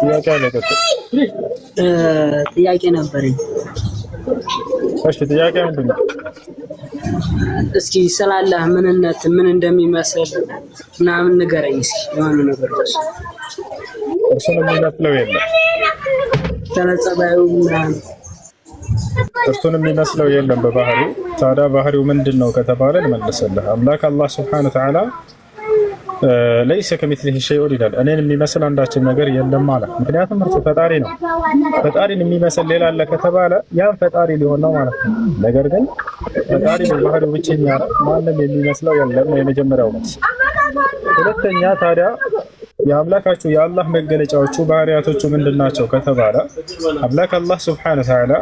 ጥያቄ አለ ቀጥል። ጥያቄ ነበረኝ። እሺ ጥያቄ ምንድን ነው? እስኪ ስላላህ ምንነት ምን እንደሚመስል ምናምን ንገረኝ እስኪ የሆኑ ነገሮች። እርሱን የሚመስለው የለም። ተነጸባዩ ምናምን እርሱን የሚመስለው የለም በባህሪው። ታዲያ ባህሪው ምንድን ነው ከተባለ ልመልስልህ። አምላክ አላህ ሱብሓነሁ ወተዓላ ለይሰ ከሚስሊሂ ሸይኡን ይላል። እኔን የሚመስል አንዳችን ነገር የለም ማለት። ምክንያቱም እርሱ ፈጣሪ ነው። ፈጣሪን የሚመስል ሌላ አለ ከተባለ ያን ፈጣሪ ሊሆን ነው ማለት ነው። ነገር ግን ፈጣሪ በባህሪው ብቸኛ ነው፣ ማንም የሚመስለው የለም ነው የመጀመሪያው መልስ። ሁለተኛ ታዲያ የአምላካችሁ የአላህ መገለጫዎቹ ባህሪያቶቹ ምንድን ናቸው ከተባለ አምላክ አላህ ሱብሓነሁ ወተዓላ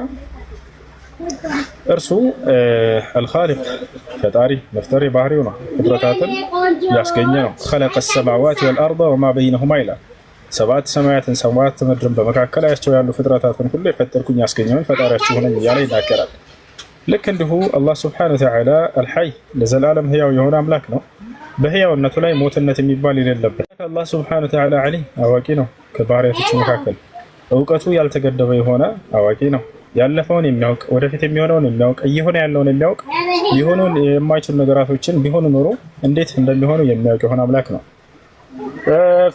እርሱ አልኻሊቅ ፈጣሪ መፍጠሪ ባህሪው ነው። ፍጥረታትን ያስገኘ ነው። ኸለቀ ሰማዋት ወልአርض ወማ በይነሁማ ይላል። ሰባት ሰማያትን ሰባት ምድርን በመካከላቸው ያሉ ፍጥረታትን ሁሉ የፈጠርኩኝ ያስገኘውን ፈጣሪያችሁ ነኝ እያለ ይናገራል። ልክ እንዲሁ አላህ ሱብሓነሁ ወተዓላ አልሐይ ለዘላለም ህያው የሆነ አምላክ ነው። በህያውነቱ ላይ ሞትነት የሚባል የሌለበት አላህ ሱብሓነሁ ወተዓላ ዓሊም አዋቂ ነው። ከባህሪያቶቹ መካከል እውቀቱ ያልተገደበ የሆነ አዋቂ ነው። ያለፈውን የሚያውቅ ወደፊት የሚሆነውን የሚያውቅ እየሆነ ያለውን የሚያውቅ ሊሆኑን የማይችሉ ነገራቶችን ቢሆኑ ኖሮ እንዴት እንደሚሆኑ የሚያውቅ የሆነ አምላክ ነው።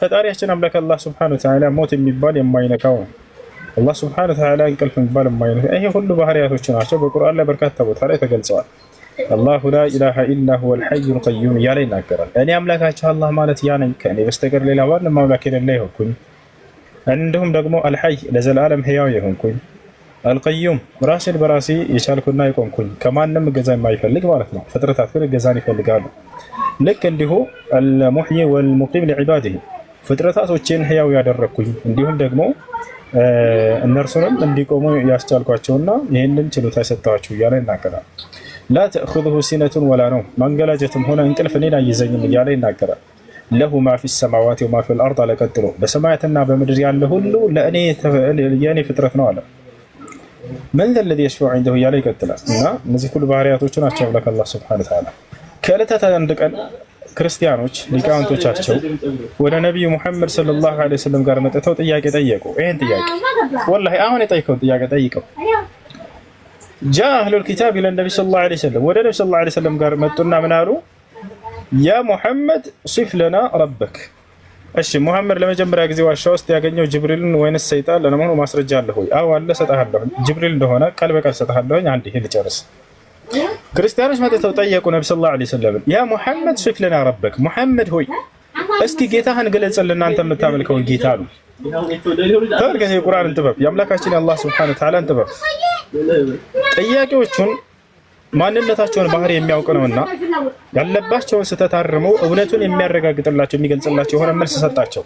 ፈጣሪያችን አምላክ አላህ ሱብሓነሁ ወተዓላ ሞት የሚባል የማይነካው ነው። አላህ ሱብሓነሁ ወተዓላ እንቅልፍ የሚባል የማይነካው ይሄ ሁሉ ባህሪያቶች ናቸው። በቁርአን ላይ በርካታ ቦታ ላይ ተገልጸዋል። አላሁ ላ ኢላሃ ኢላ ሁወል ሐዩል ቀዩም እያለ ይናገራል። እኔ አምላካችሁ አላህ ማለት ያ ነኝ፣ ከእኔ በስተቀር ሌላ ማንም አምላክ የሌለ የሆንኩኝ፣ እንዲሁም ደግሞ አልሐይ ለዘላለም ህያው የሆንኩኝ፣ አልቀዩም ራሴን በራሴ የቻልኩና የቆምኩኝ ከማንም እገዛ የማይፈልግ ማለት ነው። ፍጥረታት ግን እገዛን ይፈልጋሉ። ልክ እንዲሁ አልሙሕይ ወልሙቂም ሊዕባዲህ ፍጥረታቶችን ህያው ያደረግኩኝ እንዲሁም ደግሞ እነርሱንም እንዲቆሙ ያስቻልኳቸውና ይህንን ችሎታ የሰጠኋቸው እያለ ይናገራል። ላ ተእኹዙሁ ሲነቱን ወላ ነውም ማንገላጀትም ሆነ እንቅልፍ እኔን አይዘኝም እያለ ይናገራል። ለሁ ማ ፊ ሰማዋት ወማ ፊል አርድ አለ ቀጥሎ በሰማያትና በምድር ያለ ሁሉ የእኔ ፍጥረት ነው አለ። መን ዘ ለዚ የሽፈዑ ዐንደሁ እያለ ይቀጥላል። እና እነዚህ ሁሉ ባህሪያቶቹ ናቸው አምላክ አላህ ሱብሓነሁ ወተዓላ። ከዕለታት አንድ ቀን ክርስቲያኖች ሊቃውንቶቻቸው ወደ ነቢዩ ሙሐመድ ሰለላሁ ዐለይሂ ወሰለም ጋር መጥተው ጥያቄ ጠየቁ። ይህን ጥያቄ ወላሂ አሁን የጠየቀውን ጥያቄ ጠይቀው ጃ አህሉል ኪታብ ኢለ ነቢ ሰለላሁ ዐለይሂ ወሰለም ወደ ነቢ ሰለላሁ ዐለይሂ ወሰለም ጋር መጡና ምን አሉ? ያ ሙሐመድ ሲፍ ለና ረበክ። እሺ ሙሐመድ ለመጀመሪያ ጊዜ ዋሻ ውስጥ ያገኘው ጅብሪልን ወይንስ ሰይጣን ለመሆኑ ማስረጃ አለ ሆይ? አዎ አለ፣ ሰጣለሁ። ጅብሪል እንደሆነ ቃል በቃል ሰጣለሁ። አንድ ይሄ ልጨርስ። ክርስቲያኖች መጥተው ጠየቁ ነብዩ ሰለላሁ ዐለይሂ ወሰለም ያ ሙሐመድ ሲፍ ለና ረበክ፣ ሙሐመድ ሆይ እስኪ ጌታህን ግለጽልን አንተ የምታመልከውን ጌታ አሉ። ተመልከቱ የቁርአንን ጥበብ የአምላካችን የአላህ ሱብሓነሁ ወተዓላን ጥበብ። ጥያቄዎቹን ማንነታቸውን ባህሪ የሚያውቅ ነውና ያለባቸውን ስህተት አርመው እውነቱን የሚያረጋግጥላቸው የሚገልጽላቸው የሆነ መልስ ሰጣቸው።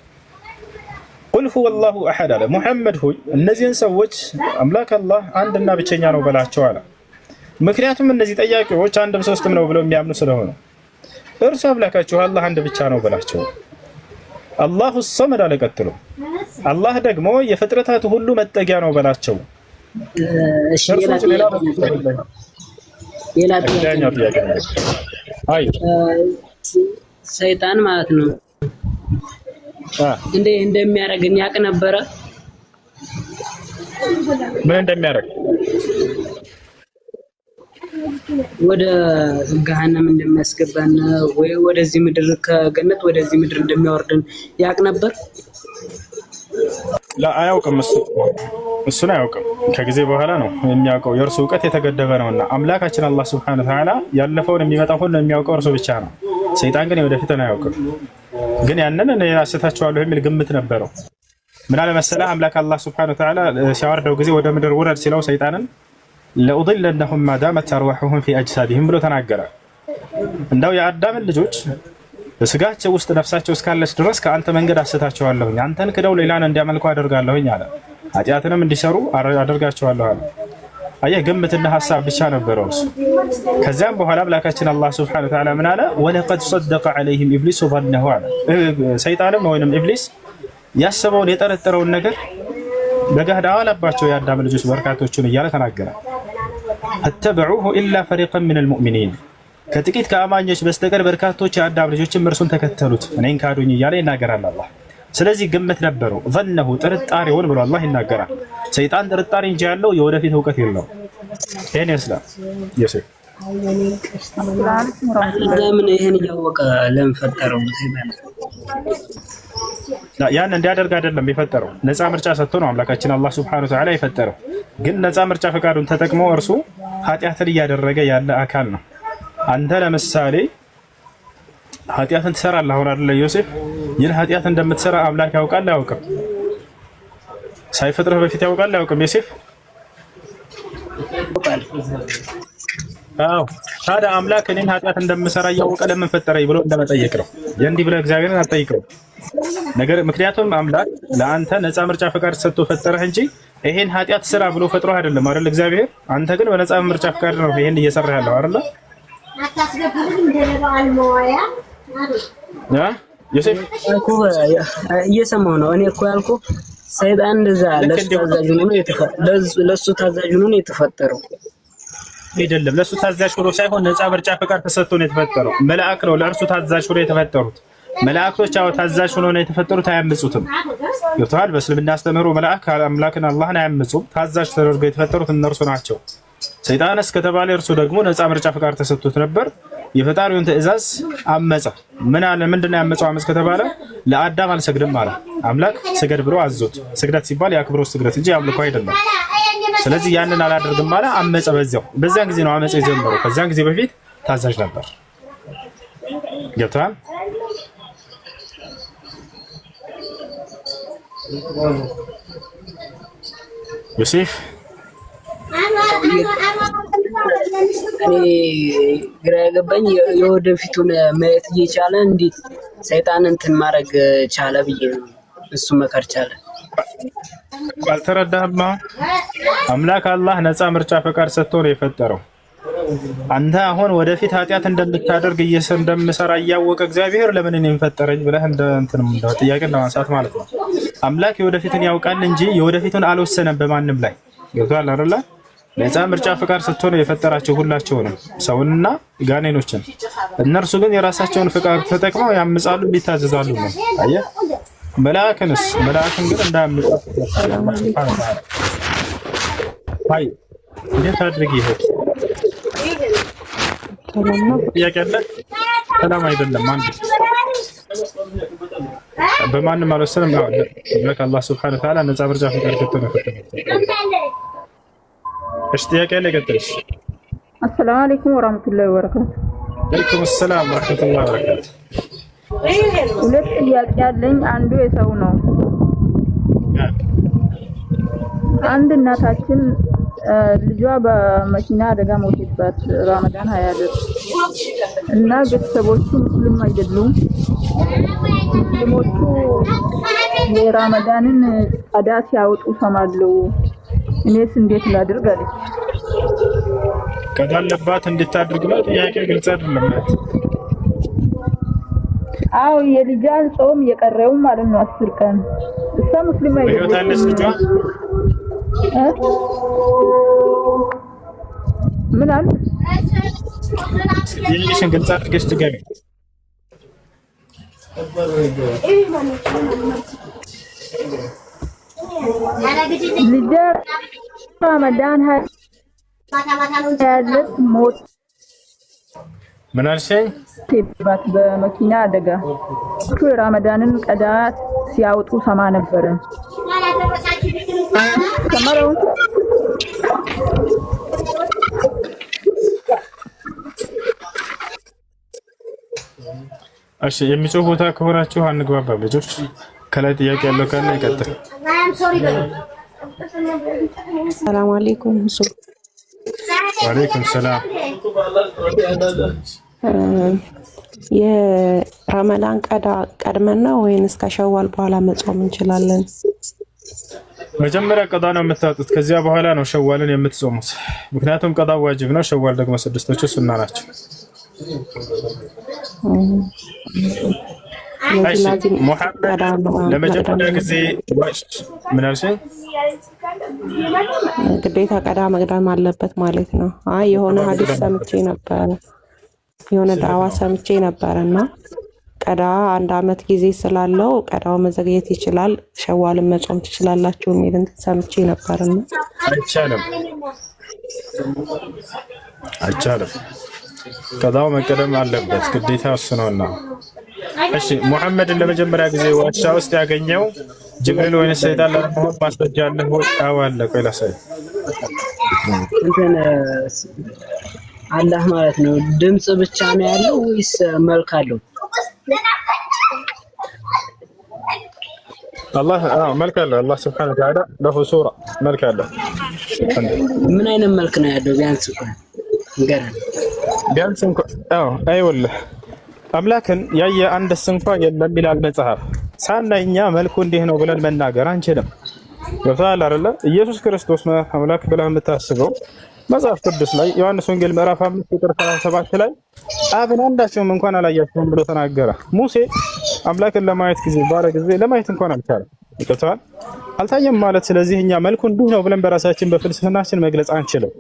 ቁል ሁወ አላሁ አሐድ አለ። ሙሐመድ ሆይ እነዚህን ሰዎች አምላክ አላህ አንድና ብቸኛ ነው በላቸው አለ። ምክንያቱም እነዚህ ጠያቂዎች አንድም ሶስትም ነው ብለው የሚያምኑ ስለሆነ እርሱ አምላካችሁ አላህ አንድ ብቻ ነው በላቸው። አላሁ ሰመድ አለ ቀጥሎ አላህ ደግሞ የፍጥረታት ሁሉ መጠጊያ ነው በላቸው። ሌላ ጥያቄ አይ ሰይጣን ማለት ነው እንዴ እንደሚያደርግን ያውቅ ነበረ? ምን እንደሚያደርግ ወደ ገሃነም እንደሚያስገባን ወይ ወደዚህ ምድር ከገነት ወደዚህ ምድር እንደሚያወርድን ያውቅ ነበር? ላ አያውቅም። እሱን አያውቅም። ከጊዜ በኋላ ነው የሚያውቀው። የእርሱ እውቀት የተገደበ ነውና አምላካችን አላህ ሱብሓነሁ ወተዓላ ያለፈውን የሚመጣው ሁሉ የሚያውቀው እርሱ ብቻ ነው። ሰይጣን ግን የወደፊትን አያውቅም። ግን ያንን እኔ አስታቸዋለሁ የሚል ግምት ነበረው። ምን አለ መሰለህ አምላክ አላህ ሱብሓነሁ ወተዓላ ሲያወርደው ጊዜ ወደ ምድር ውረድ ሲለው ሰይጣንን ለኡድለነሁም ማዳመት አርዋሑሁም ፊ አጅሳዲሂም ብሎ ተናገረ። እንደው የአዳምን ልጆች በስጋቸው ውስጥ ነፍሳቸው እስካለች ድረስ ከአንተ መንገድ አስታቸዋለሁኝ፣ አንተን ክደው ሌላን እንዲያመልኩ አደርጋለሁኝ አለ። ኃጢአትንም እንዲሰሩ አደርጋቸዋለሁ አለ። አየህ ግምትና ሀሳብ ብቻ ነበረው እሱ። ከዚያም በኋላ አምላካችን አላህ ሱብሓነሁ ወተዓላ ምን አለ? ወለቀድ ሰደቀ ዐለይሂም ኢብሊሱ ظነሁ አለ። ሰይጣንም ወይንም ኢብሊስ ያሰበውን የጠረጠረውን ነገር በገሃድ አዋለባቸው የአዳም ልጆች በርካቶቹን እያለ ተናገረ። ፈተበዑሁ ኢላ ፈሪቀን ሚነል ሙእሚኒን ከጥቂት ከአማኞች በስተቀር በርካቶች የአዳም ልጆችም እርሱን ተከተሉት እኔን ካዱኝ እያለ ይናገራል አላህ። ስለዚህ ግምት ነበረው ظنه ጥርጣሬውን ብሎ አላህ ይናገራል። ሰይጣን ጥርጣሬ እንጂ ያለው የወደፊት እውቀት የለውም። ይሄን ይመስላል። የሰው ለምን ይሄን እያወቀ ለምን ፈጠረው? ያን እንዲያደርግ አይደለም የፈጠረው። ነፃ ምርጫ ሰጥቶ ነው አምላካችን አላህ ሱብሓነሁ ወተዓላ የፈጠረው። ግን ነፃ ምርጫ ፈቃዱን ተጠቅሞ እርሱ ኃጢአትን እያደረገ ያለ አካል ነው። አንተ ለምሳሌ ኃጢአትን ትሰራለህ አሁን አይደለ ዮሴፍ? ይህን ኃጢአት እንደምትሰራ አምላክ ያውቃል አያውቅም? ሳይፈጥርህ በፊት ያውቃል አያውቅም ዮሴፍ? አዎ። ታዲያ አምላክ እኔን ኃጢአት እንደምሰራ እያወቀ ለምን ፈጠረኝ ብሎ እንደመጠየቅ ነው። እንዲህ ብለህ እግዚአብሔርን አትጠይቀው ነገር። ምክንያቱም አምላክ ለአንተ ነፃ ምርጫ ፈቃድ ሰጥቶ ፈጠረህ እንጂ ይሄን ኃጢአት ስራ ብሎ ፈጥሮህ አይደለም አይደል እግዚአብሔር? አንተ ግን በነፃ ምርጫ ፈቃድ ነው ይሄን እየሰራህ ያለው አይደል? ዮሴፍ እየሰማሁ ነው። እኔ እኮ ያልኩህ ሰይጣን እንደዛ ለሱ ታዛዥ ሆኖ ነው የተፈጠረው አይደለም። ለሱ ታዛዥ ሆኖ ሳይሆን ነፃ ምርጫ ፈቃድ ተሰጥቶ ነው የተፈጠረው። መልአክ ነው ለእርሱ ታዛዥ ሆኖ የተፈጠሩት። መላእክቶች አዎ ታዛዥ ሆኖ ነው የተፈጠሩት፣ አያምፁትም። ገብቶሃል? በእስልምና አስተምህሮ መልአክ አምላክን አላህን አያምፁም። ታዛዥ ተደርገው የተፈጠሩት እነርሱ ናቸው። ሰይጣንስ ከተባለ እርሱ ደግሞ ነፃ ምርጫ ፈቃድ ተሰጥቶት ነበር። የፈጣሪውን ትእዛዝ አመፀ። ምን አለ? ምንድነው ያመፀው? አመፅ ከተባለ ለአዳም አልሰግድም አለ። አምላክ ስገድ ብሎ አዞት። ስግደት ሲባል የአክብሮት ስግደት እንጂ አምልኮ አይደለም። ስለዚህ ያንን አላደርግም አለ፣ አመፀ። በዚያን ጊዜ ነው አመፀ የጀመረው። ከዚያን ጊዜ በፊት ታዛዥ ነበር። ገብቶሃል? ዮሴፍ እኔ ግራ የገባኝ የወደፊቱን ማየት እየቻለ እንዴት ሰይጣን እንትን ማድረግ ቻለ ብዬ ነው። እሱ መከር ቻለ። አልተረዳህም? አምላክ አላህ ነፃ ምርጫ ፈቃድ ሰጥቶ ነው የፈጠረው። አንተ አሁን ወደፊት ኃጢአት እንደምታደርግ እንደምሰራ እያወቀ እግዚአብሔር ለምን እኔን ፈጠረኝ ብለህ እንደ ጥያቄ እንደማንሳት ማለት ነው። አምላክ የወደፊትን ያውቃል እንጂ የወደፊቱን አልወሰነም በማንም ላይ። ገብቶሃል አይደለ? ነፃ ምርጫ ፈቃድ ሰጥቶ ነው የፈጠራቸው ሁላቸውንም፣ ሰውንና ጋኔኖችን። እነርሱ ግን የራሳቸውን ፈቃድ ተጠቅመው ያምጻሉ፣ ይታዘዛሉ ነው። አየህ? መላእክን ግን እንዳያምጹ አይ እንዴት አድርግ ይሄ ጥያቄ አለ። ሰላም አይደለም አንድ በማንም አልወሰንም። ለካ አላህ ሱብሓነሁ ወተዓላ ነፃ ምርጫ ፈቃድ ሰጥቶ ነው የፈጠረው። እሺ ጥያቄ አለ? ቀጥልሽ። አሰላሙ አለይኩም ወራህመቱላሂ ወበረካቱ። ወአለይኩም ሰላም ወራህመቱላሂ ወበረካቱ። ሁለት ጥያቄ አለኝ። አንዱ የሰው ነው። አንድ እናታችን ልጇ በመኪና አደጋ ሞተባት ረመዳን 20 እና ቤተሰቦቹ ሙስሊም አይደሉም። ሙስሊሞቹ የረመዳንን ቀዳ ሲያወጡ ሰማለው። እኔስ እንዴት ላድርግ አለች። ቀዳ አለባት እንድታድርግ ነው ጥያቄ። ግልጽ አይደለም። አዎ የልጇን ጾም የቀረው ማለት ነው 10 ቀን። እሷ ሙስሊም አይደለች። ምን አለ? ይህን ግልጽ አድርገሽ ትገቢ። ልጅ ረመዳን ያለት ሞት ምን አልሽኝ? በመኪና አደጋ ረመዳንን ቀዳ ሲያወጡ ሰማ ነበረ። ከመረው እሺ የሚጮህ ቦታ ከሆናችሁ አንግባባም ልጆች። ከላይ ጥያቄ ያለው ካለ ይቀጥል። ሰላም አለይኩም። ወአለይኩም ሰላም። የረመዳን ቀዳ ቀድመን ነው ወይንስ ከሸዋል በኋላ መጾም እንችላለን? መጀመሪያ ቀዳ ነው የምታጡት፣ ከዚያ በኋላ ነው ሸዋልን የምትጾሙት። ምክንያቱም ቀዳ ዋጅብ ነው፣ ሸዋል ደግሞ ስድስቶቹ ሱና ናቸው። ሙሐመድ ለመጀመሪያ ጊዜ ምን አልሽኝ? ግዴታ ቀዳ መቅደም አለበት ማለት ነው? አይ የሆነ ሐዲስ ሰምቼ ነበር፣ የሆነ ዳዋ ሰምቼ ነበርና ቀዳ 1 ዓመት ጊዜ ስላለው ቀዳው መዘግየት ይችላል፣ ሸዋልን መጾም ትችላላችሁ የሚል እንትን ሰምቼ ነበርና አይቻልም። ቀዳው መቀደም አለበት ግዴታ እሱ ነውና። እሺ ሙሐመድን ለመጀመሪያ ጊዜ ዋሻ ውስጥ ያገኘው ጅብሪል ወይስ ሰይጣን ለመሆን ማስረጃ አለ ወይ? አዎ አለ። ቆይ ላሳይ። እንትን አላህ ማለት ነው ድምጽ ብቻ ነው ያለው ወይስ መልክ አለው? አላህ መልክ አለው። አላህ ሱብሓነሁ ወተዓላ ለሁ ሱራ መልክ አለው። ምን አይነት መልክ ነው ያለው? ቢያንስ እንኳን ንገረን። ቢያንስ እንኳን አይወልህ አምላክን ያየ አንድስ እንኳን የለም ይላል መጽሐፍ። ሳናይ እኛ መልኩ እንዲህ ነው ብለን መናገር አንችልም። ገብቶሃል አይደለ? ኢየሱስ ክርስቶስ አምላክ ብለህ የምታስበው መጽሐፍ ቅዱስ ላይ ዮሐንስ ወንጌል ምዕራፍ 5 ቁጥር 37 ላይ አብን አንዳቸውም እንኳን አላያቸውም ብሎ ተናገረ። ሙሴ አምላክን ለማየት ባለ ጊዜ ለማየት እንኳን አልቻለም። ገብቶሃል? አልታየም ማለት ስለዚህ እኛ መልኩ እንዲህ ነው ብለን በራሳችን በፍልስፍናችን መግለጽ አንችልም።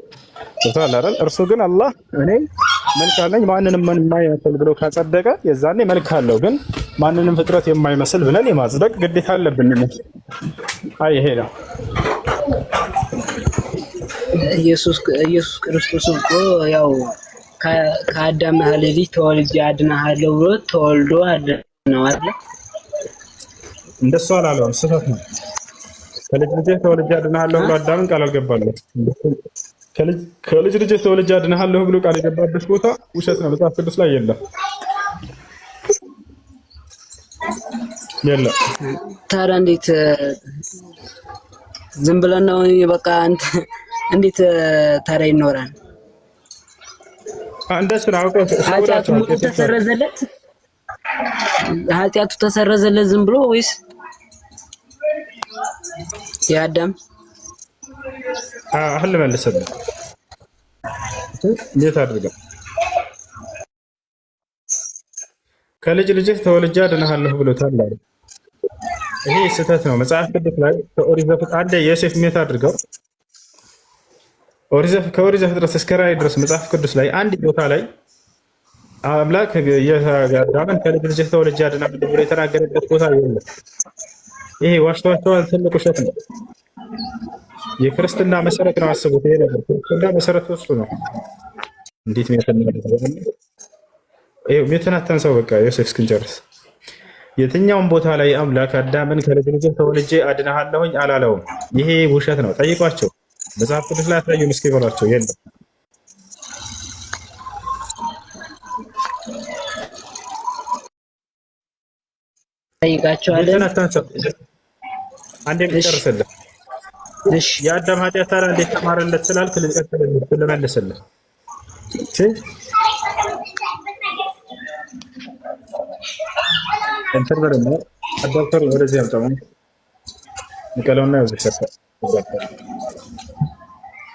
ገብቶሃል አይደል? እርሱ ግን አላህ እኔ መልክ አለኝ ማንንም የማይመስል ብሎ ካጸደቀ የዛኔ መልክ አለው። ግን ማንንም ፍጥረት የማይመስል ብለን የማጽደቅ ግዴታ አለብን። አይ ይሄ ነው ኢየሱስ ክርስቶስ እኮ ያው ከአዳም ልጅ ተወልጄ አድናለሁ ብሎ ተወልዶ አድነው አይደል? እንደሱ አላለውም። ስህተት ነው። ከልጅ ልጅ ተወልጄ አድናለሁ ብሎ አዳምን ቃል አልገባለት። ከልጅ ልጅ ተወልጄ አድናለሁ ብሎ ቃል የገባበት ቦታ ውሸት ነው። መጽሐፍ ቅዱስ ላይ የለም። ታዲያ እንዴት ዝም ብለን ነው በቃ እንዴት ታዲያ ይኖራል? እንደሱ ነው። ኃጢአቱ ተሰረዘለት ዝም ብሎ ወይስ የአዳም አሁን ልመልስልህ። እንዴት አድርገው ከልጅ ልጅህ ተወልጄ አድንሃለሁ ብሎታል አለ። ይሄ ስህተት ነው። መጽሐፍ ቅዱስ ላይ ከኦሪት ዘፍጥረት አንዴ ዮሴፍ ሜት አድርገው ከኦሪት ዘፍጥረት እስከ ራዕይ ድረስ መጽሐፍ ቅዱስ ላይ አንድ ቦታ ላይ አምላክ የአዳምን ከልጅ ልጅህ ተወልጄ አድንሃለሁ ብሎ የተናገረበት ቦታ የለም። ይሄ ዋሽቷቸዋል። ትልቅ ውሸት ነው። የክርስትና መሰረት ነው። አስቡት። ይሄ ነገር ክርስትና መሰረት ውስጥ ነው። እንዴት ነው የተነገረው? ይሄው ሜትናተን ሰው በቃ ዮሴፍ እስክንጨርስ የትኛውም ቦታ ላይ አምላክ አዳምን ከልጅ ልጅህ ተወልጄ አድንሃለሁኝ አላለውም። ይሄ ውሸት ነው። ጠይቋቸው። መጽሐፍ ቅዱስ ላይ አታዩም እስኪ በሏቸው። የለም። ጠይቃቸዋለን። ሜትናተን ሰው አንዴ ልጨርስልህ። እሺ የአዳም ኃጢአት ታዲያ እንዴት ተማረለት ስላልክ ልመልስልህ። እንትን በደሞ አዳፕተሩ ወደዚህ ያምጣው ንቀለውና ያው ዘሰፈ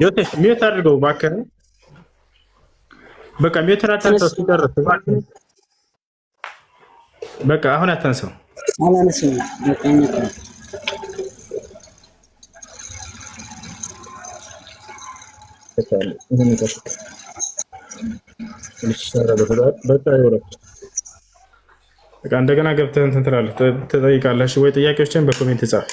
ዮሴፍ ሚውት አድርገው እባክህ። በቃ ሚውት አታንሳው ሲጨርስ እባክህ። በቃ አሁን አታንሳው። አላነሳም። እንደገና ገብተህ እንትን ትላለህ ትጠይቃለህ ወይ? ጥያቄዎችን በኮሜንት ጻፍ።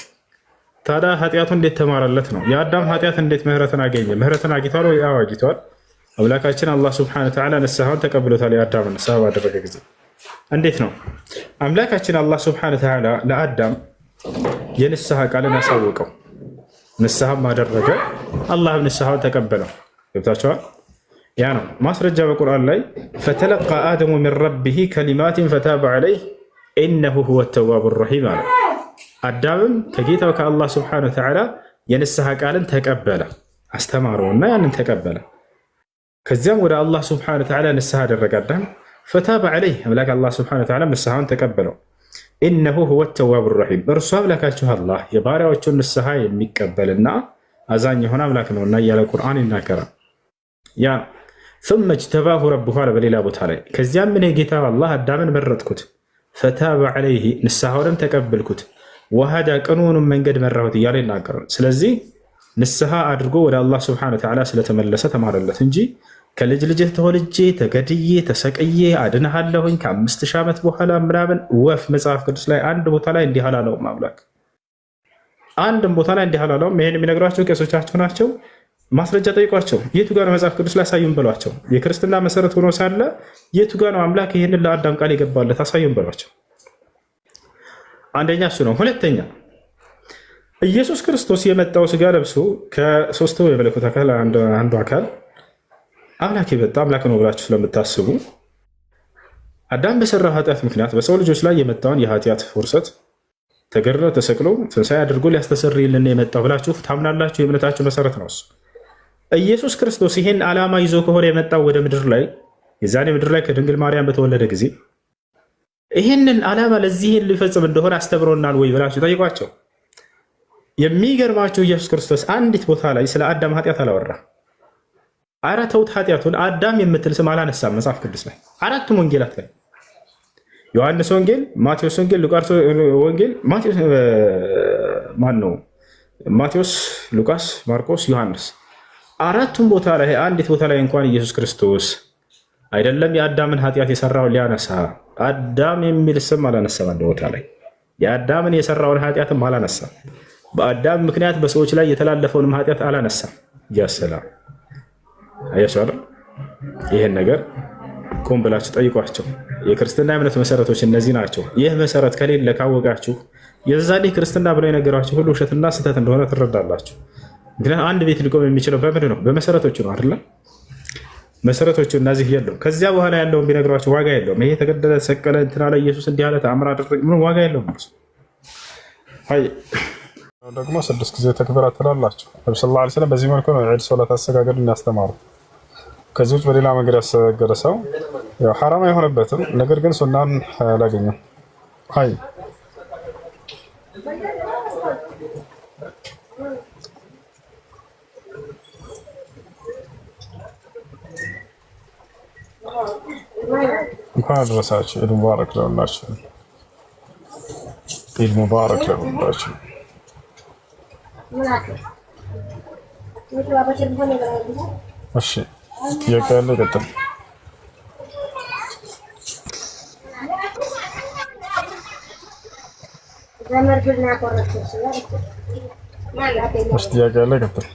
ታዲያ ኃጢአቱ እንዴት ተማረለት ነው? የአዳም ኃጢአት እንዴት ምህረትን አገኘ? ምህረትን አግኝቷል ወይ? አዎ አግኝቷል። አምላካችን አላህ ሱብሓነሁ ወተዓላ ንስሐውን ተቀብሎታል። የአዳም ንስሐ ባደረገ ጊዜ እንዴት ነው አምላካችን አላህ ሱብሓነሁ ወተዓላ ለአዳም የንስሐ ቃልን ያሳወቀው? ንስሐም አደረገ፣ አላህም ንስሐውን ተቀበለው። ገብታችኋል? ያ ነው ማስረጃ በቁርአን ላይ ፈተለቃ አደሙ ሚን ረቢሂ ከሊማትን ፈታበ ዐለይህ ኢነሁ ሁወ ተዋቡ ረሒም አለ። አዳምም ከጌታው ከአላህ ስብሐነሁ ወተዓላ የንስሐ ቃልን ተቀበለ፣ አስተማረውና ያንን ተቀበለ። ከዚያም ወደ አላህ ስብሐነሁ ወተዓላ ንስሐ አደረገ። አዳም ፈታበ ዐለይህ አምላክ አላህ ስብሐነሁ ወተዓላ ንስሐውን ተቀበለው። ኢነሁ ሁወ ተዋቡ ረሒም እርሱ አምላካችሁ አላህ የባሪያዎቹን ንስሐ የሚቀበልና አዛኝ የሆነ አምላክ ነውና እያለ ቁርአን ይናገራል። ያ ثم اجتباه ربه على በሌላ ቦታ ላይ ከዚያም እኔ ጌታ አላህ አዳምን መረጥኩት፣ ፈታበ ዐለይህ ንስሐውንም ተቀበልኩት፣ ወሃዳ ቀኑንም መንገድ መራሁት እያለ ይናገራል። ስለዚህ ንስሐ አድርጎ ወደ አላህ ስብሐነሁ ወተዓላ ስለተመለሰ ተማረለት እንጂ ከልጅ ልጅህ ተወልጄ ተገድዬ ተሰቅዬ አድንሃለሁኝ ከ5000 ዓመት በኋላ ምናምን ወፍ መጽሐፍ ቅዱስ ላይ አንድ ቦታ ላይ እንዲህ አላለውም አምላክ። አንድም ቦታ ላይ እንዲህ አላለውም። ይሄን የሚነግሯቸው ቄሶቻቸው ናቸው። ማስረጃ ጠይቋቸው። የቱ ጋር ነው መጽሐፍ ቅዱስ ላይ አሳዩን በሏቸው። የክርስትና መሰረት ሆኖ ሳለ የቱ ጋር ነው አምላክ ይሄንን ለአዳም ቃል የገባለት አሳዩን በሏቸው። አንደኛ እሱ ነው። ሁለተኛ ኢየሱስ ክርስቶስ የመጣው ስጋ ለብሶ ከሶስቱ የመለኮት አካል አንዱ አካል አምላክ የመጣ አምላክ ነው ብላችሁ ስለምታስቡ አዳም በሰራው ኃጢአት ምክንያት በሰው ልጆች ላይ የመጣውን የኃጢአት ፍርሰት ተገድሎ ተሰቅሎ ትንሣኤ አድርጎ ሊያስተሰርይልን የመጣው ብላችሁ ታምናላችሁ። የእምነታችሁ መሰረት ነው እሱ። ኢየሱስ ክርስቶስ ይሄን ዓላማ ይዞ ከሆነ የመጣው ወደ ምድር ላይ የዛኔ ምድር ላይ ከድንግል ማርያም በተወለደ ጊዜ ይህንን ዓላማ ለዚህን ሊፈጽም እንደሆነ አስተምሮናል ወይ ብላችሁ ጠይቋቸው። የሚገርማቸው ኢየሱስ ክርስቶስ አንዲት ቦታ ላይ ስለ አዳም ኃጢአት አላወራ። ኧረ ተውት፣ ኃጢአቱን አዳም የምትል ስም አላነሳም መጽሐፍ ቅዱስ ላይ አራቱም ወንጌላት ላይ ዮሐንስ ወንጌል፣ ማቴዎስ ወንጌል፣ ሉቃስ ወንጌል፣ ማቴዎስ፣ ሉቃስ፣ ማርቆስ፣ ዮሐንስ አራቱም ቦታ ላይ አንዲት ቦታ ላይ እንኳን ኢየሱስ ክርስቶስ አይደለም የአዳምን ኃጢአት የሰራውን ሊያነሳ አዳም የሚል ስም አላነሳም። አንድ ቦታ ላይ የአዳምን የሰራውን ኃጢአትም አላነሳም። በአዳም ምክንያት በሰዎች ላይ የተላለፈውንም ኃጢአት አላነሳም። ያሰላም አያሻለ ይሄን ነገር ቆም ብላችሁ ጠይቋቸው። የክርስትና እምነት መሰረቶች እነዚህ ናቸው። ይህ መሰረት ከሌለ ካወቃችሁ የዛኔ ክርስትና ብለው የነገሯችሁ ሁሉ ውሸትና ስህተት እንደሆነ ትረዳላችሁ። ምክንያቱም አንድ ቤት ሊቆም የሚችለው በምንድን ነው? በመሰረቶቹ ነው አይደለ? መሰረቶቹ እነዚህ የለውም። ከዚያ በኋላ ያለውን ቢነግሯችሁ ዋጋ የለውም። ይሄ ተገደለ፣ ተሰቀለ፣ እንትና ላይ ኢየሱስ እንዲህ አለ፣ ተአምር አደረገ፣ ምንም ዋጋ የለውም። አይ ደግሞ 6 ጊዜ ተክብራ ትላላችሁ። ነብዩ ሰለላሁ ዐለይሂ ወሰለም በዚህ መልኩ ነው የዒድ ሶላት አሰጋገድን ያስተማሩት። ከዚህ ውጭ በሌላ መንገድ ያሰገደ ሰው ያው ሐራም አይሆንበትም፣ ነገር ግን ሱናን አላገኘም። አይ እንኳን አደረሳችሁ። ኢድ ሙባረክ ለሁላችሁ። ኢድ ሙባረክ ለሁላችሁ። እሺ ጥያቄ ያለ ይቀጥል። እሺ ጥያቄ ያለ ይቀጥል።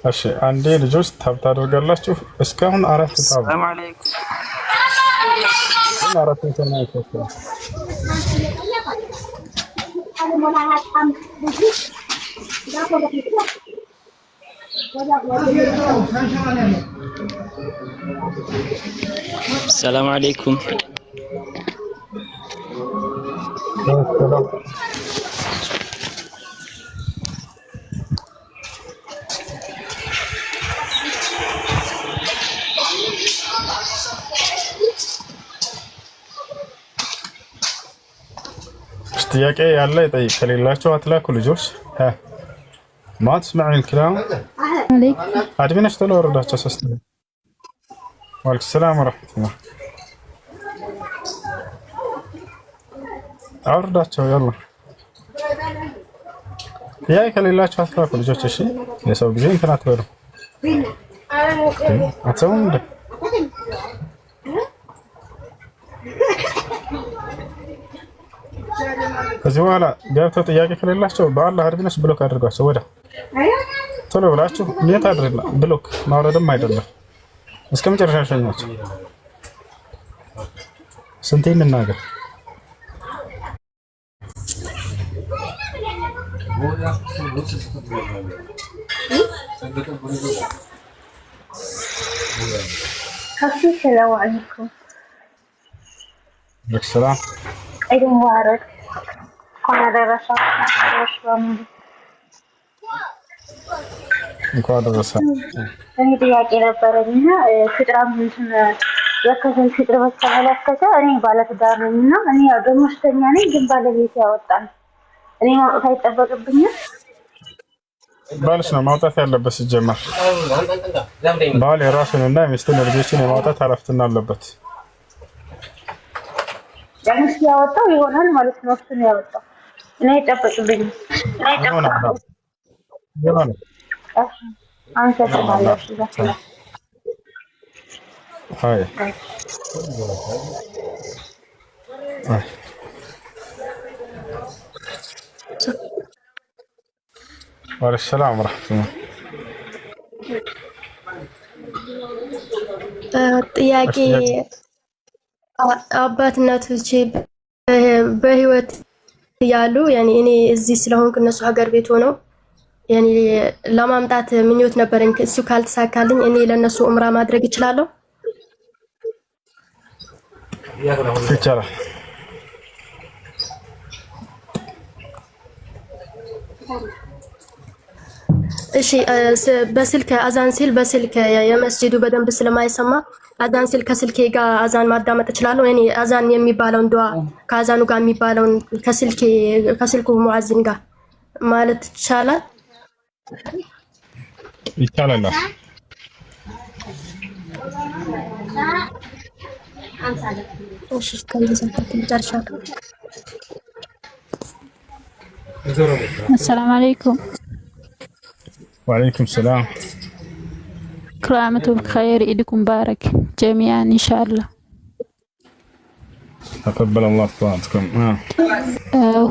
እሺ አንዴ ልጆች ታብ ታደርጋላችሁ። እስካሁን 4 ታብ السلام عليكم. ጥያቄ ያለ ይጠይቅ። ከሌላችሁ አትላኩ ልጆች። ما تسمعين الكلام عليك ادمين اشتغلوا ورداتش اساسا. وعليكم السلام ورحمه الله. አውርዳቸው ያላ ጥያቄ ከሌላችሁ አትላኩ ልጆች። እሺ የሰው ጊዜ እንትን አትበሉ። አትሰሙም እንዴ? ከዚህ በኋላ ገብተው ጥያቄ ከሌላቸው በአላህ አድርገሽ ብሎክ አድርጓቸው። ወደ ቶሎ ብላችሁ ኔት አድርግና ብሎክ ማውረድም አይደለም እስከ መጨረሻ ሸኛቸው። ስንቴ እንናገር? السلام عليكم. السلام. عيد مبارك. كنا درسنا እንኳን ደረሰ። እኔ ጥያቄ ነበረኝና ፍጥራ ምንድን የከፈል ፍጥር በተመለከተ እኔ ባለትዳር ነኝና እኔ ያው ደሞዝተኛ ነኝ፣ ግን ባለቤት ያወጣል። እኔ ማውጣት አይጠበቅብኝም? ባልሽ ነው ማውጣት ያለበት። ሲጀመር ባል የራሱንና የሚስቱን ልጆችን የማውጣት ኃላፊነት አለበት። ያንስ ያወጣው ይሆናል ማለት ነው። እሱ ነው ያወጣው እና ይጠበቅብኝ ይሆናል። አንተ ተባለሽ ዘፈና ሃይ ወሰላም ወራህመቱላህ። ጥያቄ አባትናቶቼ በህይወት ያሉ ያኔ እኔ እዚህ ስለሆንኩ እነሱ ሀገር ቤት ሆነው ያኔ ለማምጣት ምኞት ነበረኝ። እሱ ካልተሳካልኝ እኔ ለነሱ ዑምራ ማድረግ እችላለሁ? ይቻላል። እሺ በስልክ አዛን ሲል በስልክ የመስጂዱ በደንብ ስለማይሰማ አዛን ሲል ከስልኬ ጋር አዛን ማዳመጥ እችላለሁ? እኔ አዛን የሚባለውን ዱዓ ከአዛኑ ጋር የሚባለውን ከስልኩ ሙአዚን ጋር ማለት ይቻላል? ይቻላል። እሺ ጨርሻለሁ። السلام عليكم. وعليكم السلام. كل عام وانتم بخير، عيدكم مبارك جميعا ان شاء الله. تقبل الله صلاتكم.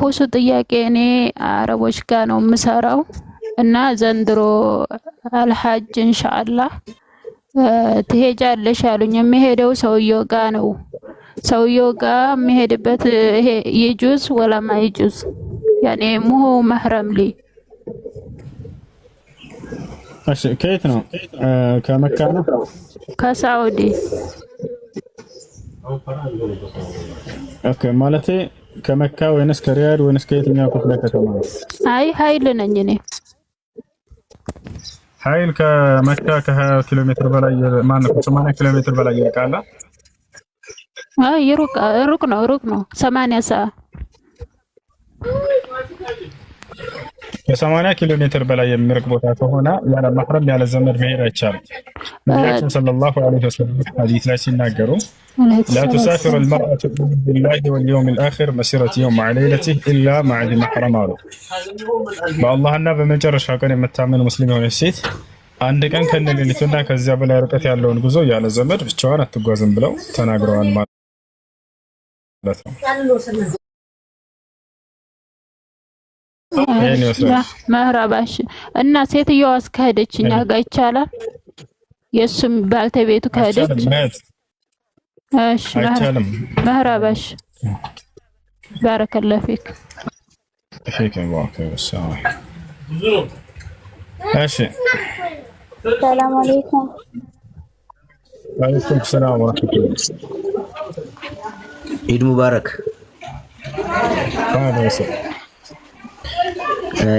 ሁሱ ጥያቄ እኔ አረቦች ጋር ነው የምሰራው እና ዘንድሮ አልሐጅ ኢንሻአላህ ትሄጃለሽ አሉኝ። የሚሄደው ሰውየው ጋር ነው። ሰውየው ጋር የሚሄድበት ይሄ ይጁዝ ወላ ማይጁዝ ያኔ ሙሁ መህረም ሊ እሺ ከየት ነው? ከመካ ነው? ከሳውዲ። ኦኬ ማለቴ ከመካ ወይንስ ከሪያድ ወይንስ ከየትኛው ክፍለ ከተማ ነው? አይ ኃይል ነኝ እኔ። ኃይል ከመካ ከ20 ኪሎ ሜትር በላይ ማነው? 80 ኪሎ ሜትር በላይ ይርቃል። አይ ሩቅ ነው 80 ሰዓት ከ80 ኪሎ ሜትር በላይ የሚርቅ ቦታ ከሆነ ያለ ማህረም ያለ ዘመድ መሄድ አይቻልም። ነብያችን ሰለላሁ ዐለይሂ ወሰለም ሐዲስ ላይ ሲናገሩ لا تسافر المرأة بالله واليوم الآخر مسيرة يوم مع ليلته إلا مع ذي محرم አሉ። በአላህና በመጨረሻው ቀን የምታመን ሙስሊም የሆነች ሴት አንድ ቀን ከነሌሊቱና ከዚያ በላይ ርቀት ያለውን ጉዞ ያለ ዘመድ ብቻዋን አትጓዝም ብለው ተናግረዋል ማለት ነው። መህራባሽ እና ሴትዮዋ እስከሄደች እኛ ጋር ይቻላል? የሱም ባልተቤቱ ከሄደች እሺ መህራባሽ ባረከላሁ ፊክ ፊክ ባረከ ወሰላም። እሺ ሰላም አለይኩም። ወአለይኩም ሰላም ወራህመቱላህ። ኢድ ሙባረክ።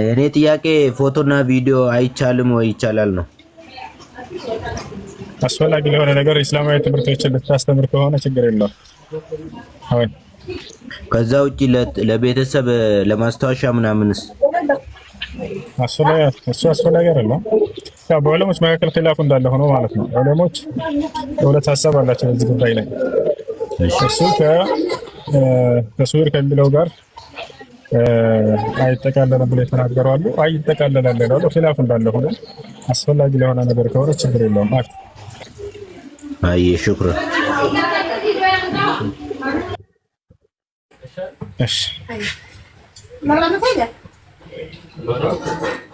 የኔ ጥያቄ ፎቶና ቪዲዮ አይቻልም ወይ ይቻላል ነው? አስፈላጊ ለሆነ ነገር እስላማዊ ትምህርቶችን ልታስተምር ከሆነ ችግር የለውም። አይ ከዛ ውጪ ለቤተሰብ ለማስታወሻ ምናምንስ አስፈላጊ አይደለም። ያው በዑለሞች መካከል ኺላፍ እንዳለ ሆኖ ማለት ነው። ዑለሞች ሁለት ሐሳብ አላቸው በዚህ ጉዳይ ላይ። እሱ ከተስዊር ከሚለው ጋር አይጠቃለልም ብለው የተናገሩ አሉ። አይጠቃለላል ይላሉ። ኺላፍ እንዳለ ሆኖ አስፈላጊ ለሆነ ነገር ከሆነ ችግር የለውም። አይ ሹክራን። እሺ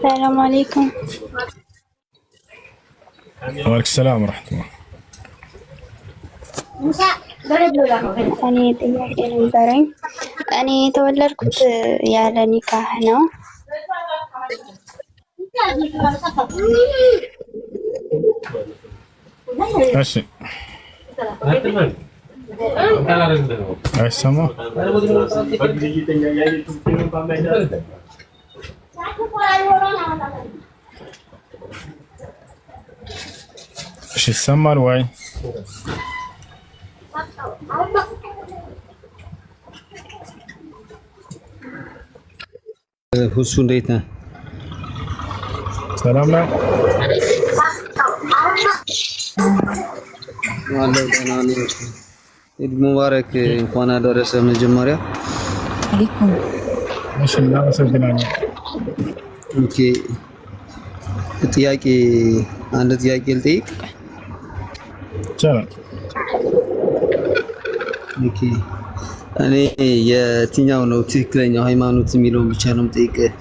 ሰላም አለይኩም። ወአለይኩም ሰላም ወራህመቱላህ። እኔ ጥያቄ ነበረኝ። እኔ የተወለድኩት ያለ ኒካህ ነው። እሺ አይሰማም? እሺ ይሰማል ወይ? ሁሱ እንዴት ነህ? ሰላም ነው። ኢድ ሙባረክ እንኳን አደረሰ። መጀመሪያ አለይኩም ማሻአላህ ሰግናለሁ። ኦኬ አንድ ጥያቄ ልጠይቅ? ይቻላል። ኦኬ እኔ የትኛው ነው ትክክለኛው ሃይማኖት የሚለውን ብቻ ነው የምጠይቅህ፣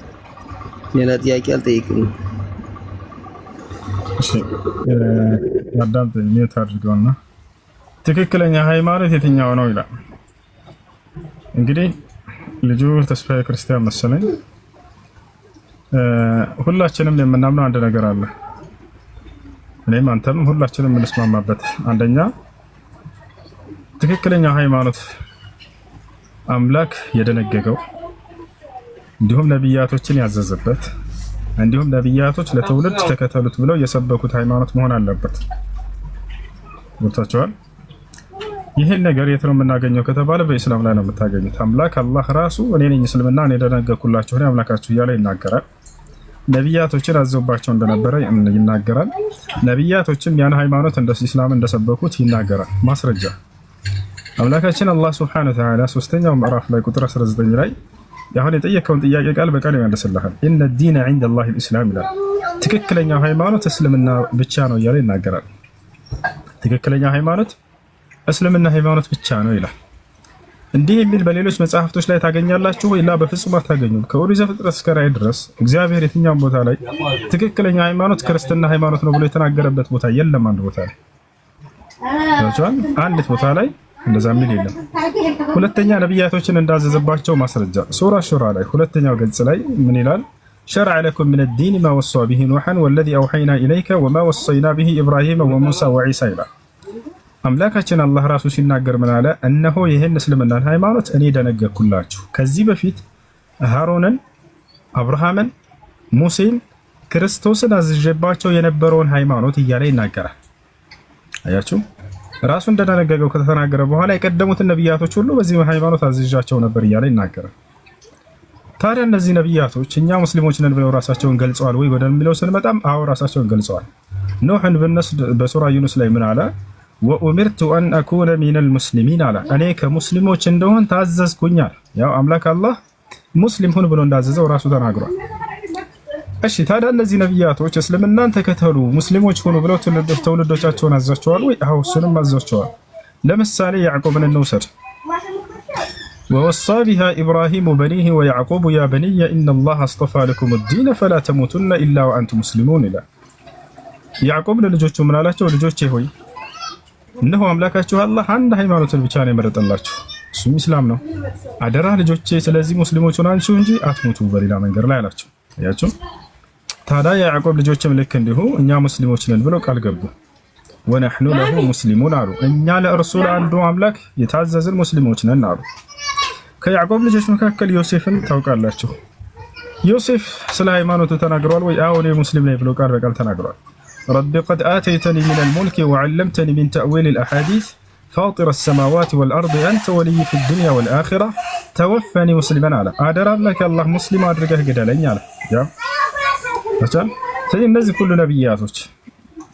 ሌላ ጥያቄ አልጠይቅም። እሺ አዳምጠኝ፣ ኔት አድርገውና ትክክለኛ ሃይማኖት የትኛው ነው ይላል። እንግዲህ ልጁ ተስፋዬ ክርስቲያን መሰለኝ። ሁላችንም የምናምነው አንድ ነገር አለ። እኔም አንተም ሁላችንም የምንስማማበት አንደኛ ትክክለኛ ሃይማኖት አምላክ የደነገገው እንዲሁም ነብያቶችን ያዘዘበት እንዲሁም ነብያቶች ለትውልድ ተከተሉት ብለው የሰበኩት ሃይማኖት መሆን አለበት። ወጣቸዋል። ይሄን ነገር የት ነው የምናገኘው ከተባለ በእስላም ላይ ነው የምታገኙት። አምላክ አላህ ራሱ እኔ ነኝ እስልምና እኔ ደነገኩላችሁ እኔ አምላካችሁ እያለ ይናገራል። ነብያቶችን አዘውባቸው እንደነበረ ይናገራል። ነብያቶችም ያን ሃይማኖት እንደ እስላም እንደሰበኩት ይናገራል። ማስረጃ አምላካችን አላህ Subhanahu Wa Ta'ala ሶስተኛው ምዕራፍ ላይ ቁጥር 19 ላይ ያሁን የጠየቀውን ጥያቄ ቃል በቃል ይመልስልሃል። ኢነ ዲነ ዐንደ አላህ አልኢስላም ይላል። ትክክለኛው ሃይማኖት እስልምና ብቻ ነው እያለ ይናገራል። ትክክለኛ ሃይማኖት እስልምና ሃይማኖት ብቻ ነው ይላል። እንዲህ የሚል በሌሎች መጽሐፍቶች ላይ ታገኛላችሁ ወይ? ላ በፍጹም አታገኙም። ከኦሪት ዘፍጥረት እስከ ራዕይ ድረስ እግዚአብሔር የትኛውም ቦታ ላይ ትክክለኛ ሃይማኖት ክርስትና ሃይማኖት ነው ብሎ የተናገረበት ቦታ የለም። አንድ ቦታ ላይ አንድ ቦታ ላይ እንደዛ የሚል የለም። ሁለተኛ ነብያቶችን እንዳዘዘባቸው ማስረጃ ሱራ ሹራ ላይ ሁለተኛው ገጽ ላይ ምን ይላል? شرع لكم من الدين ما وصى به نوحا والذي أوحينا إليك وما وصينا به إبراهيم وموسى وعيسى ይላል። አምላካችን አላህ ራሱ ሲናገር ምን አለ? እነሆ ይሄን እስልምናን ሃይማኖት እኔ ደነገኩላችሁ ከዚህ በፊት ሃሮንን፣ አብርሃምን፣ ሙሴን፣ ክርስቶስን አዝዤባቸው የነበረውን ሃይማኖት እያለ ይናገራል። አያችሁ ራሱ እንደደነገገው ከተናገረ በኋላ የቀደሙትን ነብያቶች ሁሉ በዚህ ሃይማኖት አዝዣቸው ነበር እያለ ይናገራል። ታዲያ እነዚህ ነብያቶች እኛ ሙስሊሞች ነን ብለው ራሳቸውን ገልጸዋል ወይ ወደሚለው ስንመጣም አዎ ራሳቸውን ገልጸዋል። ኑህን በሱራ ዩኑስ ላይ ምን አለ? ወኡሚርቱ አን አኩነ ሚነል ሙስሊሚን አለ። እኔ ከሙስሊሞች እንደሆን ታዘዝኩኛል። ያው አምላክ አላህ ሙስሊም ሁን ብሎ እንዳዘዘው ራሱ ተናግሯል። እሺ ታዲያ እነዚህ ነብያቶች እስልምናን ተከተሉ ሙስሊሞች ሁኑ ብለው ትውልዶቻቸውን አዛቸዋል ወይ? አዎ እሱንም አዛቸዋል። ለምሳሌ ያዕቆብን እንውሰድ። ወወሳ ቢሃ ኢብራሂሙ በኒህ ወያዕቆቡ ያ በኒየ ኢነላህ አስጠፋ ለኩም ዲነ ፈላ ተሙቱነ ኢላ ወአንቱም ሙስሊሙን ይላል። ያዕቆብ ለልጆቹ ምን አላቸው? ልጆቼ ሆይ እነሆ አምላካችሁ አላህ አንድ ሃይማኖትን ብቻ ነው የመረጠላችሁ፣ እሱም ኢስላም ነው። አደራ ልጆቼ ስለዚህ ሙስሊሞች ሆናችሁ እንጂ አትሙቱ በሌላ መንገድ ላይ አላቸው። አያችሁ ታዲያ የያዕቆብ ልጆችም ልክ እንዲሁ እኛ ሙስሊሞች ነን ብለው ቃል ገቡ። ወነሕኑ ለሁ ሙስሊሙን አሉ፣ እኛ ለእርሱ ለአንዱ አምላክ የታዘዝን ሙስሊሞች ነን አሉ። ከያዕቆብ ልጆች መካከል ዮሴፍን ታውቃላችሁ። ዮሴፍ ስለ ሃይማኖቱ ተናግሯል ወይ? አዎ እኔ ሙስሊም ነኝ ብሎ ቃል በቃል ተናግሯል። ረቢ ቀድ አተይተኒ ሚነል ሙልክ ወዐለምተኒ ሚን ተእዊሊል አሐዲስ ፋጢረ ሰማዋት ወልአርድ አንተ ወልይ ፊ ዱንያ ወልአኺራ ተወፈኒ ሙስሊመን አለ። አደራ አምላክ አላህ ሙስሊም አድርገህ ግደለኝ አለ። ስለዚህ እነዚህ ሁሉ ነብያቶች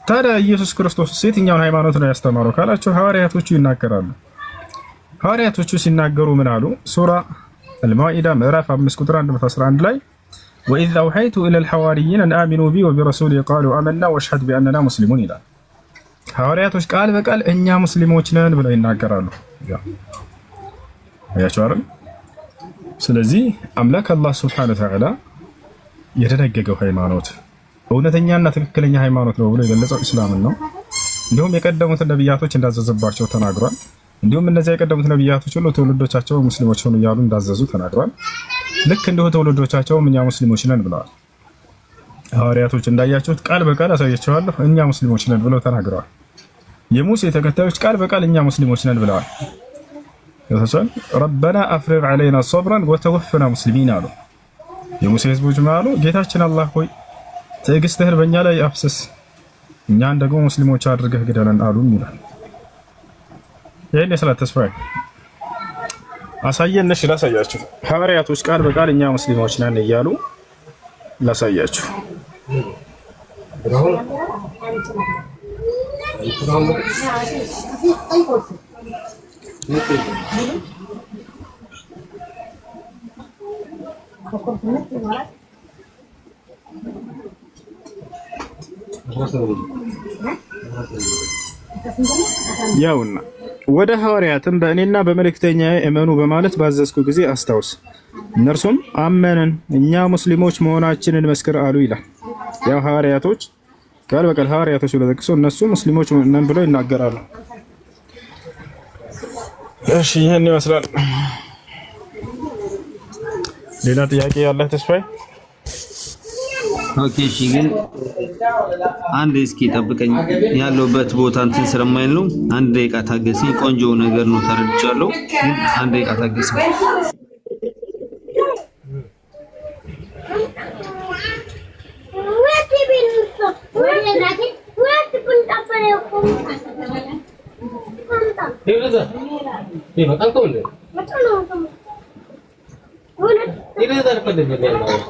ታዲያ ኢየሱስ ክርስቶስ የትኛውን ሃይማኖት ነው ያስተማረው ካላችሁ ሐዋርያቶቹ ይናገራሉ። ሐዋርያቶቹ ሲናገሩ ምን አሉ? ሱራ አልማኢዳ ምዕራፍ 5 ቁጥር 111 ላይ ወኢዝ አውሐይቱ ኢለል ሐዋርይን አን አሚኑ ቢ ወቢረሱሊ ቃሉ አመና ወሽሀድ ቢአንና ሙስሊሙን ይላል። ሐዋርያቶች ቃል በቃል እኛ ሙስሊሞች ነን ብለው ይናገራሉ። አያችሁ አይደል? ስለዚህ አምላክ አላህ Subhanahu Wa Ta'ala የደነገገው ሃይማኖት እውነተኛና ትክክለኛ ሃይማኖት ነው ብሎ የገለጸው እስላምን ነው። እንዲሁም የቀደሙት ነብያቶች እንዳዘዘባቸው ተናግሯል። እንዲሁም እነዚያ የቀደሙት ነብያቶች ሁሉ ትውልዶቻቸው ሙስሊሞች ሆኑ እያሉ እንዳዘዙ ተናግሯል። ልክ እንዲሁ ትውልዶቻቸው እኛ ሙስሊሞች ነን ብለዋል። ሐዋርያቶች እንዳያችሁት ቃል በቃል አሳያቸዋለሁ እኛ ሙስሊሞች ነን ብለው ተናግረዋል። የሙሴ ተከታዮች ቃል በቃል እኛ ሙስሊሞች ነን ብለዋል። ይኸውልህ ረበና አፍሪግ ዐለይና ሶብራን ወተወፈና ሙስሊሚን አሉ። የሙሴ ህዝቦች ማሉ ጌታችን አላህ ሆይ ትዕግስትህን በእኛ ላይ አፍስስ እኛን ደግሞ ሙስሊሞች አድርገህ ግደለን አሉ ይላል። ይሄን የሰላት ተስፋዬ አሳየን። እሺ ላሳያችሁ። ሐዋርያቶች ቃል በቃል እኛ ሙስሊሞች ነን እያሉ ላሳያችሁ። ያውና ወደ ሐዋርያትም በእኔና በመልእክተኛዬ እመኑ በማለት ባዘዝኩ ጊዜ አስታውስ። እነርሱም አመንን እኛ ሙስሊሞች መሆናችንን መስክር አሉ ይላል። ያው ሐዋርያቶች ቃል በቃል ሐዋርያቶች ለተከሰው እነሱ ሙስሊሞች ነን ብለው ይናገራሉ። እሺ ይሄን ይመስላል። ሌላ ጥያቄ ያለ ተስፋዬ? ኦኬ እሺ፣ ግን አንድ እስኪ ጠብቀኝ፣ ያለውበት ቦታ እንትን ስለማይል ነው። አንድ ደቂቃ ታገሲ። ቆንጆ ነገር ነው ተረድቻለሁ። አንድ ደቂቃ ታገሲ።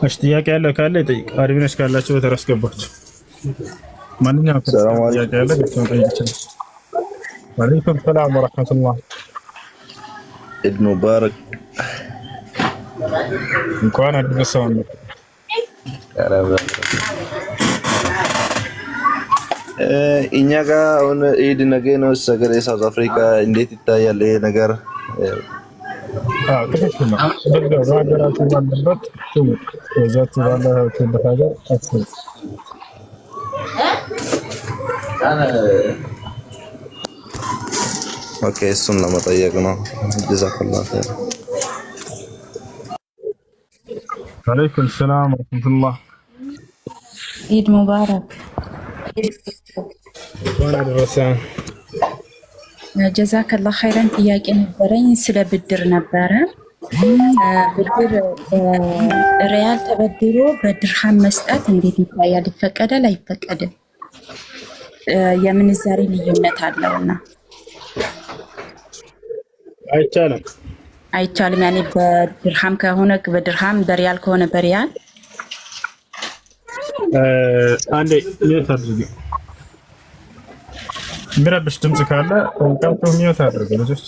እሺ ጥያቄ ያለ ካለ ይጠይቅ። አድሚኖች ካላችሁ በተራ አስገባችሁ። ማንኛውም ጥያቄ ያለ ጠይቅ ይችላል። ወአለይኩም ሰላም ወራህመቱላህ። ኢድ ሙባረክ። እንኳን አደረሰው። እኛ ጋር አሁን ኢድ ነገ ነው። ሰገደ ሳውዝ አፍሪካ እንዴት ይታያል ይሄ ነገር? ትክክል ነው። በሀገራችን ባለበት ወዛት ባለበት ሀገር ኦኬ፣ እሱን ለመጠየቅ ነው። ጀዛከላሁ ኸይር። ወአለይኩም ሰላም ወራህመቱላህ። ኢድ ሙባረክ። ጀዛከላህ ኸይረን። ጥያቄ ነበረኝ ስለ ብድር ነበረ። ብድር ሪያል ተበድሮ በድርሃም መስጠት እንዴት ይታያል? ይፈቀዳል አይፈቀድም? የምንዛሬ ልዩነት አለውና አይቻልም። አይቻልም። ያኔ በድርሃም ከሆነ በድርሃም በሪያል ከሆነ በሪያል። አንዴ ሚዩት አድርጉ። የሚረብሽ ድምጽ ካለ ቀጥታ ሚዩት አድርጉ ልጆች።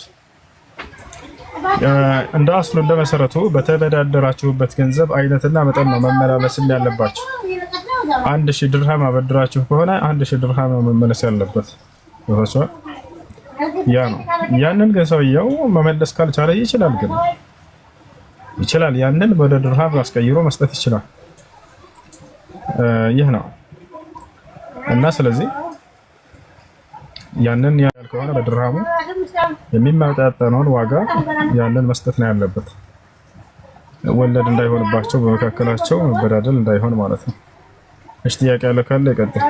እንደ አስሉ እንደ መሰረቱ በተበዳደራችሁበት ገንዘብ አይነትና መጠን ነው መመላለስም ያለባችሁ። 1000 ድርሃም አበድራችሁ ከሆነ 1000 ድርሃም መመለስ ያለበት ወሰው ያ ነው። ያንን ግን ሰውየው መመለስ ካልቻለ ይችላል፣ ግን ይችላል ያንን ወደ ድርሃም አስቀይሮ መስጠት ይችላል። ይህ ነው እና ስለዚህ ያንን ያህል ከሆነ በድርሃሙ የሚመጣጠነውን ዋጋ ያንን መስጠት ነው ያለበት። ወለድ እንዳይሆንባቸው በመካከላቸው መበዳደል እንዳይሆን ማለት ነው። እሺ ጥያቄ ያለ ካለ ይቀጥል።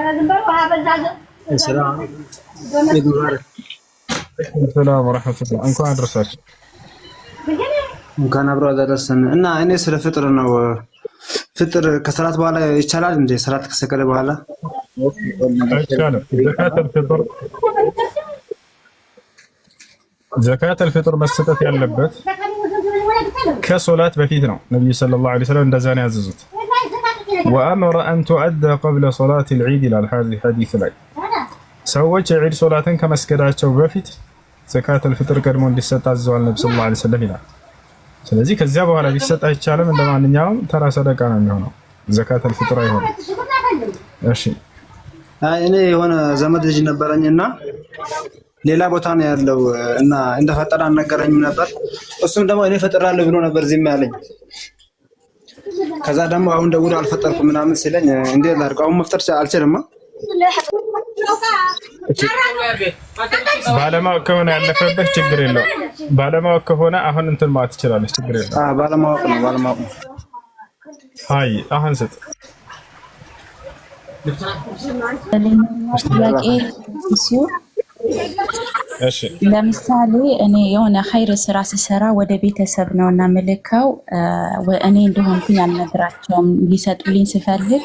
ሰላም ወራህመቱላህ። እንኳን አደረሳችሁ። እንኳን አብሮ አደረሰን። እና እኔ ስለ ፍጥር ነው። ፍጥር ከሰላት በኋላ ይቻላል እንዴ? ሰላት ከሰገደ በኋላ አይቻልም። ዘካተል ፍጥር መሰጠት ያለበት ከሶላት በፊት ነው። ነብዩ ሰለላሁ ዐለይሂ ወሰለም እንደዛ ነው ያዘዙት። ወአመረ አን ቱአዳ ቀብለ ሶላት العيد ይላል ሐዲስ ላይ ሰዎች የዒድ ሶላትን ከመስገዳቸው በፊት ዘካተል ፍጥር ቀድሞ እንዲሰጥ አዘዋል ነብዩ ሰለላሁ ዐለይሂ ወሰለም ይላል። ስለዚህ ከዚያ በኋላ ቢሰጥ አይቻልም። እንደማንኛውም ተራ ሰደቃ ነው የሚሆነው፣ ዘካተል ፍጥር አይሆንም። እሺ እኔ የሆነ ዘመድ ልጅ ነበረኝና ሌላ ቦታ ነው ያለው እና እንደፈጠረ አልነገረኝም ነበር። እሱም ደግሞ እኔ ፈጥራለሁ ብሎ ነበር ዝም ያለኝ። ከዛ ደግሞ አሁን ደውሎ አልፈጠርኩም ምናምን ሲለኝ እንዴት ላድርግ? አሁን መፍጠር አልችልም። ባለማወቅ ከሆነ ያለፈበት ችግር የለው። ባለማወቅ ከሆነ አሁን እንትን ማለት ትችላለች፣ ችግር የለው። ባለማወቅ ነው፣ ባለማወቅ ነው። አይ አሁን ስጥ። ጥያቄ እሱ ለምሳሌ እኔ የሆነ ኸይር ስራ ስሰራ ወደ ቤተሰብ ነው እና ምልከው እኔ እንደሆንኩኝ አልነግራቸውም። ሊሰጡልኝ ስፈልግ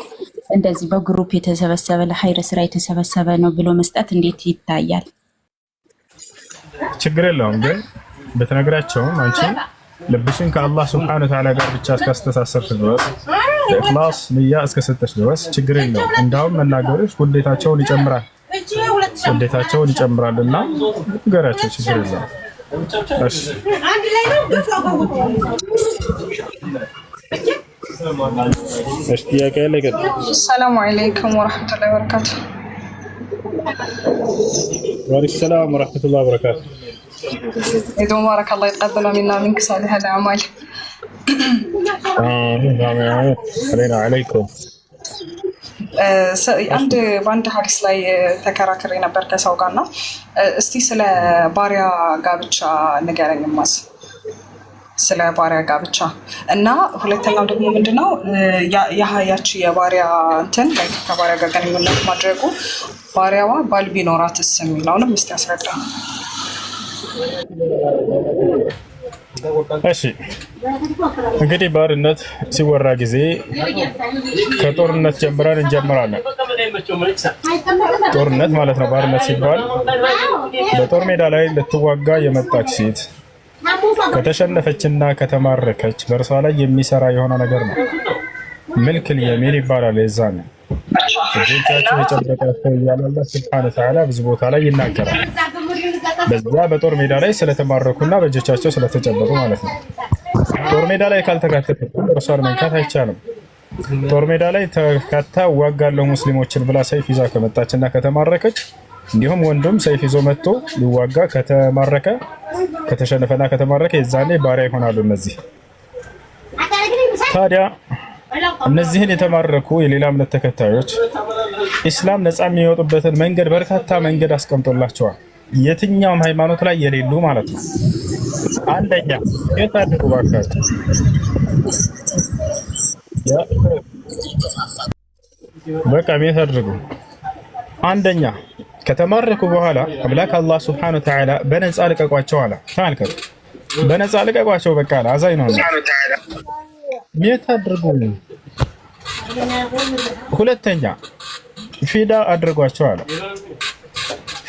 እንደዚህ በግሩፕ የተሰበሰበ ለኸይር ስራ የተሰበሰበ ነው ብሎ መስጠት እንዴት ይታያል? ችግር የለውም። ግን በተነግራቸውም አንቺ ልብሽን ከአላህ ሱብሓነሁ ወተዓላ ጋር ብቻ እስካስተሳሰርሽ ድረስ በኢኽላስ ንያ እስከሰጠሽ ድረስ ችግር የለውም። እንዳውም መናገርሽ ውዴታቸውን ይጨምራልና ንገሪያቸው፣ ችግር የለውም። السلام عليكم ورحمة الله وبركاته. وعليكم السلام ورحمة الله وبركاته. عيد مبارك، الله يتقبل منا منك صالح الأعمال. آمين آمين علينا عليكم. በአንድ ሀዲስ ላይ ተከራክሬ ነበር ከሰው ጋር ነው። እስቲ ስለ ባሪያ ጋብቻ ንገረኝ ማስ ስለ ባሪያ ጋብቻ እና ሁለተኛው ደግሞ ምንድነው ያቺ የባሪያ እንትን ላይ ከባሪያ ጋር ግንኙነት ማድረጉ ባሪያዋ ባል ቢኖራትስ የሚለውንም እስቲ አስረዳ። እሺ እንግዲህ ባርነት ሲወራ ጊዜ ከጦርነት ጀምረን እንጀምራለን። ጦርነት ማለት ነው ባርነት ሲባል በጦር ሜዳ ላይ ልትዋጋ የመጣች ሴት ከተሸነፈችና ከተማረከች በእርሷ ላይ የሚሰራ የሆነ ነገር ነው። ምልክል የሚል ይባላል። የዛን እጆቻቸው የጨበጣቸው እያለ አላህ ሱብሓነሁ ወተዓላ ብዙ ቦታ ላይ ይናገራል። በዛ በጦር ሜዳ ላይ ስለተማረኩና በእጆቻቸው ስለተጨበጡ ማለት ነው። ጦር ሜዳ ላይ ካልተካተተ እርሷን መንካት አይቻልም። ጦር ሜዳ ላይ ተካታ እዋጋለሁ ሙስሊሞችን ብላ ሰይፍ ይዛ ከመጣችና ከተማረከች እንዲሁም ወንዱም ሰይፍ ይዞ መጥቶ ሊዋጋ ከተማረከ ከተሸነፈና ከተማረከ የዛኔ ባሪያ ይሆናሉ። እነዚህ ታዲያ እነዚህን የተማረኩ የሌላ እምነት ተከታዮች ኢስላም ነፃ የሚወጡበትን መንገድ በርካታ መንገድ አስቀምጦላቸዋል። የትኛውም ሃይማኖት ላይ የሌሉ ማለት ነው። አንደኛ የታድቁ ባካቸው በቃ ምን ታድርጉ? አንደኛ ከተማረኩ በኋላ አምላክ አላህ ሱብሓነሁ ወተዓላ በነፃ ልቀቋቸው አለ። ተመልከቱ፣ በነፃ ልቀቋቸው በቃ አለ። አዛኝ ነው ምን ታድርጉ? ሁለተኛ ፊዳ አድርጓቸው አለ።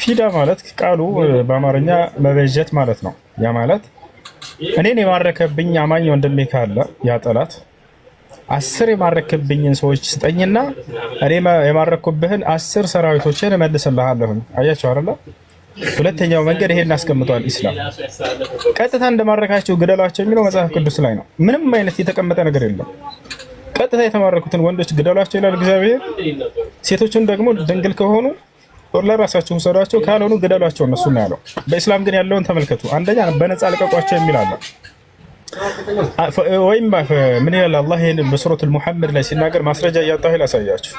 ፊዳ ማለት ቃሉ በአማርኛ መበጀት ማለት ነው። ያ ማለት እኔን የማረከብኝ አማኝ ወንድሜ ካለ ያ ጠላት 10 የማረከብኝን ሰዎች ስጠኝና እኔ የማረኩብህን 10 ሰራዊቶችን እመልስልሃለሁ። አያችሁ አይደል? ሁለተኛው መንገድ ይሄን አስቀምጧል ኢስላም። ቀጥታ እንደማረካቸው ግደሏቸው የሚለው መጽሐፍ ቅዱስ ላይ ነው። ምንም አይነት የተቀመጠ ነገር የለም። ቀጥታ የተማረኩትን ወንዶች ግደሏቸው ይላል እግዚአብሔር። ሴቶችን ደግሞ ድንግል ከሆኑ ለራሳቸው ሰዷቸው፣ ካልሆኑ ግደሏቸው እነሱ ነው ያለው። በኢስላም ግን ያለውን ተመልከቱ። አንደኛ በነፃ ልቀቋቸው የሚል አለ። ወይም ምን ይላል አላህ ይሄንን በሱረቱል ሙሐመድ ላይ ሲናገር ማስረጃ እያጣሁ ላሳያችሁ።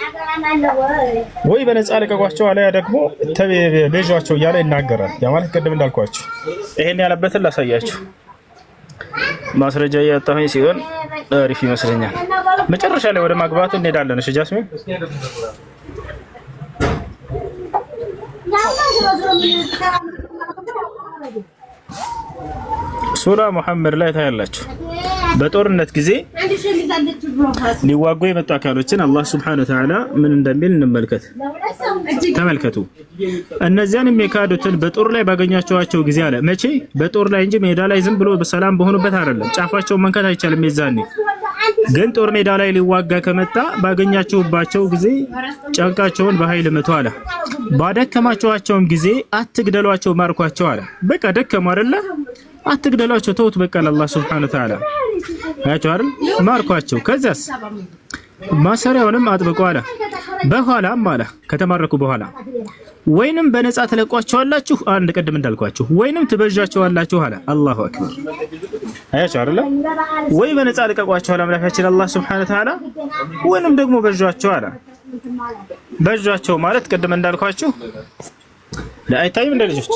ወይ በነፃ ልቀቋቸው አለያ ደግሞ ተቤዣቸው እያለ ይናገራል። ያ ማለት ቅድም እንዳልኳችሁ ይሄን ያለበትን ላሳያችሁ። ማስረጃ እያጣሁኝ ሲሆን አሪፍ ይመስለኛል። መጨረሻ ላይ ወደ ማግባቱ እንሄዳለን። እሺ ጃስሚን ሱራ ሙሐመድ ላይ ታያላችሁ። በጦርነት ጊዜ ሊዋጉ የመጡ አካሎችን አላህ ሱብሓነሁ ወተዓላ ምን እንደሚል እንመልከት። ተመልከቱ። እነዚያንም የካዱትን በጦር ላይ ባገኛቸዋቸው ጊዜ አለ። መቼ? በጦር ላይ እንጂ ሜዳ ላይ ዝም ብሎ በሰላም በሆኑበት አይደለም። ጫፋቸውን መንካት አይቻልም። የዛኔ ግን ጦር ሜዳ ላይ ሊዋጋ ከመጣ ባገኛችሁባቸው ጊዜ ጫንቃቸውን በኃይል መቱ አለ። ባደከማቸዋቸውም ጊዜ አትግደሏቸው፣ ማርኳቸው አለ። በቃ ደከሙ አይደለ? አትግደሏቸው፣ ተውት በቃ ለአላህ ሱብሓነሁ ወተዓላ አያችሁ አይደል? ማርኳቸው። ከዛስ ማሰሪያውንም አጥብቁ አለ። በኋላም አለ ከተማረኩ በኋላ ወይንም በነፃ ተለቋቸዋላችሁ፣ አንድ ቀደም እንዳልኳችሁ፣ ወይንም ትበዣቸዋላችሁ አለ። አላሁ አክበር። አያችሁ አይደል? ወይ በነፃ ለቀቋቸው አለ አምላካችን አላህ ሱብሓነሁ ወተዓላ፣ ወይንም ደግሞ በዣቸው አለ። በዣቸው ማለት ቀደም እንዳልኳችሁ ለአይታይም እንደ ልጆች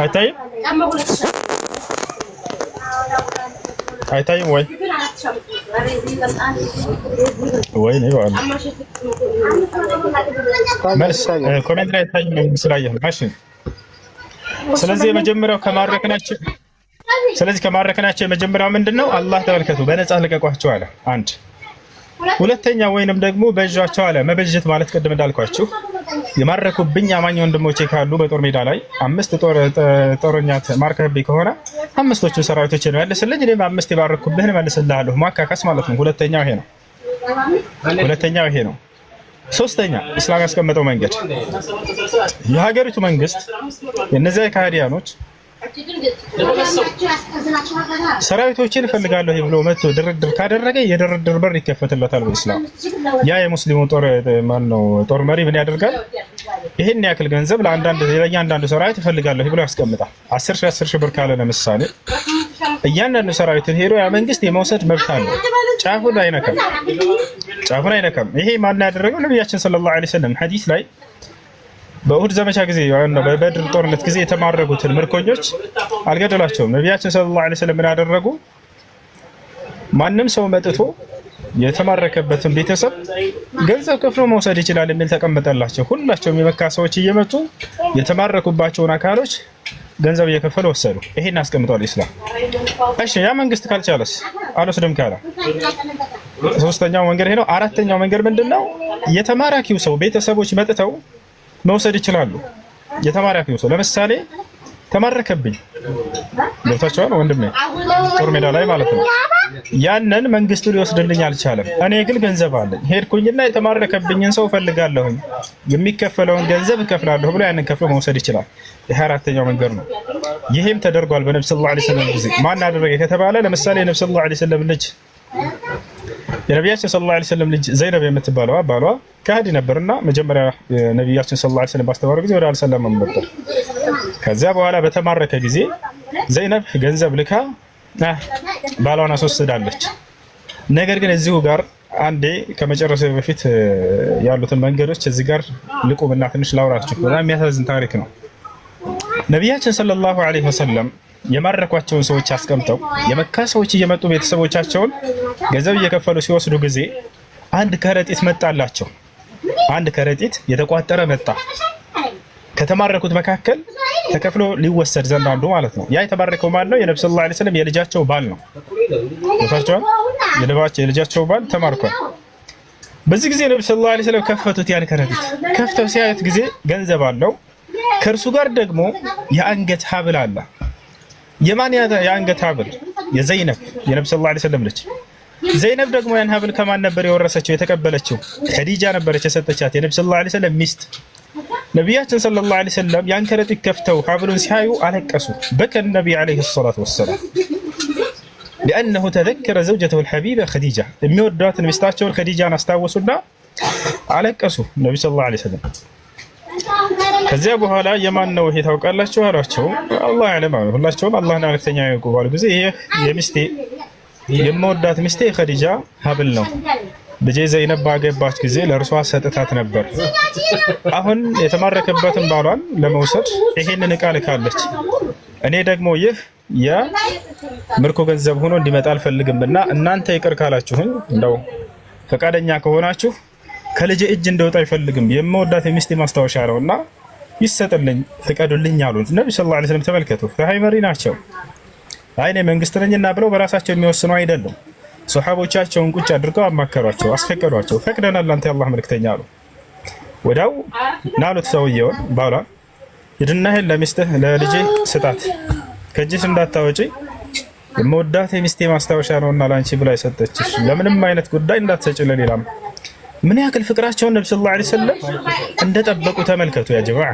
አይታይም አይታይም ወይ ነው ያለው መልስ ኮሜንት ላይ አይታይም ስላየህ እሺ። ስለዚህ የመጀመሪያው ከማረከናቸው የመጀመሪያው ምንድነው? አላህ ተመልከቱ በነፃ ለቀቋቸው አለ። አንድ ሁለተኛ ወይንም ደግሞ በእጃቸው አለ። መበጀት ማለት ቅድም እንዳልኳችሁ የማረኩብኝ አማኝ ወንድሞቼ ካሉ በጦር ሜዳ ላይ 5 ጦረኛ ማርከብኝ ከሆነ 5ቶቹ ሰራዊቶችን መልስልኝ፣ እኔም 5 የባረኩብህን መልስልሃለሁ። ማካካስ ማለት ነው። ሁለተኛው ይሄ ነው። ሶስተኛ ኢስላም ያስቀመጠው መንገድ የሀገሪቱ መንግስት የነዚያ ከሃዲያኖች ሰራዊቶችን እፈልጋለሁ ብሎ መጥቶ ድርድር ካደረገ የድርድር በር ይከፈትለታል በኢስላም። ያ የሙስሊሙ ጦር መሪ ምን ያደርጋል? ይሄን ያክል ገንዘብ ለእያንዳንዱ ሰራዊት እፈልጋለሁ ብሎ ያስቀምጣል። 10 ሺህ ብር ካለ ለምሳሌ እያንዳንዱ ሰራዊትን ሄዶ ያ መንግስት የመውሰድ መብት አለው። ጫፉን አይነካም። ይሄ ማን ያደረገው? ነብያችን ሰለላሁ ዐለይሂ ወሰለም ሐዲስ ላይ በኡሁድ ዘመቻ ጊዜ በበድር ጦርነት ጊዜ የተማረኩትን ምርኮኞች አልገደላቸውም። ነብያችን ሰለላሁ ዐለይሂ ወሰለም ምን ያደረጉ? ማንም ሰው መጥቶ የተማረከበትን ቤተሰብ ገንዘብ ከፍሎ መውሰድ ይችላል የሚል ተቀመጠላቸው። ሁላቸውም የመካ ሰዎች እየመጡ የተማረኩባቸውን አካሎች ገንዘብ እየከፈሉ ወሰዱ። ይሄን አስቀምጧል ኢስላም። እሺ ያ መንግስት ካልቻለስ አልወስድም ካለ ሶስተኛው መንገድ ነው። አራተኛው መንገድ ምንድነው? የተማራኪው ሰው ቤተሰቦች መጥተው መውሰድ ይችላሉ። የተማራኪው ሰው ለምሳሌ ተማረከብኝ ገብታችኋል ወንድሜ፣ ጦር ሜዳ ላይ ማለት ነው። ያንን መንግስቱ ሊወስድልኝ አልቻለም። እኔ ግን ገንዘብ አለኝ። ሄድኩኝና የተማረከብኝን ሰው ፈልጋለሁኝ የሚከፈለውን ገንዘብ እከፍላለሁ ብሎ ያንን ከፍሎ መውሰድ ይችላል። ይሄ አራተኛው መንገድ ነው። ይሄም ተደርጓል በነብዩ ሰለላሁ ዐለይሂ ወሰለም ጊዜ። ማን አደረገ ከተባለ ለምሳሌ የነብዩ ሰለላሁ ዐለይሂ ወሰለም ልጅ የነቢያችን ሰለላሁ ዐለይሂ ወሰለም ልጅ ዘይነብ የምትባለው ባሏ ከሃዲ ነበርና መጀመሪያ ነቢያችን ሰለላሁ ዐለይሂ ወሰለም ባስተማሩ ጊዜ ወደ አልሰለመም ነበር። ከዚያ በኋላ በተማረከ ጊዜ ዘይነብ ገንዘብ ልካ ባሏን አስወስዳለች። ነገር ግን እዚሁ ጋር አንዴ ከመጨረሻ በፊት ያሉትን መንገዶች እዚህ ጋር ልቁምና ትንሽ ላውራችሁ። በጣም የሚያሳዝን ታሪክ ነው። ነቢያችን ሰለላሁ ዐለይሂ ወሰለም የማረኳቸውን ሰዎች አስቀምጠው የመካ ሰዎች እየመጡ ቤተሰቦቻቸውን ገንዘብ እየከፈሉ ሲወስዱ ጊዜ አንድ ከረጢት መጣላቸው። አንድ ከረጢት የተቋጠረ መጣ። ከተማረኩት መካከል ተከፍሎ ሊወሰድ ዘንድ አንዱ ማለት ነው። ያ የተማረከው ማን ነው? የነብዩ ሰለላሁ ዐለይሂ ወሰለም የልጃቸው ባል ነው። ወታቸው የልጃቸው ባል ተማርኳል። በዚህ ጊዜ ነብዩ ሰለላሁ ዐለይሂ ወሰለም ከፈቱት። ያን ከረጢት ከፍተው ሲያዩት ጊዜ ገንዘብ አለው። ከእርሱ ጋር ደግሞ የአንገት ሐብል አለ። የማን የአንገት ሐብል? የዘይነብ የነብዩ ሰለላሁ ዐለይሂ ወሰለም ልጅ ዘይነብ ደግሞ ያን ሐብል ከማን ነበር የወረሰችው የተቀበለችው? ኸዲጃ ነበረች የሰጠቻት የነብዩ ሰለላሁ ዐለይሂ ወሰለም ሚስት። ነቢያችን ሰለላሁ ዐለይሂ ወሰለም ያን ከረጢት ከፍተው ሐብሉን ሲያዩ አለቀሱ። በከ ነብዩ ዐለይሂ ሰላቱ ወሰላም لأنه تذكر زوجته الحبيبة خديجة የሚወዷትን ሚስታቸውን ኸዲጃን አስታወሱና አለቀሱ ነብዩ ሰለላሁ ዐለይሂ ወሰለም። ከዚያ በኋላ የማን ነው ይሄ ታውቃላችሁ አሏቸው። አላህ ያለም አሉ። ሁላቸውም አላህና መልእክተኛ ያውቁ ባሉ ጊዜ ይሄ የሚስቴ የምወዳት ሚስቴ ኸዲጃ ሐብል ነው። ልጄ ዘይነብ ባገባች ጊዜ ለእርሷ ሰጥታት ነበር። አሁን የተማረከበትን ባሏን ለመውሰድ ይሄንን ዕቃ ልካለች። እኔ ደግሞ ይህ የምርኮ ገንዘብ ሆኖ እንዲመጣ አልፈልግምና እናንተ ይቅር ካላችሁኝ እንደው ፈቃደኛ ከሆናችሁ ከልጄ እጅ እንደወጣ አይፈልግም የምወዳት የሚስቴ ማስታወሻ ነውና ይሰጥልኝ ፍቀዱልኝ አሉት። ነብዩ ሰለላሁ ዐለይሂ ወሰለም ተመልከቱ፣ ፍትሃዊ መሪ ናቸው። አይኔ መንግስት ነኝና ብለው በራሳቸው የሚወስኑ አይደሉም። ሱሐቦቻቸውን ቁጭ አድርገው አማከሯቸው፣ አስፈቀዷቸው። ፈቅደናል አንተ የአላህ መልእክተኛ አሉ። ወዳው ናሉት ሰውየውን ባሏ ሂድና ይሄን ለሚስትህ ለልጄ ስጣት፣ ከእጅሽ እንዳታወጪ የምወዳት የሚስቴ ማስታወሻ ነውና ላንቺ ብላ የሰጠችሽ ለምንም አይነት ጉዳይ እንዳትሰጪ ለሌላም። ምን ያክል ፍቅራቸውን ነብዩ ሰለላሁ ዐለይሂ ወሰለም እንደጠበቁ ተመልከቱ። ያ ጀማዓ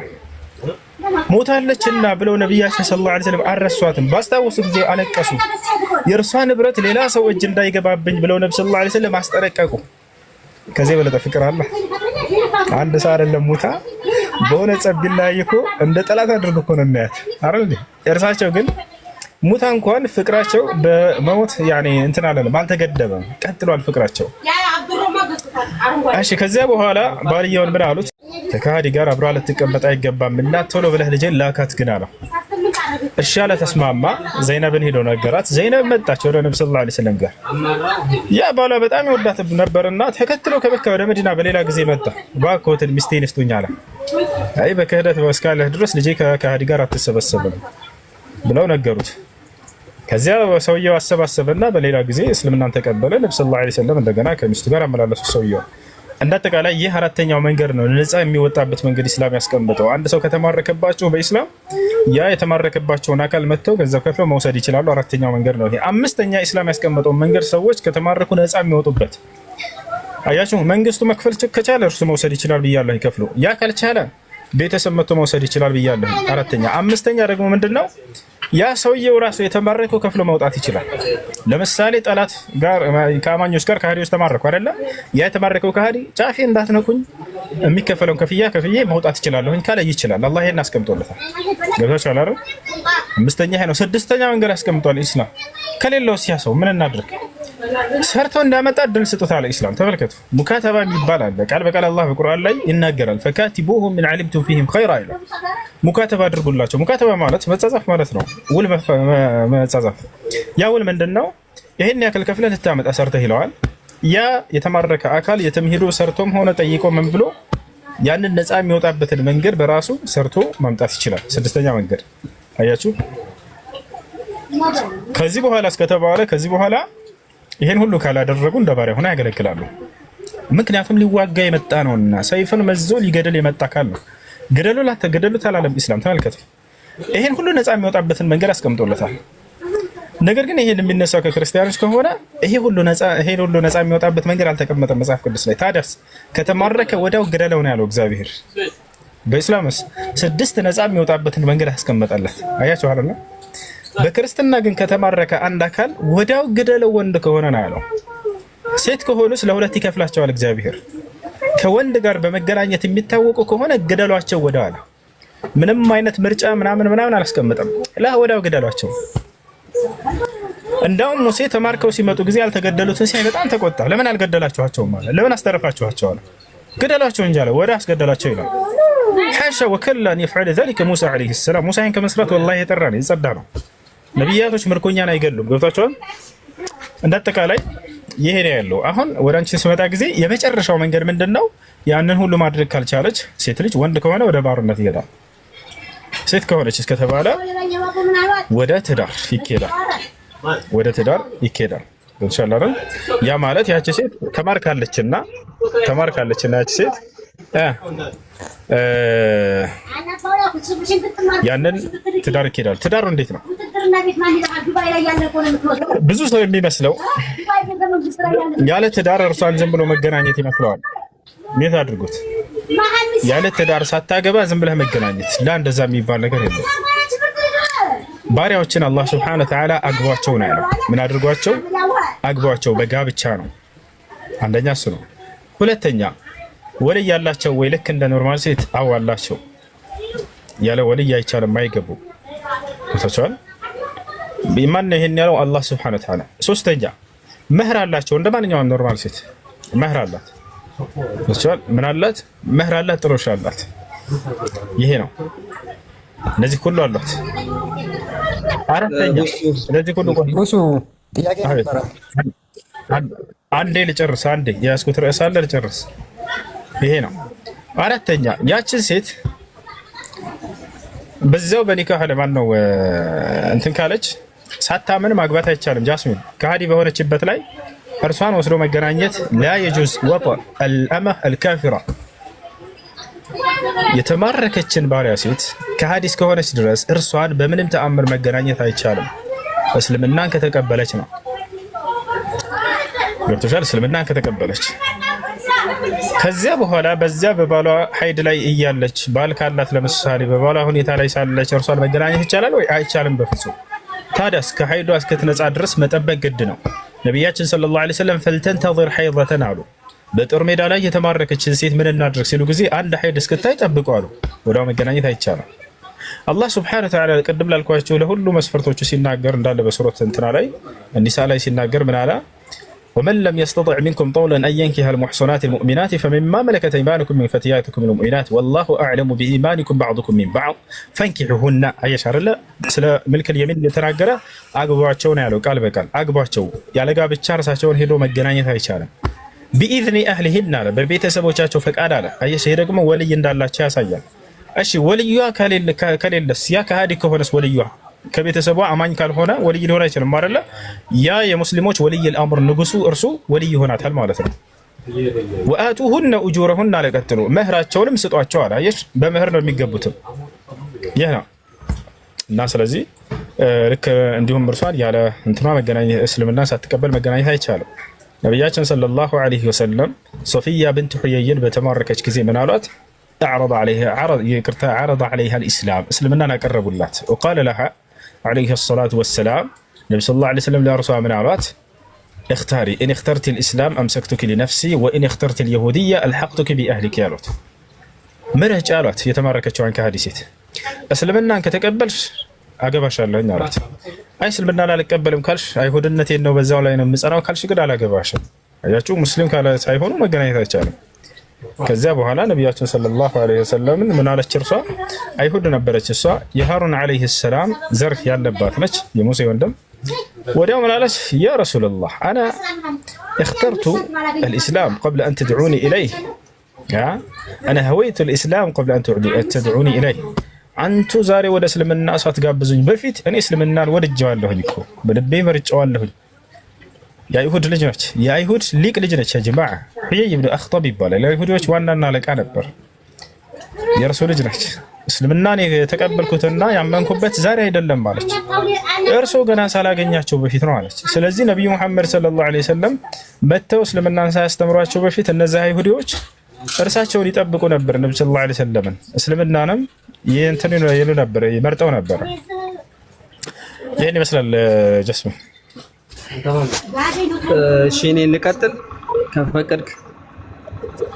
ሞታለችና ብለው ነብያችን ሰለላሁ ዐለይሂ ወሰለም አልረሷትም። ባስታወሱ ጊዜ አለቀሱ። የእርሷ ንብረት ሌላ ሰው እጅ እንዳይገባብኝ ብለው ነብዩ ሰለላሁ ዐለይሂ ወሰለም አስጠነቀቁ። ከዚህ በለጠ ፍቅር አለ? አንድ ሰው አይደለም ሞታ በሆነ ጸብ ቢለያይ እኮ እንደ ጠላት አድርጎ እኮ ነው የሚያት አይደል? እርሳቸው ግን ሙታ እንኳን ፍቅራቸው በመሞት ያኔ እንትን አላለም፣ አልተገደበም፣ ቀጥሏል ፍቅራቸው። እሺ ከዚያ በኋላ ባልየውን ምን አሉት? ከካዲ ጋር አብራ ልትቀመጥ አይገባም እና ቶሎ ብለህ ልጄን ላካት ግን አለው። እሺ አለ፣ ተስማማ። ዘይነብን ሄዶ ነገራት። ዘይነብ መጣች ወደ ነብዩ ሰለላሁ ዐለይሂ ወሰለም ጋር። ያ ባሏ በጣም ይወዳት ነበርና ተከትሎ ከመካ ወደ መዲና በሌላ ጊዜ መጣ። ባኮትን ሚስቴን ስጡኝ አለ። አይ በክህደት እስካለህ ድረስ ልጄ ከካዲ ጋር አትሰበሰብም ብለው ነገሩት። ከዚያ ሰውየው አሰባሰበና በሌላ ጊዜ እስልምናን ተቀበለ። ነብዩ ሰለላሁ ዐለይሂ ወሰለም እንደገና ከሚስቱ ጋር አመላለሱ ሰውየው። እንዳጠቃላይ ይህ አራተኛው መንገድ ነው፣ ነፃ የሚወጣበት መንገድ ኢስላም ያስቀምጠው። አንድ ሰው ከተማረከባቸው በኢስላም ያ የተማረከባቸውን አካል መጥተው ገንዘብ ከፍለው መውሰድ ይችላሉ። አራተኛው መንገድ ነው ይሄ። አምስተኛ ኢስላም ያስቀምጠው መንገድ ሰዎች ከተማረኩ ነፃ የሚወጡበት አያችሁ መንግስቱ መክፈል ከቻለ እርሱ መውሰድ ይችላል ብያለሁ ይከፍሉ። ያ ካልቻለ ቤተሰብ መጥቶ መውሰድ ይችላል ብያለሁ። አራተኛ አምስተኛ ደግሞ ምንድነው ያ ሰውየው ራሱ የተማረከው ከፍሎ መውጣት ይችላል። ለምሳሌ ጠላት ጋር ከአማኞች ጋር ከሃዲዎች ተማረኩ አይደለ? ያ የተማረከው ከሃዲ ጫፌ እንዳትነኩኝ የሚከፈለውን ከፍዬ መውጣት ይችላልኝ ካለ ይችላል። አላህ ይሄን አስቀምጦለታል። ገብታችኋል አይደል? አምስተኛ ይሄ ነው። ስድስተኛ መንገድ አስቀምጧል ኢስላም። ከሌለው ሲያሰው ምን እናድርግ? ሰርቶ እንዳመጣ ድል ስጡት አለ ኢስላም። ተመልከቱ ሙካተባ የሚባል አለ። ቃል በቃል አላህ በቁርአን ላይ ይናገራል። ፈካቲቡሁም ምን ዓሊምቱም ፊህም ኸይራ ይላል። ሙካተባ አድርጉላቸው። ሙካተባ ማለት መጻጻፍ ማለት ነው። ውል መጻጻፍ። ያ ውል ምንድነው? ይሄን ያክል ከፍለህ ልታመጣ ሰርተህ ይለዋል። ያ የተማረከ አካል የትም ሄዶ ሰርቶም ሆነ ጠይቆ ምን ብሎ ያንን ነፃ የሚወጣበትን መንገድ በራሱ ሰርቶ ማምጣት ይችላል። ስድስተኛ መንገድ አያችሁ። ከዚህ በኋላ እስከተባለ ከዚህ በኋላ ይሄን ሁሉ ካላደረጉ እንደ ባሪያ ሆነ ያገለግላሉ። ምክንያቱም ሊዋጋ የመጣ ነውና ሰይፍን መዞ ሊገድል የመጣ አካል ነው። ገደሉት አላለም ኢስላም። ተመልከቱ ይሄን ሁሉ ነፃ የሚወጣበትን መንገድ አስቀምጦለታል። ነገር ግን ይሄን የሚነሳው ከክርስቲያኖች ከሆነ ይሄ ሁሉ ነፃ የሚወጣበት መንገድ አልተቀመጠም መጽሐፍ ቅዱስ ላይ። ታዲያስ ከተማረከ ወዲያው ገደለው ነው ያለው እግዚአብሔር። በኢስላምስ 6 ነፃ የሚወጣበትን መንገድ አስቀመጠለት። አያችሁ አይደል? በክርስትና ግን ከተማረከ አንድ አካል ወዲያው ገደለው ወንድ ከሆነ ነው ያለው። ሴት ከሆኑስ ለሁለት ይከፍላቸዋል እግዚአብሔር። ከወንድ ጋር በመገናኘት የሚታወቁ ከሆነ ገደሏቸው ወዲያው አለ። ምንም አይነት ምርጫ ምናምን አላስቀምጠም። ወዲያው ገደሏቸው። እንዳውም ሙሴ ተማርከው ሲመጡ ጊዜ ያልተገደሉትን ሲያይ በጣም ተቆጣ። ለምን አልገደላችኋቸውም አለ። ለምን አስተረፋችኋቸው አለ። ገደሏቸው እንጂ አለ። ወዲያው አስገደላቸው ይላል። ሐሻ ወከላ አን يفعل ذلك موسى عليه السلام። ሙሳ ይህን ከመስራት ወላሂ የጠራ ነው የጸዳ ነው። ነቢያቶች ምርኮኛን አይገሉም። ገብታችኋል? እንዳጠቃላይ ይሄ ነው ያለው። አሁን ወደ አንቺ ስመጣ ጊዜ የመጨረሻው መንገድ ምንድነው? ያንን ሁሉ ማድረግ ካልቻለች ሴት ልጅ፣ ወንድ ከሆነ ወደ ባርነት ይሄዳል። ሴት ከሆነች እስከተባለ ወደ ትዳር ይኬዳል። ወደ ትዳር ይኬዳል። ገብቶሻል አይደል? ያ ማለት ያቺ ሴት ተማርካለችና ያቺ ሴት ያንን ትዳር ይኬዳል። ትዳሩ እንዴት ነው? ብዙ ሰው የሚመስለው ያለ ትዳር እርሷን ዝም ብሎ መገናኘት ይመስለዋል። ሜት አድርጉት። ያለ ትዳር ሳታገባ ዝም ብለህ መገናኘት እንደዛ የሚባል ነገር የለም። ባሪያዎችን አላህ ሱብሓነሁ ወተዓላ አግቧቸው ነው ያለው። ምን አድርጓቸው? አግቧቸው። በጋብቻ ነው። አንደኛ እሱ ነው። ሁለተኛ ወልይ ያላቸው ወይ ልክ እንደ ኖርማል ሴት አዋላቸው። ያለ ወልይ አይቻልም፣ አይገቡ። ተቻለ በማን ነው ይሄን ያለው? አላህ ሱብሓነሁ ወተዓላ። ሶስተኛ መህር አላቸው። እንደ ማንኛውም ኖርማል ሴት መህር አላት። ተቻለ ምን አላት? መህር አላት፣ ጥሎሽ አላት። ይሄ ነው። እነዚህ ሁሉ አሏት። አራተኛ ስለዚህ ሁሉ ጥያቄ ነበር። አንዴ ልጨርስ። አንዴ ያስኩት ርዕስ አለ ልጨርስ። ይሄ ነው። አራተኛ ያችን ሴት በዛው በኒካህ ለማን ነው እንትን ካለች ሳታምን ማግባት አይቻልም። ጃስሚን ከሃዲ በሆነችበት ላይ እርሷን ወስዶ መገናኘት ላ የጁዝ ወጣ الامه الكافره። የተማረከችን ባሪያ ሴት ከሃዲ እስከሆነች ድረስ እርሷን በምንም ተአምር መገናኘት አይቻልም። እስልምናን ከተቀበለች ነው። ገብቶሻል? እስልምናን ከተቀበለች ከዚያ በኋላ በዚያ በባሏ ሀይድ ላይ እያለች ባል ካላት ለምሳሌ በባሏ ሁኔታ ላይ ሳለች እርሷን መገናኘት ይቻላል ወይ? አይቻልም በፍጹም። ታዲያስ ከሀይዷ እስክትነጻ ድረስ መጠበቅ ግድ ነው። ነቢያችን ሰለላሁ ዐለይሂ ወሰለም ፈልተንተظር ሐይضተን አሉ። በጦር ሜዳ ላይ የተማረከችን ሴት ምን እናድርግ ሲሉ ጊዜ አንድ ሀይድ እስክታይ ጠብቁ አሉ። ወዲያው መገናኘት አይቻልም። አላህ ሱብሓነሁ ወተዓላ ቅድም ላልኳቸው ለሁሉ መስፈርቶቹ ሲናገር እንዳለ በሱረት እንትና ላይ ኒሳ ላይ ሲናገር ምን አለ? ومن لم يستطع منكم طولا أن ينكح المحصنات المؤمنات فمما ملكت أيمانكم من فتياتكم المؤمنات والله أعلم بإيمانكم بعضكم من بعض فانكحوهن أي شهر لا سلا ملك اليمين يتناقرة أقبعتشون يالو قال بقال أقبعتشو يالقى بتشارساتشون هيدو مجنانية هاي شارم بإذن أهلهن على ببيت سبوتشاتشو فقال على أي شيء رقم ولي يندال شاسايا أشي وليها كاليل السياك هادي كهونس وليها ከቤተሰቧ አማኝ ካልሆነ ወልይ ሊሆን አይችልም አይደለ? ያ የሙስሊሞች ወልይ الامر ንጉሱ እርሱ ወልይ ይሆናታል ማለት ነው። ወአቱሁነ ኡጁረሁነ ለቀጥሉ መህራቸውንም ስጧቸው አለ። አየሽ በመህር ነው የሚገቡትም። ይሄ ነው እና ስለዚህ ልክ እንዲሁም እርሷን ያለ እንትኗ መገናኘት እስልምና ሳትቀበል መገናኘት አይቻልም። ነቢያችን ሰለላሁ ዐለይሂ ወሰለም ሶፊያ ብንት ሁየይን በተማረከች ጊዜ ምን አሏት? عرض عليها الإسلام እስልምናን አቀረቡላት። وقال لها عليه الصلاة والسلام ነቢ ሰለላሁ ዐለይሂ ወሰለም ለእርሷ ምን አሏት? اختاري إن اخترت الإسلام أمسكتك لنفسي وإن اخترت اليهودية ألحقتك بأهلك ያሉት ምርጫ አሏት። የተማረከችዋን ከሃዲ ሴት እስልምናን ከተቀበልሽ አገባሻለሁኝ አሏት። አይ እስልምናን አልቀበልም ካልሽ አይሁድነቴን ነው በዛው ላይ ነው የምጸናው ካልሽ ግን አላገባሽም። አያችሁ ሙስሊም ካለ ሳይሆኑ መገናኘት አይቻልም። ከዚያ በኋላ ነቢያችን ሰለላሁ ዐለይሂ ወሰለም ምን አለች? እርሷ አይሁድ ነበረች። እሷ የሃሩን ዐለይሂ ሰላም ዘር ያለባት ነች፣ የሙሴ ወንድም። ወዲያው ምን አለች? ያ ረሱላላህ አና اخترت الإسلام قبل أن تدعوني إليه أنا هويت الإسلام قبل أن تدعوني إليه አንቱ ዛሬ ወደ እስልምና ሳትጋብዙኝ በፊት እኔ እስልምናን ወድጄዋለሁኝ እኮ በልቤ መርጬዋለሁኝ። የአይሁድ ልጅ ነች፣ የአይሁድ ሊቅ ልጅ ነች። ጀማዓ ሁየይ ኢብኑ አኽጠብ ይባላል። የአይሁዶች ዋናና አለቃ ነበር። የእርሱ ልጅ ነች። እስልምናን የተቀበልኩትና ያመንኩበት ዛሬ አይደለም ማለች። እርሱ ገና ሳላገኛቸው በፊት ነው አለች። ስለዚህ ነቢዩ ሙሐመድ ሰለላሁ ዐለይሂ ወሰለም መጥተው እስልምናን ሳያስተምሯቸው በፊት እነዚህ አይሁዶች እርሳቸውን ይጠብቁ ነበር። ነብዩ ሰለላሁ ዐለይሂ ወሰለም እስልምናንም ይንተን ይሉ ነበር፣ ይመርጠው ነበር። ይሄን ይመስላል። ጀስም እሺ እኔ ልቀጥል ከፈቀድክ?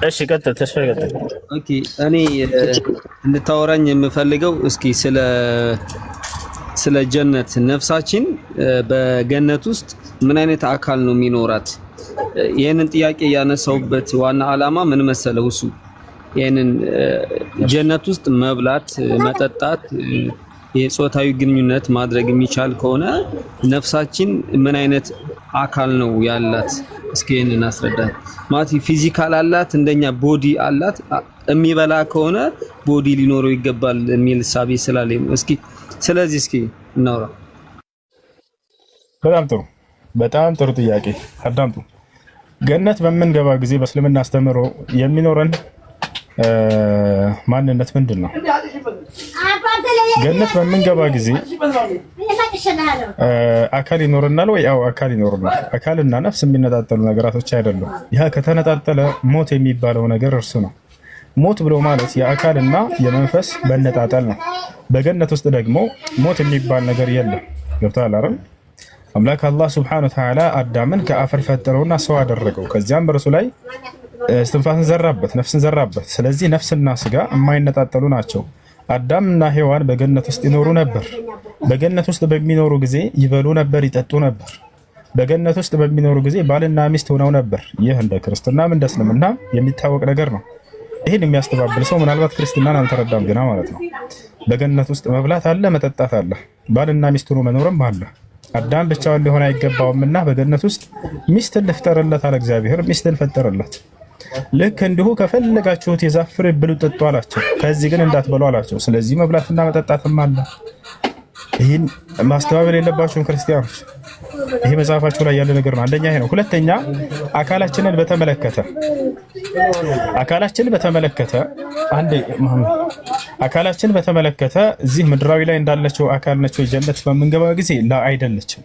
እሺ ቀጥል፣ ተስፋ ቀጥል። ኦኬ እኔ እንድታወራኝ የምፈልገው እስኪ ስለ ጀነት ነፍሳችን በገነት ውስጥ ምን አይነት አካል ነው የሚኖራት? ይህንን ጥያቄ ያነሳውበት ዋና ዓላማ ምን መሰለው? እሱ ይህንን ጀነት ውስጥ መብላት፣ መጠጣት፣ የጾታዊ ግንኙነት ማድረግ የሚቻል ከሆነ ነፍሳችን ምን አይነት አካል ነው ያላት? እስኪ ይህንን አስረዳት። ማለት ፊዚካል አላት፣ እንደኛ ቦዲ አላት። የሚበላ ከሆነ ቦዲ ሊኖረው ይገባል የሚል ሳቢ ስላለኝ እስኪ ስለዚህ እስኪ እናውራ። በጣም ጥሩ ጥያቄ። አዳምጡ። ገነት በምንገባ ጊዜ በእስልምና አስተምሮ የሚኖረን ማንነት ምንድን ነው? ገነት በምንገባ ጊዜ አካል ይኖርናል ወይ? አዎ አካል ይኖርናል። አካልና ነፍስ የሚነጣጠሉ ነገራቶች አይደሉም። ያ ከተነጣጠለ ሞት የሚባለው ነገር እርሱ ነው። ሞት ብሎ ማለት የአካልና የመንፈስ መነጣጠል ነው። በገነት ውስጥ ደግሞ ሞት የሚባል ነገር የለም። ገብቶሃል አይደል? አምላክ አላህ ሱብሓነሁ ወተዓላ አዳምን ከአፈር ፈጠረውና ሰው አደረገው። ከዚያም በእርሱ ላይ እስትንፋስን ዘራበት፣ ነፍስን ዘራበት። ስለዚህ ነፍስና ስጋ የማይነጣጠሉ ናቸው። አዳምና ሔዋን በገነት ውስጥ ይኖሩ ነበር። በገነት ውስጥ በሚኖሩ ጊዜ ይበሉ ነበር፣ ይጠጡ ነበር። በገነት ውስጥ በሚኖሩ ጊዜ ባልና ሚስት ሆነው ነበር። ይህ እንደ ክርስትናም እንደ እስልምና የሚታወቅ ነገር ነው። ይህን የሚያስተባብል ሰው ምናልባት ክርስትናን አልተረዳም ገና ማለት ነው። በገነት ውስጥ መብላት አለ፣ መጠጣት አለ፣ ባልና ሚስት ሆኖ መኖርም አለ። አዳም ብቻውን ሊሆን አይገባውምና በገነት ውስጥ ሚስትን ልፍጠርለት አለ እግዚአብሔር። ሚስትን ፈጠረለት። ልክ እንዲሁ ከፈለጋችሁት የዛፍ ፍሬ ብሉ ጠጡ አላቸው። ከዚህ ግን እንዳትበሉ አላቸው። ስለዚህ መብላትና መጠጣትም አለ። ይህን ማስተባበል የለባችሁም ክርስቲያኖች። ይሄ መጽሐፋችሁ ላይ ያለ ነገር ነው። አንደኛ ይሄ ነው። ሁለተኛ አካላችንን በተመለከተ አካላችን በተመለከተ እዚህ ምድራዊ ላይ እንዳለችው አካል ነች ወይ ጀነት በምንገባ ጊዜ? ላ አይደለችም።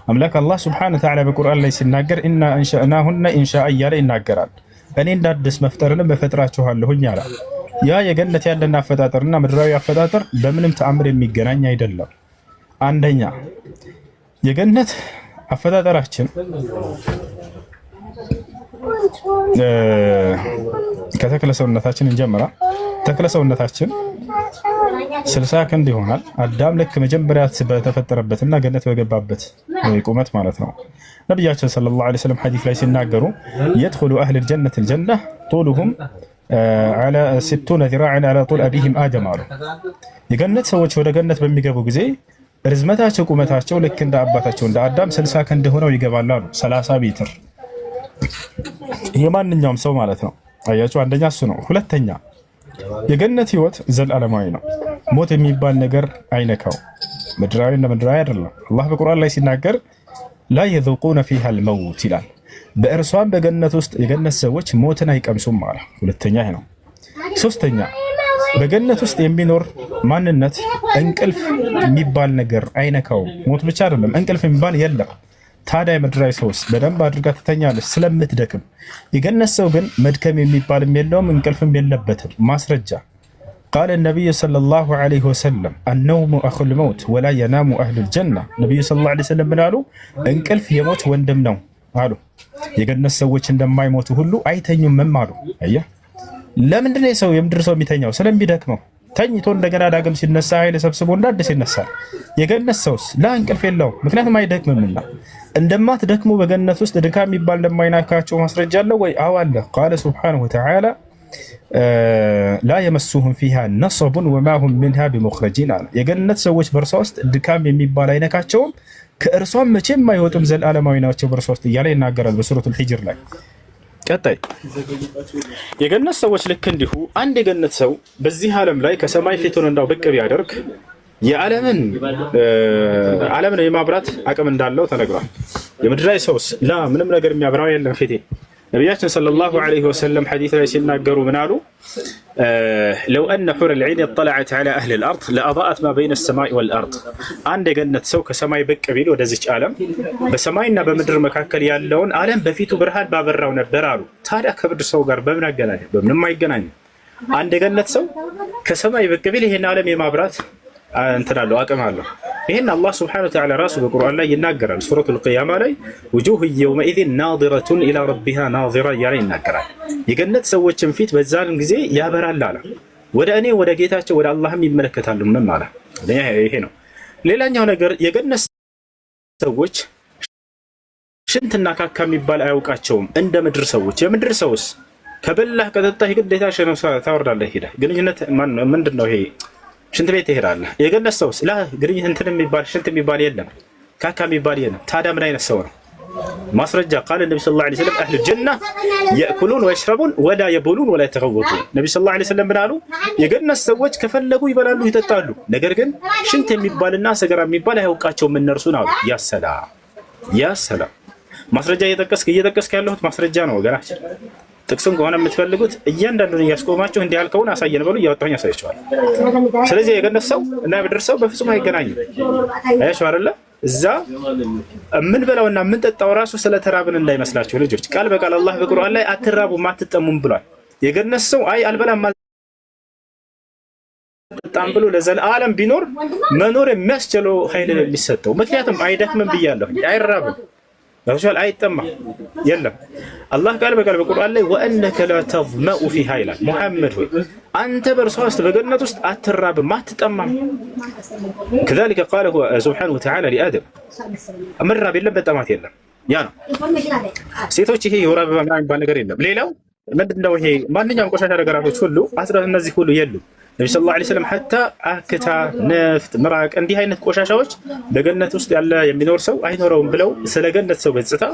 አምላክ አላህ ሱብሓነሁ ወተዓላ በቁርአን ላይ ሲናገር ኢና አንሸእናሁነ ኢንሻአ እያለ ይናገራል። እኔ እንዳድስ መፍጠርንም በፈጥራችኋለሁኝ አለ። ያ የገነት ያለና አፈጣጠርና ምድራዊ አፈጣጠር በምንም ተአምር የሚገናኝ አይደለም። አንደኛ የገነት አፈጣጠራችን ከተክለ ሰውነታችን እንጀምራ። ተክለ ሰውነታችን 60 ክንድ ይሆናል። አዳም ልክ መጀመሪያ በተፈጠረበትና ገነት በገባበት ቁመት ማለት ነው። ነቢያችን ሰለላሁ ዐለይሂ ወሰለም ሐዲስ ላይ ሲናገሩ የድኹሉ አህለል ጀነት አልጀነ ጡሉሁም ዐላ 60 ዚራዕን ዐላ ጡል አቢሂም አደም አሉ። የገነት ሰዎች ወደ ገነት በሚገቡ ጊዜ ርዝመታቸው ቁመታቸው ልክ እንደ አባታቸው እንደ አዳም 60 ክንድ ሆነው ይገባሉ አሉ። 30 ሜትር። ይሄ ማንኛውም ሰው ማለት ነው። አያችሁ፣ አንደኛ እሱ ነው። ሁለተኛ የገነት ህይወት ዘላለማዊ ነው። ሞት የሚባል ነገር አይነካው። ምድራዊ እንደ ምድራዊ አይደለም። አላህ በቁርአን ላይ ሲናገር ላ የذوقون فيها الموت ይላል። በእርሷም በገነት ውስጥ የገነት ሰዎች ሞትን አይቀምሱም አለ። ሁለተኛ ይሄ ነው። ሶስተኛ በገነት ውስጥ የሚኖር ማንነት እንቅልፍ የሚባል ነገር አይነካው። ሞት ብቻ አይደለም፣ እንቅልፍ የሚባል የለም። ታዲያ የምድራዊ ሰውስ በደንብ አድርጋ ትተኛለች ስለምትደክም። የገነት ሰው ግን መድከም የሚባልም የለውም እንቅልፍም የለበትም። ማስረጃ ቃለ ነቢዩ ሰለላሁ ዐለይሂ ወሰለም አነውሙ አኹል መውት ወላ የናሙ አህሉል ጀና። ነቢዩ ሰለላሁ ዐለይሂ ወሰለም ምን አሉ? እንቅልፍ የሞት ወንድም ነው አሉ። የገነት ሰዎች እንደማይሞቱ ሁሉ አይተኙምም አሉ። አየህ፣ ለምንድን ነው የምድር ሰው የሚተኛው? ስለሚደክመው። ተኝቶ እንደገና ዳግም ሲነሳ ኃይል ሰብስቦ እንዳዲስ ይነሳል። የገነት ሰውስ እንቅልፍ የለውም፣ ምክንያቱም አይደክምምና። እንደማትደክሙ በገነት ውስጥ ድካም የሚባል እንደማይናካቸው ማስረጃ አለው ወይ? አዎ አለ። ቃለ ሱብሓነሁ ወተዓላ ላ የመሱሁም ፊሃ ነሰቡን ወማ ሁም ሚንሃ ቢሙኽረጂን አለ። የገነት ሰዎች በእርሷ ውስጥ ድካም የሚባል አይነካቸውም፣ ከእርሷም መቼም አይወጡም፣ ዘላለማዊ ናቸው በእርሷ ውስጥ እያለ ይናገራል በሱረቱል ሂጅር ላይ። ቀጣይ የገነት ሰዎች ልክ እንዲሁ አንድ የገነት ሰው በዚህ ዓለም ላይ ከሰማይ ፊቱን እንዳው ብቅ ቢያደርግ የዓለምን የማብራት አቅም እንዳለው ተነግሯል። የምድራዊ ሰውስ ምንም ነገር የሚያብራው የለም ፊቴ። ነቢያችን ሰለላሁ ዐለይሂ ወሰለም ሐዲስ ላይ ሲናገሩ ምን አሉ? ለው አነ ሑረል ዒን እጠለዐት ዐላ አህሊል አርድ ለአضአት ማ በይነ ሰማኢ ወልአርድ። አንድ የገነት ሰው ከሰማይ ብቅ ቢል ወደዚች ዓለም በሰማይና በምድር መካከል ያለውን ዓለም በፊቱ ብርሃን ባበራው ነበር አሉ። ታዲያ ከምድር ሰው ጋር በምን አገናኘ? በምንም አይገናኝም። አንድ የገነት ሰው ከሰማይ ብቅ ቢል ይሄን ዓለም የማብራት አለው አቅም አለው። ይሄን አላህ ሱብሓነሁ ወተዓላ ራሱ በቁርአን ላይ ይናገራል። ሱረቱል ቂያማ ላይ ውጁህ የውመኢዚን ናዚረቱን ኢላ ረቢሃ ናዚራ እያለ ይናገራል። የገነት ሰዎችን ፊት በዛን ጊዜ ያበራል አለ። ወደ እኔ ወደ ጌታቸው ወደ አላህም ይመለከታሉ። ምንም አለ። ይሄ ነው። ሌላኛው ነገር የገነት ሰዎች ሽንትና ካካ የሚባል አያውቃቸውም እንደ ምድር ሰዎች። የምድር ሰውስ ከበላህ ከጠጣህ ግዴታ ሸነው ታወርዳለህ። ሄደ ግንኙነት ምንድን ነው? ይሄ ሽንት ቤት ትሄዳለህ። የገነት ሰውስ ግንኙነት እንትን የሚባል ሽንት የሚባል የለም፣ ካካ የሚባል የለም። ታዲያ ምን አይነት ሰው ነው? ማስረጃ ቃል ነቢ ሰለላሁ ዐለይሂ ወሰለም አህሉል ጀና የእኩሉን ወየሽረቡን ወላ የቡሉን ወላ የተገወጡን። ነቢ ሰለላሁ ዐለይሂ ወሰለም ምን አሉ? የገነት ሰዎች ከፈለጉ ይበላሉ፣ ይጠጣሉ፣ ነገር ግን ሽንት የሚባልና ሰገራ የሚባል አያውቃቸውም እነርሱን አሉ። ያሰላም ማስረጃ እየጠቀስክ ያለሁት ማስረጃ ነው ወገናችን። ጥቅሱን ከሆነ የምትፈልጉት እያንዳንዱን እያስቆማችሁ እንዲህ ያልከውን አሳየን በሉ፣ እያወጣሁኝ አሳይቼዋለሁ። ስለዚህ የገነት ሰው እና የምድር ሰው በፍጹም አይገናኝም። አያችሁ አይደለ? እዛ የምንበላውና የምንጠጣው ራሱ ስለተራብን እንዳይመስላችሁ ልጆች። ቃል በቃል አላህ በቁርአን ላይ አትራቡም አትጠሙም ብሏል። የገነት ሰው አልበላም አልጠጣም ብሎ ለዘላለም ቢኖር መኖር የሚያስችለው ኃይል የሚሰጠው፣ ምክንያቱም አይደክምም ብያለሁ፣ አይራብም፣ አይጠማም። የለም አላህ ቃል በቃል በቁርአን ላይ ወአነከ ላ ተዝመኡ ፊሃ ይላል። ሙሐመድ ሆይ አንተ በእርሷ ውስጥ በገነት ውስጥ አትራብም አትጠማም። ከዛሊከ ቃለ ሱብሓነሁ ወተዓላ ሊአደም መራብ የለም መጠማት የለም። ያ ነው ሴቶች ይሄ የወር አበባ ምናምን የሚባል ነገር የለም። ሌላው ምንድነው? ይሄ ማንኛውም ቆሻሻ ነገራቶች ሁሉ እነዚህ ሁሉ የሉም። ነቢ ሰለላሁ ዐለይሂ ወሰለም ሐታ አክታ፣ ነፍጥ፣ ምራቅ እንዲህ አይነት ቆሻሻዎች በገነት ውስጥ ያለ የሚኖር ሰው አይኖረውም ብለው ስለ ገነት ሰው ገጽታ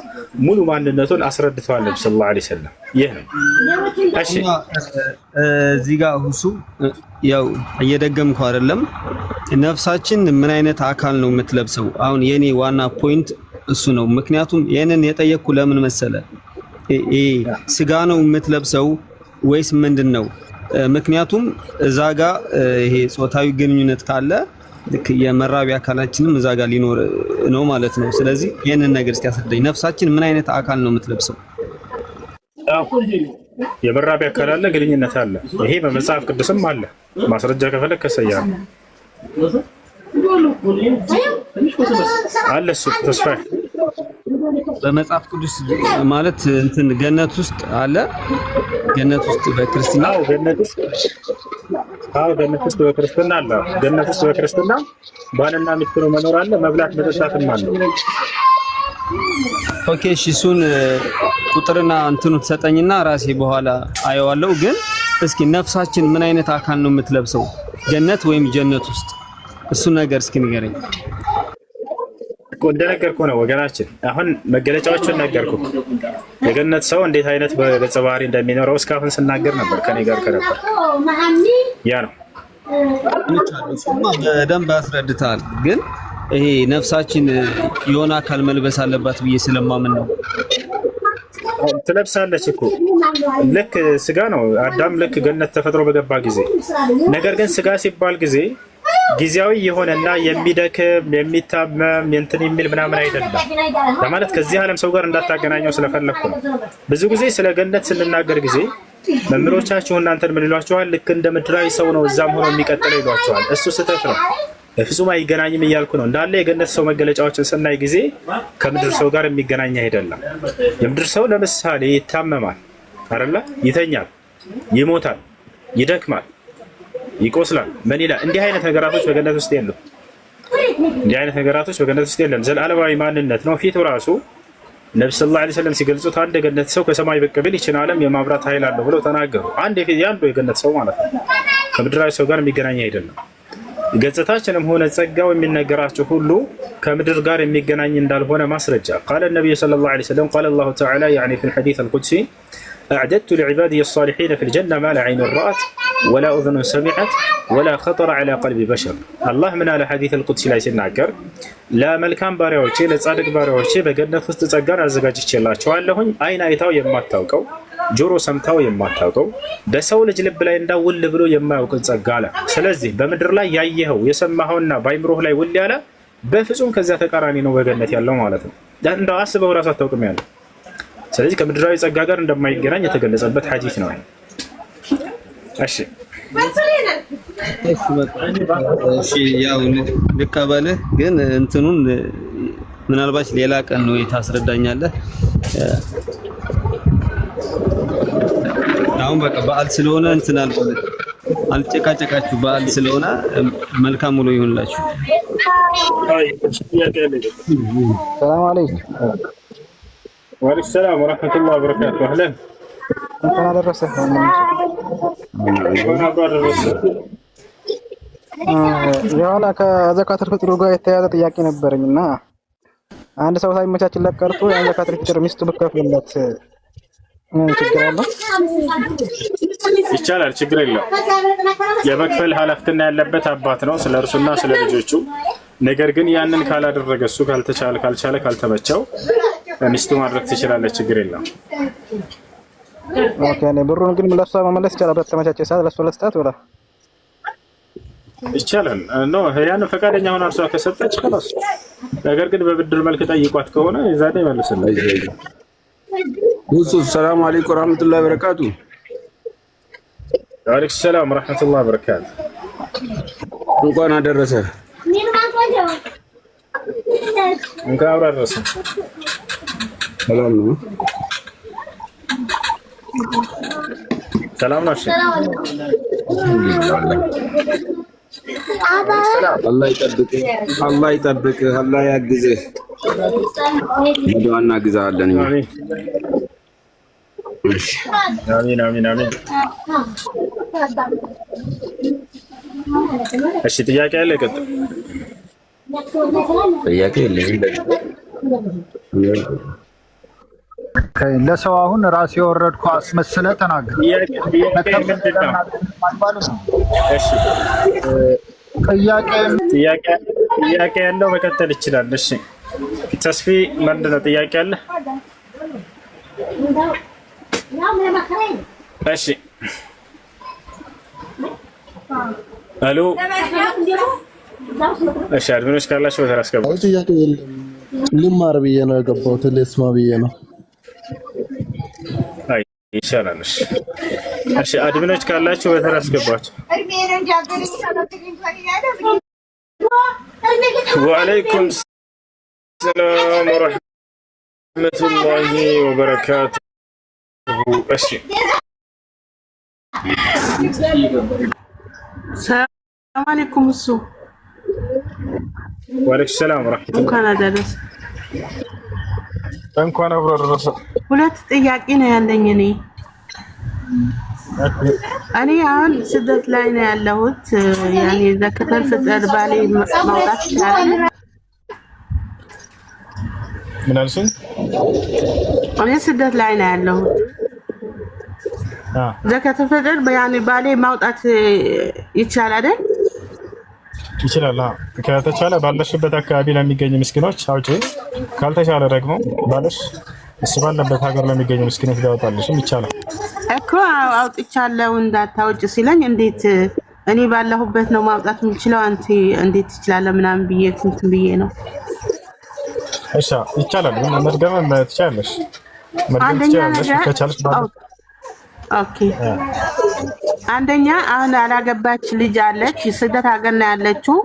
ሙሉ ማንነቱን አስረድተዋል ነቢ ሰለላሁ ዐለይሂ ወሰለም። ይህ ነው። እሺ እዚህ ጋር ሁሱ ያው እየደገምኩ አይደለም። ነፍሳችን ምን አይነት አካል ነው የምትለብሰው? አሁን የኔ ዋና ፖይንት እሱ ነው። ምክንያቱም ይሄንን የጠየቅኩ ለምን መሰለ፣ ስጋ ነው የምትለብሰው ወይስ ምንድን ነው? ምክንያቱም እዛ ጋ ይሄ ጾታዊ ግንኙነት ካለ ልክ የመራቢያ አካላችንም እዛ ጋ ሊኖር ነው ማለት ነው። ስለዚህ ይህንን ነገር እስኪ ያስረዳኝ። ነፍሳችን ምን አይነት አካል ነው የምትለብሰው? የመራቢያ አካል አለ፣ ግንኙነት አለ። ይሄ በመጽሐፍ ቅዱስም አለ። ማስረጃ ከፈለግ ከሰያ አለ እሱ ተስፋ በመጽሐፍ ቅዱስ ማለት እንትን ገነት ውስጥ አለ። ገነት ውስጥ በክርስትና ገነት ውስጥ በክርስትና አለ። ገነት ውስጥ በክርስትና ባልና ሚስት ነው መኖር አለ። መብላት መጠጣትም አለ። ኦኬ እሺ፣ እሱን ቁጥርና እንትኑ ተሰጠኝና ራሴ በኋላ አየዋለሁ። ግን እስኪ ነፍሳችን ምን አይነት አካል ነው የምትለብሰው ገነት ወይም ጀነት ውስጥ? እሱን ነገር እስኪ ንገረኝ። እንደነገርኩህ ነው ወገናችን። አሁን መገለጫዎቹን ነገርኩህ። የገነት ሰው እንዴት አይነት በገጸ ባህሪ እንደሚኖረው እስካሁን ስናገር ነበር ከኔ ጋር ከነበር። ያ ነው በደንብ አስረድተሃል። ግን ይሄ ነፍሳችን የሆነ አካል መልበስ አለባት ብዬ ስለማምን ነው። ትለብሳለች እኮ ልክ ስጋ ነው። አዳም ልክ ገነት ተፈጥሮ በገባ ጊዜ፣ ነገር ግን ስጋ ሲባል ጊዜ ጊዜያዊ የሆነና የሚደክም የሚታመም እንትን የሚል ምናምን አይደለም ለማለት ከዚህ ዓለም ሰው ጋር እንዳታገናኘው ስለፈለኩ ነው። ብዙ ጊዜ ስለ ገነት ስንናገር ጊዜ መምህሮቻችሁ እናንተን ምን ይሏችኋል? ልክ እንደ ምድራዊ ሰው ነው እዛም ሆኖ የሚቀጥለው ይሏችኋል። እሱ ስህተት ነው። በፍጹም አይገናኝም እያልኩ ነው። እንዳለ የገነት ሰው መገለጫዎችን ስናይ ጊዜ ከምድር ሰው ጋር የሚገናኝ አይደለም። የምድር ሰው ለምሳሌ ይታመማል አይደለ? ይተኛል፣ ይሞታል፣ ይደክማል፣ ይቆስላል፣ ምን ይላል? እንዲህ አይነት ነገራቶች በገነት ውስጥ የለም። እንዲህ አይነት ነገራቶች በገነት ውስጥ የለም። ዘላለማዊ ማንነት ነው። ፊቱ ራሱ ነብዩ ሰለላሁ ዐለይሂ ወሰለም ሲገልጹት አንድ የገነት ሰው ከሰማይ ብቅ ቢል ይችን ዓለም የማብራት ኃይል አለው ብለው ተናገሩ። አንዱ የገነት ሰው ማለት ነው። ከምድራዊ ሰው ጋር የሚገናኝ አይደለም። ገጽታችንም ሆነ ጸጋው የሚነገራቸው ሁሉ ከምድር ጋር የሚገናኝ እንዳልሆነ ማስረጃ ቃለ ነብዩ ሰለላሁ ዐለይሂ ወሰለም ቃለ አላሁ ተዓላ يعني في الحديث القدسي أعددت لعبادي الصالحين في الجنة ما لا عين رأت ولا أذن سمعت ولا خطر على قلب بشر الله من على حديث القدسي ላይ ሲናገር ለመልካም ባሪያዎቼ ለጻድቅ ባሪያዎቼ በገነት ውስጥ ጸጋን አዘጋጅቼላቸዋለሁኝ አይን አይታው የማታውቀው ጆሮ ሰምታው የማታውቀው በሰው ልጅ ልብ ላይ እንዳውል ብሎ የማያውቅ ጸጋ አለ። ስለዚህ በምድር ላይ ያየኸው የሰማኸውና ባይምሮህ ላይ ውል ያለ በፍጹም ከዛ ተቃራኒ ነው በገነት ያለው ማለት ነው። እንደው አስበው ራስ አታውቅም ያለው። ስለዚህ ከምድራዊ ጸጋ ጋር እንደማይገናኝ የተገለጸበት ሐዲስ ነው። እሺ ያው ልቀበልህ ግን እንትኑን ምናልባት ሌላ ቀን ነው ታስረዳኛለህ። አሁን በቃ በዓል ስለሆነ እንትን አልጨቃጨቃችሁ። በዓል ስለሆነ መልካም ውሎ ይሁንላችሁ። ሰላም አለይኩም። ወአለይኩም ሰላም ወራህመቱላሂ ወበረካቱሁ። አህለን እንኳን አደረሰህ። የሆነ ከዘካተል ፍጥሩ ጋር የተያያዘ ጥያቄ ነበረኝና አንድ ሰው ሳይመቻችለት ቀርቶ ያን ዘካተል ፍጥር ሚስቱ ብትከፍልለት ችግር አለው? ይቻላል፣ ችግር የለም። የመክፈል ኃላፊነት ያለበት አባት ነው ስለ እርሱና ስለ ልጆቹ። ነገር ግን ያንን ካላደረገ እሱ ካልቻለ ካልተመቸው ሚስቱ ማድረግ ትችላለች፣ ችግር የለም። ኦኬ፣ እኔ ብሩን ግን ለሷ መመለስ ይቻላል። በተመቻቸ ሰዓት ለሷ ለስጣት ወላ ይቻላል ነው ያን ፈቃደኛ ሆና እርሷ ከሰጠች خلاص። ነገር ግን በብድር መልክ ጠይቋት ከሆነ የዛኔ መልስልኝ። ዩሱፍ ሰላም አለይኩም ወራህመቱላሂ ወበረካቱ። ወአለይኩም ሰላም ወራህመቱላሂ ወበረካቱ። እንኳን አደረሰ። እንኳን አብራ አደረሰ። ሰላም ነው። ሰላም ናችሁ? አላህ ይጠብቅህ፣ አላህ ይጠብቅህ፣ አላህ ያግዝህ። መድዋና ግዛለን። አሚን አሚን አሚን። እሺ ጥያቄ አለ? ቀጥል። ጥያቄ የለኝም። ለሰው አሁን ራስ የወረድኩ አስመስለ ተናገር። ጥያቄ ያለው መቀጠል ይችላል። እሺ ተስፊ ምንድን ነው ጥያቄ አለ? እሺ አሎ፣ እሺ አድሚኖች ካላችሁ ወደ ራስ ገባ። ጥያቄ የለም። ልማር ብዬ ነው የገባሁት፣ ልስማ ብዬ ነው። አይ ይሻላል። እሺ አድሚኖች ካላችሁ ወደ ራስ ገባችሁ። ወአለይኩም ሰላም ወራህመቱላሂ ወበረካቱ። እሺ ሰላም አለይኩም። እሱ ወአለይኩም ሰላም ወራህመቱላሂ። እንኳን አደረሰ። እንኳን አብሮ አደረሰ። ሁለት ጥያቄ ነው ያለኝ። እኔ አሁን ስደት ላይ ነው ያለሁት። ያኔ ዘካተል ፍጥር ባሌ ማውጣት ይችላል? ምን አልሽኝ? እኔ ስደት ላይ ነው ያለሁት። ዘካተል ፍጥር ያኔ ባሌ ማውጣት ይቻላል አይደል? ይችላል። ከተቻለ ባለሽበት አካባቢ ለሚገኙ ምስኪኖች አውጪ፣ ካልተቻለ ደግሞ ባለሽ እሱ ባለበት ሀገር ለሚገኙ ምስኪኖች ሊያወጣልሽም ይቻላል እኮ። አውጥቻለሁ እንዳታውጭ ሲለኝ እንዴት እኔ ባለሁበት ነው ማውጣት የምችለው አንተ እንዴት ትችላለህ ምናምን ብዬ እንትን ብዬ ነው። እሺ ይቻላል። ግን መድገም ትችላለሽ። አንደኛ ነገር ኦኬ አንደኛ አሁን ያላገባች ልጅ አለች ስደት ሀገር ነው ያለችው።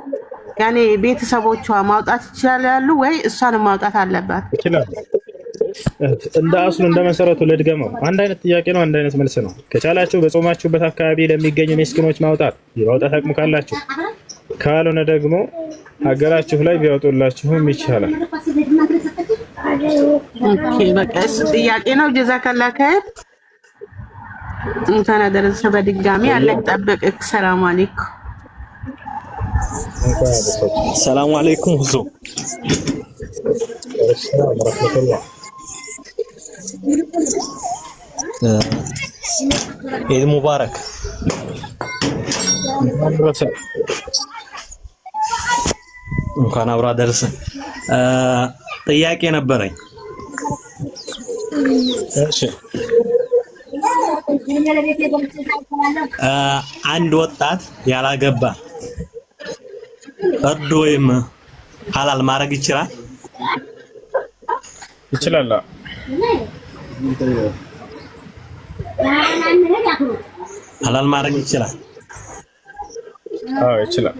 ያኔ ቤተሰቦቿ ማውጣት ይችላሉ ወይ እሷን ማውጣት አለባት? ይችላል። እንደ አስሉ እንደ መሰረቱ ልድገመው። አንድ አይነት ጥያቄ ነው፣ አንድ አይነት መልስ ነው። ከቻላችሁ በጾማችሁበት አካባቢ ለሚገኙ ምስኪኖች ማውጣት አቅሙ ካላችሁ፣ ካልሆነ ደግሞ ሀገራችሁ ላይ ቢያወጡላችሁም ይቻላል። ኦኬ በቃ እሱ ጥያቄ ነው። ጀዛከላህ ኸይር። እንኳን አደረሰ በድጋሚ አላህ ይጠብቅክ። ሰላም አለይኩም። ሰላም አለይኩም ሁሱ ወራህመቱላህ። ኢድ ሙባረክ። እንኳን አብሮ አደረሰ። ጥያቄ ነበረኝ። እሺ አንድ ወጣት ያላገባ እርድ ወይም ሐላል ማድረግ ይችላል? ይችላል። ሐላል ማድረግ ይችላል? አዎ ይችላል።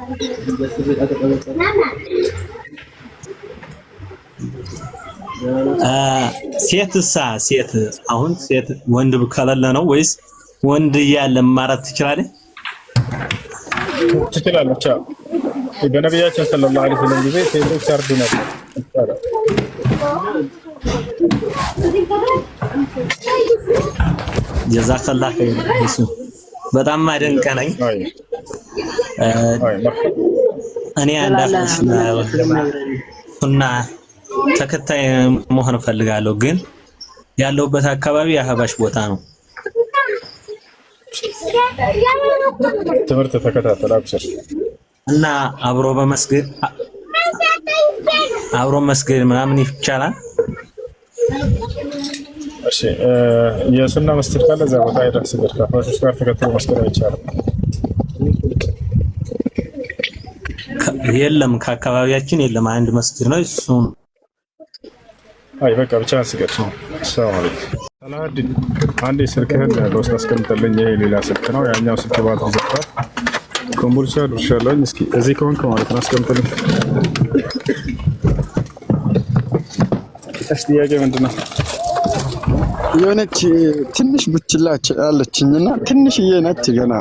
ሴት አሁን ሴት ወንድ ከሌለ ነው ወይስ ወንድ እያለ ማራት ትችላለች? ትችላለች። በነቢያችን ሰለላሁ ዐለይሂ ወሰለም ጊዜ ሴቶች ያርዱ ነበር። ይቻላል። ጀዛከላህ ኸይር። እሱ በጣም ማደንቀነኝ። እኔ ሱና ተከታይ መሆን ፈልጋለሁ፣ ግን ያለውበት አካባቢ የአህባሽ ቦታ ነው። ትምህርት ተከታተል አብሽር እና አብሮ መስገድ ምናምን ይቻላል? እሺ የሱና መስጊድ ካለ እዛ ቦታ ሄደህ ስገድ። ከአህባሾች ጋር ተከትሎ መስገድ አይቻልም። የለም ከአካባቢያችን የለም። አንድ መስጊድ ነው እሱ። አይ በቃ ብቻ ስገድ። ሰላም አለይኩም። ሰላሀዲን አንዴ ስልክህን በውስጥ አስቀምጥልኝ። ይሄ ሌላ ስልክ ነው፣ ያኛው ስልክ ባትሪ ዘግቷል። ኮምቦልቻ ደርሻለሁኝ። እስኪ እዚህ ከሆንክ ማለት ነው አስቀምጥልኝ። እሺ ጥያቄ ምንድን ነው? የሆነች ትንሽ ብችላ አለችኝና ትንሽዬ ነች ገና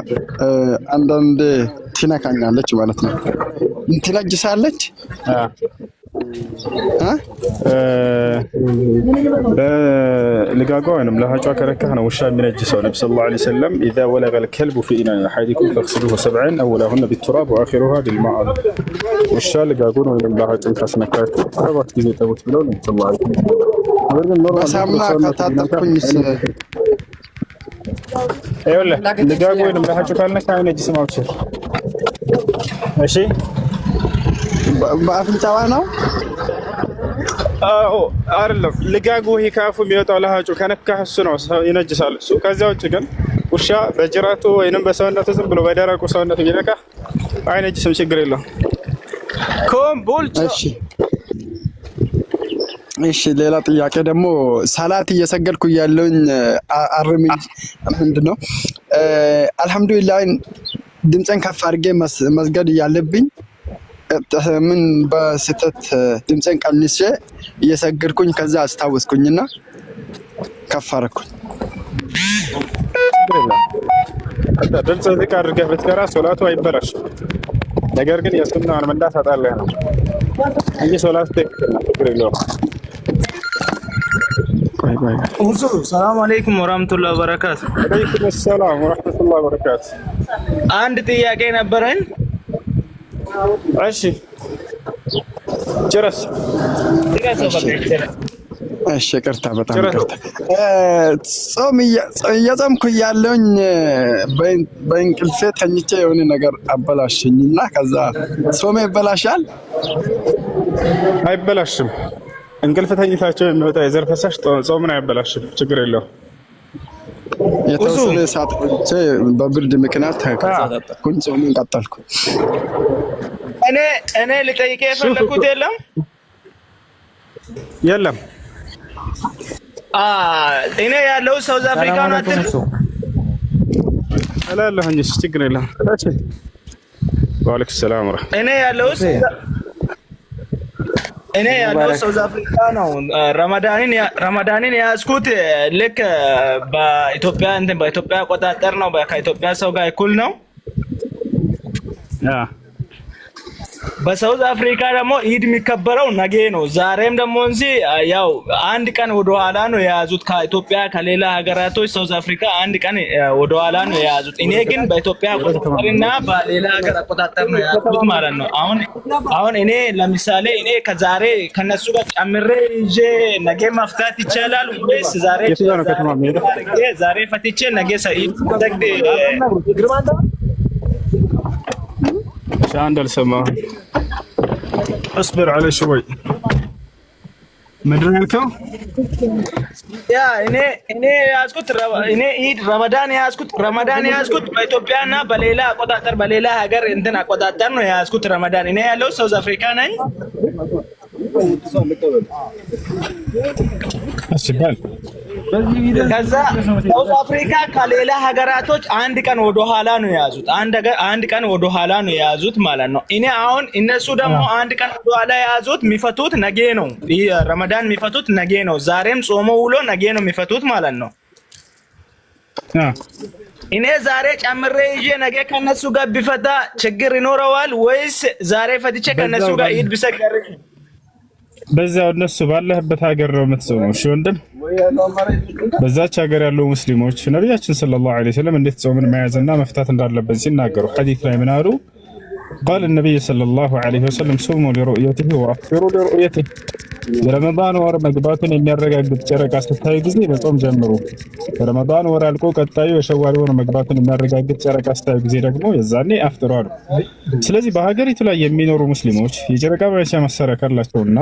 አንዳንዴ ትነካኛለች ማለት ነው። ትነጅሳለች። በልጋጓ ወይንም ለሀጯ ከረካህ ነው ውሻ የሚነጅሰው። ነብዩ ሰለላሁ ዐለይሂ ወሰለም ኢዛ ወለገ الكلب في إناء أحدكم فاغسلوه 7 أولهن بالتراب وآخرها بالماء። ውሻ ልጋጉን ወይንም ለሀጩን ካስነካችሁ 7 ጊዜ ተውት ብለው ነብዩ ሰለላሁ ዐለይሂ ወሰለም። በሳሙና ከታጠብኩኝስ ይኸውልህ ልጋጉ ወይንም ለሀጩ ካልነካ አይነጅስም። አብሽር። እሺ በአፍንጫዋ ነው? አዎ አይደለም። ልጋጉ ይሄ ካፉ የሚወጣው ለሀጩ ከነካህ እሱ ነው ይነጅሳል እሱ። ከዚያ ውጭ ግን ውሻ በጅራቱ ወይንም በሰውነቱ ዝም ብሎ በደረቁ ሰውነቱ ቢነካህ አይነጅስም፣ ችግር የለውም። ኮምቦልቻ። እሺ ሌላ ጥያቄ ደግሞ ሰላት እየሰገድኩ ያለውኝ አርሚ ምንድነው አልহামዱሊላህ ድምፅን ከፍ አድርጌ መስገድ ያለብኝ ምን በስተት ድምፅን ቀንሼ እየሰገድኩኝ ከዛ አስታወስኩኝና ከፍ አደረኩኝ። ድምፅ ዝቅ አድርገህ ብትቀራ ሶላቱ አይበላሽም። ነገር ግን የሱናን መንዳት አጣለህ ነው እንጂ ሶላት ትክክል ነው፣ ችግር የለውም። ሰላም አለይኩም ወራህመቱላሂ ወበረካቱ። ወአለይኩም ሰላም ወራህመቱላሂ ወበረካቱ። አንድ ጥያቄ ነበረኝ። እሺ ጨረስ። እሺ ይቅርታ፣ በጣም ይቅርታ። ጾም እየጾምኩ ያለውኝ በእንቅልፌ ተኝቼ የሆነ ነገር አበላሽኝና ከዛ ጾሜ ይበላሻል? አይበላሽም። እንቅልፍ ተኝታቸው የሚወጣ የዘር ፈሳሽ ጾምን አያበላሽም፣ ችግር የለውም። የተወሰነ ሰዓት ቆይቼ በብርድ ምክንያት ተከታተልኩኝ። ጾሙን ቀጠልኩ። እኔ ልጠይቅህ የፈለኩት የለም እኔ ያለው ሳውዝ አፍሪካ ነው አይደል? አላለሁኝ። እሺ ችግር የለም። ወአለይኩም ሰላም ወራህመቱላህ። እኔ ያለው ሳውዝ አፍሪካ ነው። ረመዳንን ያዝኩት ልክ በኢትዮጵያ አቆጣጠር ነው። ከኢትዮጵያ ሰው ጋር እኩል ነው። በሳውዝ አፍሪካ ደግሞ ኢድ የሚከበረው ነገ ነው። ዛሬም ደግሞ እንጂ ያው አንድ ቀን ወደ ኋላ ነው የያዙት ከኢትዮጵያ ከሌላ ሀገራቶች። ሳውዝ አፍሪካ አንድ ቀን ወደ ኋላ ነው የያዙት። እኔ ግን በኢትዮጵያ አቆጣጠርና በሌላ ሀገር አቆጣጠር ነው የያዙት ማለት ነው። አሁን እኔ ለምሳሌ እኔ ከዛሬ ከነሱ ጋር ጨምሬ ይዤ ነገ መፍታት ይቻላል ወይስ ዛሬ ፈትቼ ነገ ሰኢድ ተግድ عند السماء اصبر على شوي مدري لكم يا እኔ ያዝኩት እኔ ኢድ ረመዳን ያዝኩት በኢትዮጵያና በሌላ አቆጣጠር በሌላ ሀገር እንትን አቆጣጠር ነው ያዝኩት ረመዳን። እኔ ያለው ሳውዝ አፍሪካ ነኝ። ከዛ ሳውዝ አፍሪካ ከሌላ ሀገራቶች አንድ ቀን ወደ ኋላ ነው የያዙት። አንድ ቀን ወደ ኋላ ነው የያዙት ማለት ነው። እኔ አሁን እነሱ ደግሞ አንድ ቀን ወደ ኋላ የያዙት የሚፈቱት ነገ ነው። ረመዳን የሚፈቱት ነገ ነው። ዛሬም ጾሞ ውሎ ነገ ነው የሚፈቱት ማለት ነው። እኔ ዛሬ ጨምሬ ይዤ ነገ ከነሱ ጋር ቢፈታ ችግር ይኖረዋል ወይስ ዛሬ ፈትቼ ከነሱ ጋር ኢድ ብሰገር? በዛው እነሱ ባለህበት ሀገር ነው የምትጾመው። እሺ ወንድም፣ በዛች ሀገር ያሉ ሙስሊሞች ነብያችን ሰለላሁ ዐለይሂ ወሰለም እንዴት ጾምን መያዝና መፍታት እንዳለበት ሲናገሩ ሐዲስ ላይ ምን አሉ? قال النبي صلى الله عليه وسلم صوموا لرؤيته وافطروا لرؤيته የረመዳን ወር መግባቱን የሚያረጋግጥ ጨረቃ ስታዩ ጊዜ በጾም ጀምሩ። ረመዳን ወር አልቆ ቀጣዩ የሸዋል ወር መግባቱን የሚያረጋግጥ ጨረቃ ስታዩ ጊዜ ደግሞ የዛኔ አፍጥሩ አሉ። ስለዚህ በሀገሪቱ ላይ የሚኖሩ ሙስሊሞች የጨረቃ ማየቻ መሳሪያ ካላቸውና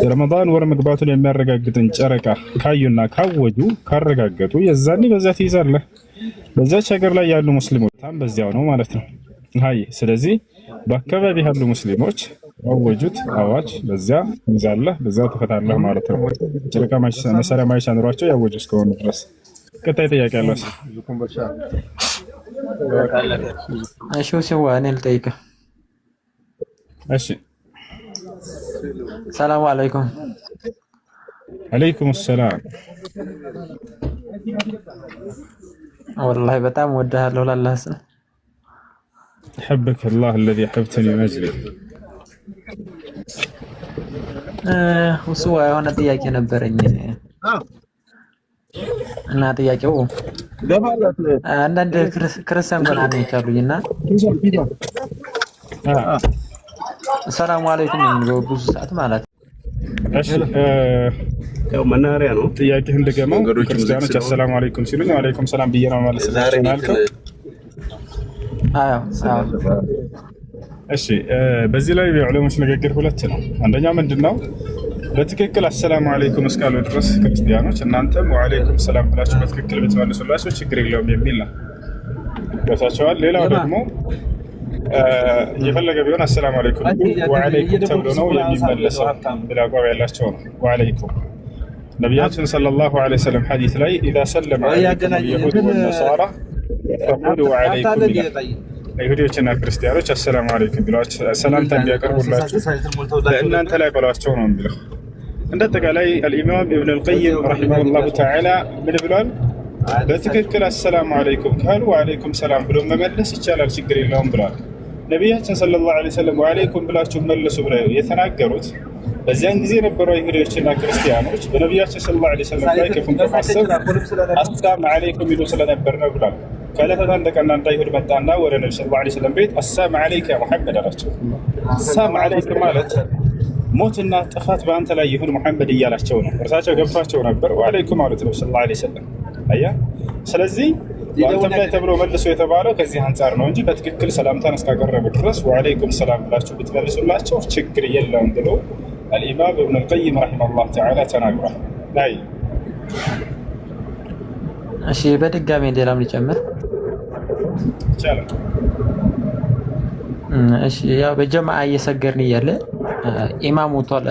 የረመዳን ወር መግባቱን የሚያረጋግጥን ጨረቃ ካዩና ካወጁ ካረጋገጡ የዛኔ በዛ ትይዛለህ። በዛች ሀገር ላይ ያሉ ሙስሊሞች ታም በዚያው ነው ማለት ነው። ሃይ ስለዚህ በአካባቢ ያሉ ሙስሊሞች አወጁት አዋጅ በዚያ ይዛለህ በዚያ ተፈታለህ ማለት ነው። ጨረቃ መሳሪያ ማይቻ ኑሯቸው ያወጁ እስከሆነ ድረስ። ቀጣይ ጥያቄ አለ። እሺ ሲዋ እኔ ልጠይቅህ። እሺ ሰላም አለይኩም። አለይኩም ሰላም። ወላሂ በጣም ወድሃለሁ ላላህ يحبك الله الذي يحبتني من أجله እሱ የሆነ ጥያቄ ነበረኝ እና ጥያቄው አንዳንድ ክርስቲያን ጓደኞች አሉኝና ሰላም አለይኩም የሚለው ብዙ ሰዓት ማለት ነው። እሺ ያው መናሪያ ነው። ጥያቄህን እንደገመው ክርስቲያኖች አሰላሙ አለይኩም ሲሉኝ ወአለይኩም ሰላም ብዬ ነው ማለት ነው። እሺ በዚህ ላይ የዑለሞች ንግግር ሁለት ነው። አንደኛው ምንድነው በትክክል አሰላሙ አለይኩም እስካሉ ድረስ ክርስቲያኖች እናንተም ወአለይኩም ሰላም ብላችሁ በትክክል ብትመልሱላቸው ችግር የለውም የሚል ነው። ገብታችኋል? ሌላው ደግሞ የፈለገ ቢሆን አሰላሙ አለይኩም ወአለይኩም ተብሎ ነው የሚመለሰው ብላ አቋም ያላቸው ነው። ወአለይኩም ነቢያችን ሰለላሁ ዐለይሂ ወሰለም ሐዲስ ላይ ኢዛ ሰለመ አለይኩም የሁድ ወነሳራ ፈቁሉ ወአለይኩም ይላል። ይሁዲዎችና ክርስቲያኖች አሰላሙ አለይኩም ብላችሁ ሰላምታ እንዲያቀርቡላችሁ በእናንተ ላይ በሏቸው ነው የሚለው። እንደ አጠቃላይ አልኢማም ኢብኑ አልቀይም ረሂመሁላሁ ተዓላ ምን ብሏል? በትክክል አሰላሙ አለይኩም ካሉ ወአለይኩም ሰላም ብሎ መመለስ ይቻላል፣ ችግር የለውም ብሏል። ነቢያችን ሰለላሁ ዐለይሂ ወሰለም ወአለይኩም ብላችሁ መልሱ ብለው የተናገሩት በዚያን ጊዜ የነበሩ ይሁዲዎችና ክርስቲያኖች በነቢያችን ሰለላሁ ዐለይሂ ወሰለም ላይ ክፉን በማሰብ አሰላሙ አለይኩም ይሉ ስለነበር ነው ብሏል። ከዕለታት አንድ ቀን አንድ አይሁድ መጣና ወደ ነብዩ ሰለላሁ ዐለይሂ ወሰለም ቤት አሰላሙ አለይከ ያ ሙሐመድ አላቸው። አሰላሙ አለይከ ማለት ሞትና ጥፋት በአንተ ላይ ይሁን ሙሐመድ እያላቸው ነው። እርሳቸው ገብቷቸው ነበር። ወአለይኩም አሉት ነብዩ ሰለላሁ ዐለይሂ ወሰለም። አያ ስለዚህ በአንተም ላይ ተብሎ መልሶ የተባለው ከዚህ አንጻር ነው እንጂ በትክክል ሰላምታን እስካቀረቡ ድረስ ወአለይኩም ሰላም ብላችሁ ብትመልሱላቸው ችግር የለውም ብሎ አልኢማም ኢብኑ አልቀይም ረሂመሁላህ ተዓላ ተናግሯል። አይ እሺ በድጋሚ ሌላም ሊጨምር ይቻላል። እሺ ያው በጀማዓ እየሰገርን እያለ ኢማሙ ቶል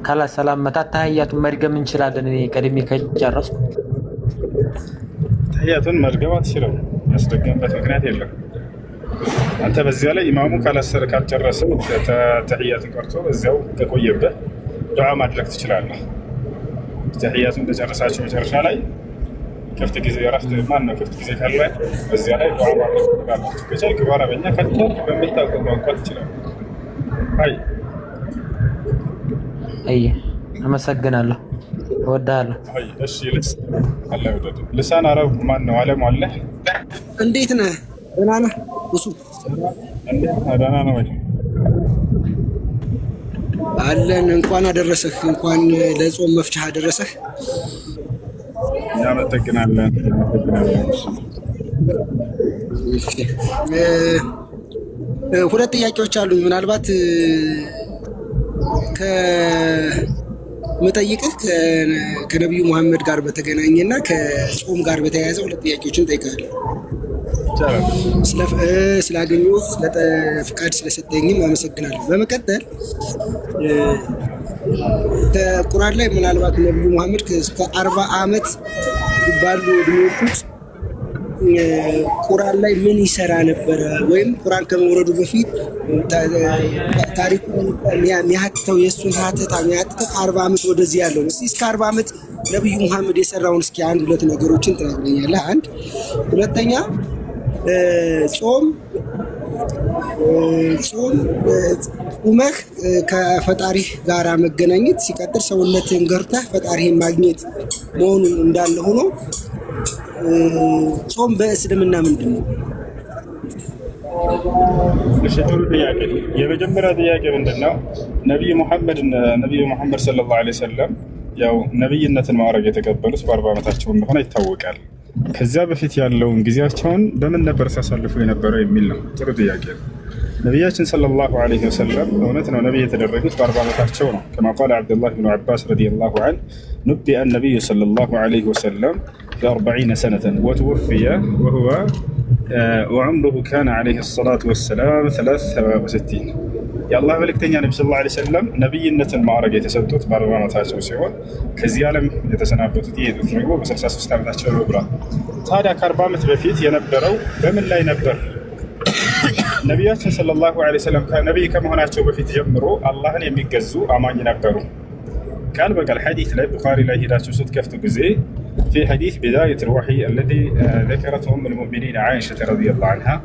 ካላ ሰላም መታ ተህያቱን መድገም እንችላለን። እኔ ቀድሜ ከጨረስኩ ተህያቱን መድገም አትችልም። ያስደገምበት ምክንያት የለም። አንተ በዚያ ላይ ኢማሙ ካልጨረሰው ተህያቱን ቀርቶ በዚያው ከቆየበት ዱዓ ማድረግ ትችላለህ። ተህያቱን እንደጨረሳችሁ መጨረሻ ላይ ክፍት ጊዜ እረፍት ማነው ክፍት ጊዜ ካለ በዚያ ላይ ዱዓ ማድረግ ትችላለህ። ከቻልክ በአረበኛ ካልቻልክ በምታውቀው ቋንቋ ትችላለህ። አይ አመሰግናለሁ፣ እወድሃለሁ። እሺ ልሳን አረብ ማነው አለም አለ። እንዴት ነህ? ደህና ነህ? እሱ ደህና ነው ወይ? አለን። እንኳን አደረሰህ፣ እንኳን ለጾም መፍቻ አደረሰህ። እናመሰግናለን። ሁለት ጥያቄዎች አሉኝ። ምናልባት ከምጠይቅህ ከነቢዩ መሐመድ ጋር በተገናኘና ከጾም ጋር በተያያዘ ሁለት ጥያቄዎችን ጠይቃለሁ። ስላገኘሁ ፍቃድ ስለሰጠኝም አመሰግናለሁ። በመቀጠል ከቁርአን ላይ ምናልባት ነቢዩ መሐመድ እስከ 40 ዓመት ባሉ እድሜዎች ውስጥ ቁርአን ላይ ምን ይሰራ ነበረ? ወይም ቁርአን ከመውረዱ በፊት ታሪኩን የሚያትተው የእሱን ሀተታ የሚያትተው ከ40 ዓመት ወደዚህ ያለው እስከ 40 ዓመት ነቢዩ መሐመድ የሰራውን እስኪ አንድ ሁለት ነገሮችን ትነግረኛለህ? አንድ ሁለተኛ ጾም ጾመህ ከፈጣሪህ ጋራ መገናኘት ሲቀጥል ሰውነትህን ገርተህ ፈጣሪህን ማግኘት መሆኑ እንዳለ ሆኖ ጾም በእስልምና ምንድን ነው? እሺ ጥሩ ጥያቄ። የመጀመሪያ ጥያቄ ምንድነው? ነብዩ መሐመድ ሰለላሁ ዐለይሂ ወሰለም ያው ነብይነትን ማዕረግ የተቀበሉት በ40 ዓመታቸው እንደሆነ ይታወቃል። ከዚያ በፊት ያለውን ጊዜያቸውን በምን ነበር ሲያሳልፉ የነበረው የሚል ነው። ጥሩ ጥያቄ ነው። ነቢያችን ሰለላሁ ዐለይሂ ወሰለም እውነት ነው ነቢይ የተደረጉት በ40 ዓመታቸው ነው። ከማ ቃለ ዐብዱላህ ብኑ ዐባስ ረዲየላሁ ዐንሁ ኑቢአ ነቢዩ ሰለላሁ ዐለይሂ ወሰለም ፊ 40 ሰነተን ወተወፊየ ወሁወ ወዑምሩሁ ካነ ዐለይሂ ሰላቱ ወሰላም 63 የአላህ መልእክተኛ ነቢ ሰለላሁ ዐለይሂ ወሰለም ነቢይነትን ማዕረግ የተሰጡት በ40 ዓመታቸው ሲሆን ከዚህ ዓለም የተሰናበቱት የሄዱት ደግሞ በ63 ዓመታቸው ነው ብሏል። ታዲያ ከ40 ዓመት በፊት የነበረው በምን ላይ ነበር? ነቢያችን ሰለላሁ ዐለይሂ ወሰለም ነቢይ ከመሆናቸው በፊት ጀምሮ አላህን የሚገዙ አማኝ ነበሩ። ቃል በቃል ሐዲስ ላይ ቡኻሪ ላይ ሄዳችሁ ስትከፍቱ ጊዜ في حديث بداية الوحي الذي ذكرته أم المؤمنين عائشة رضي الله عنها.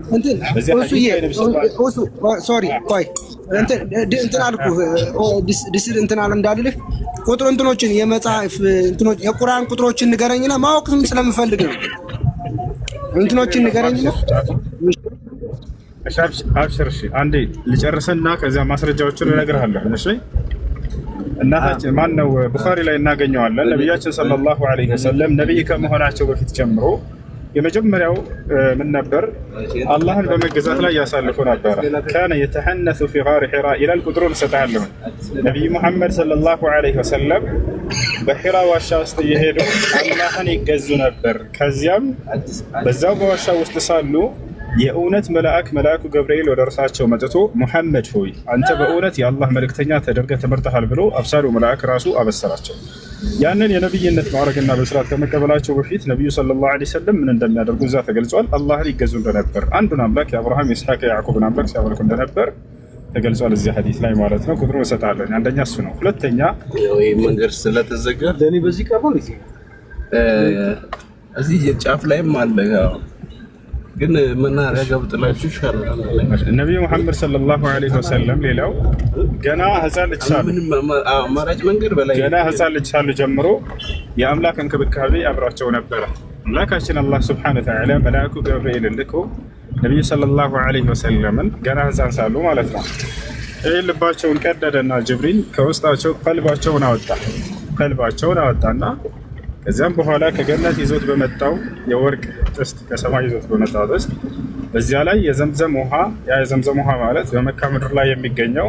سوري ቆይ እንትን አልኩህ ዲስል እንትን አለ እንዳልልህ ቁጥር እንትኖችን የመጽሐፍ እንትኖች የቁርአን ቁጥሮችን ንገረኝና ማወቅም ስለምፈልግ ነው። እንትኖችን ንገረኝና አብሽር። እሺ አንዴ ልጨርስና ከዚያ ማስረጃዎችን እነግርሃለሁ። እሺ እናታችን ማን ነው? ቡኻሪ ላይ እናገኘዋለን። ነቢያችን ሰለላሁ ዐለይሂ ወሰለም ነቢይ ከመሆናቸው በፊት ጀምሮ የመጀመሪያው ምን ነበር? አላህን በመገዛት ላይ ያሳልፉ ነበረ። ካነ የተሐነሱ ፊ ጋሪ ሒራ ይላል። ቁጥሩን እሰጥሃለሁ። ነቢዩ ሙሐመድ ሰለላሁ ዐለይሂ ወሰለም በሒራ ዋሻ ውስጥ እየሄዱ አላህን ይገዙ ነበር። ከዚያም በዛው በዋሻ ውስጥ ሳሉ የእውነት መልአኩ ገብርኤል ወደ እርሳቸው መጥቶ ሙሐመድ ሆይ አንተ በእውነት የአላህ መልእክተኛ ተደርገህ ተመርጠሃል ብሎ አብሳሪው መልአክ ራሱ አበሰራቸው። ያንን የነብይነት ማዕረግና በስርዓት ከመቀበላቸው በፊት ነቢዩ ሰለላሁ ዐለይሂ ወሰለም ምን እንደሚያደርጉ እዛ ተገልጿል። አላህን ይገዙ እንደነበር፣ አንዱን አምላክ የአብርሃም የኢስሐቅ የያዕቆብን አምላክ ሲያመልኩ እንደነበር ተገልጿል እዚህ ሐዲስ ላይ ማለት ነው። ቁጥሩን እሰጣለሁ። አንደኛ እሱ ነው። ሁለተኛ መንገድ ስለተዘጋ ለኔ በዚህ ቀርቦ እዚህ ጫፍ ላይም አለ ግን መናሪያ ገብጥላችሁ ይሻላል። ነቢዩ መሐመድ ሰለላሁ ዐለይሂ ወሰለም ሌላው ገና ህፃን ልጅ ሳሉ አማራጭ መንገድ በላይ ገና ህፃን ልጅ ሳሉ ጀምሮ የአምላክ እንክብካቤ አብሯቸው ነበረ። አምላካችን አላህ ሱብሓነሁ ወተዓላ መልአኩ ገብርኤልን ልኮ ነቢዩ ሰለላሁ ዐለይሂ ወሰለምን ገና ህፃን ሳሉ ማለት ነው ይህ ልባቸውን ቀደደና ጅብሪል ከውስጣቸው ቀልባቸውን አወጣና ከዚያም በኋላ ከገነት ይዞት በመጣው የወርቅ ጥስት ከሰማይ ይዞት በመጣው ጥስት በዚያ ላይ የዘምዘም ውሃ ማለት በመካ ምድር ላይ የሚገኘው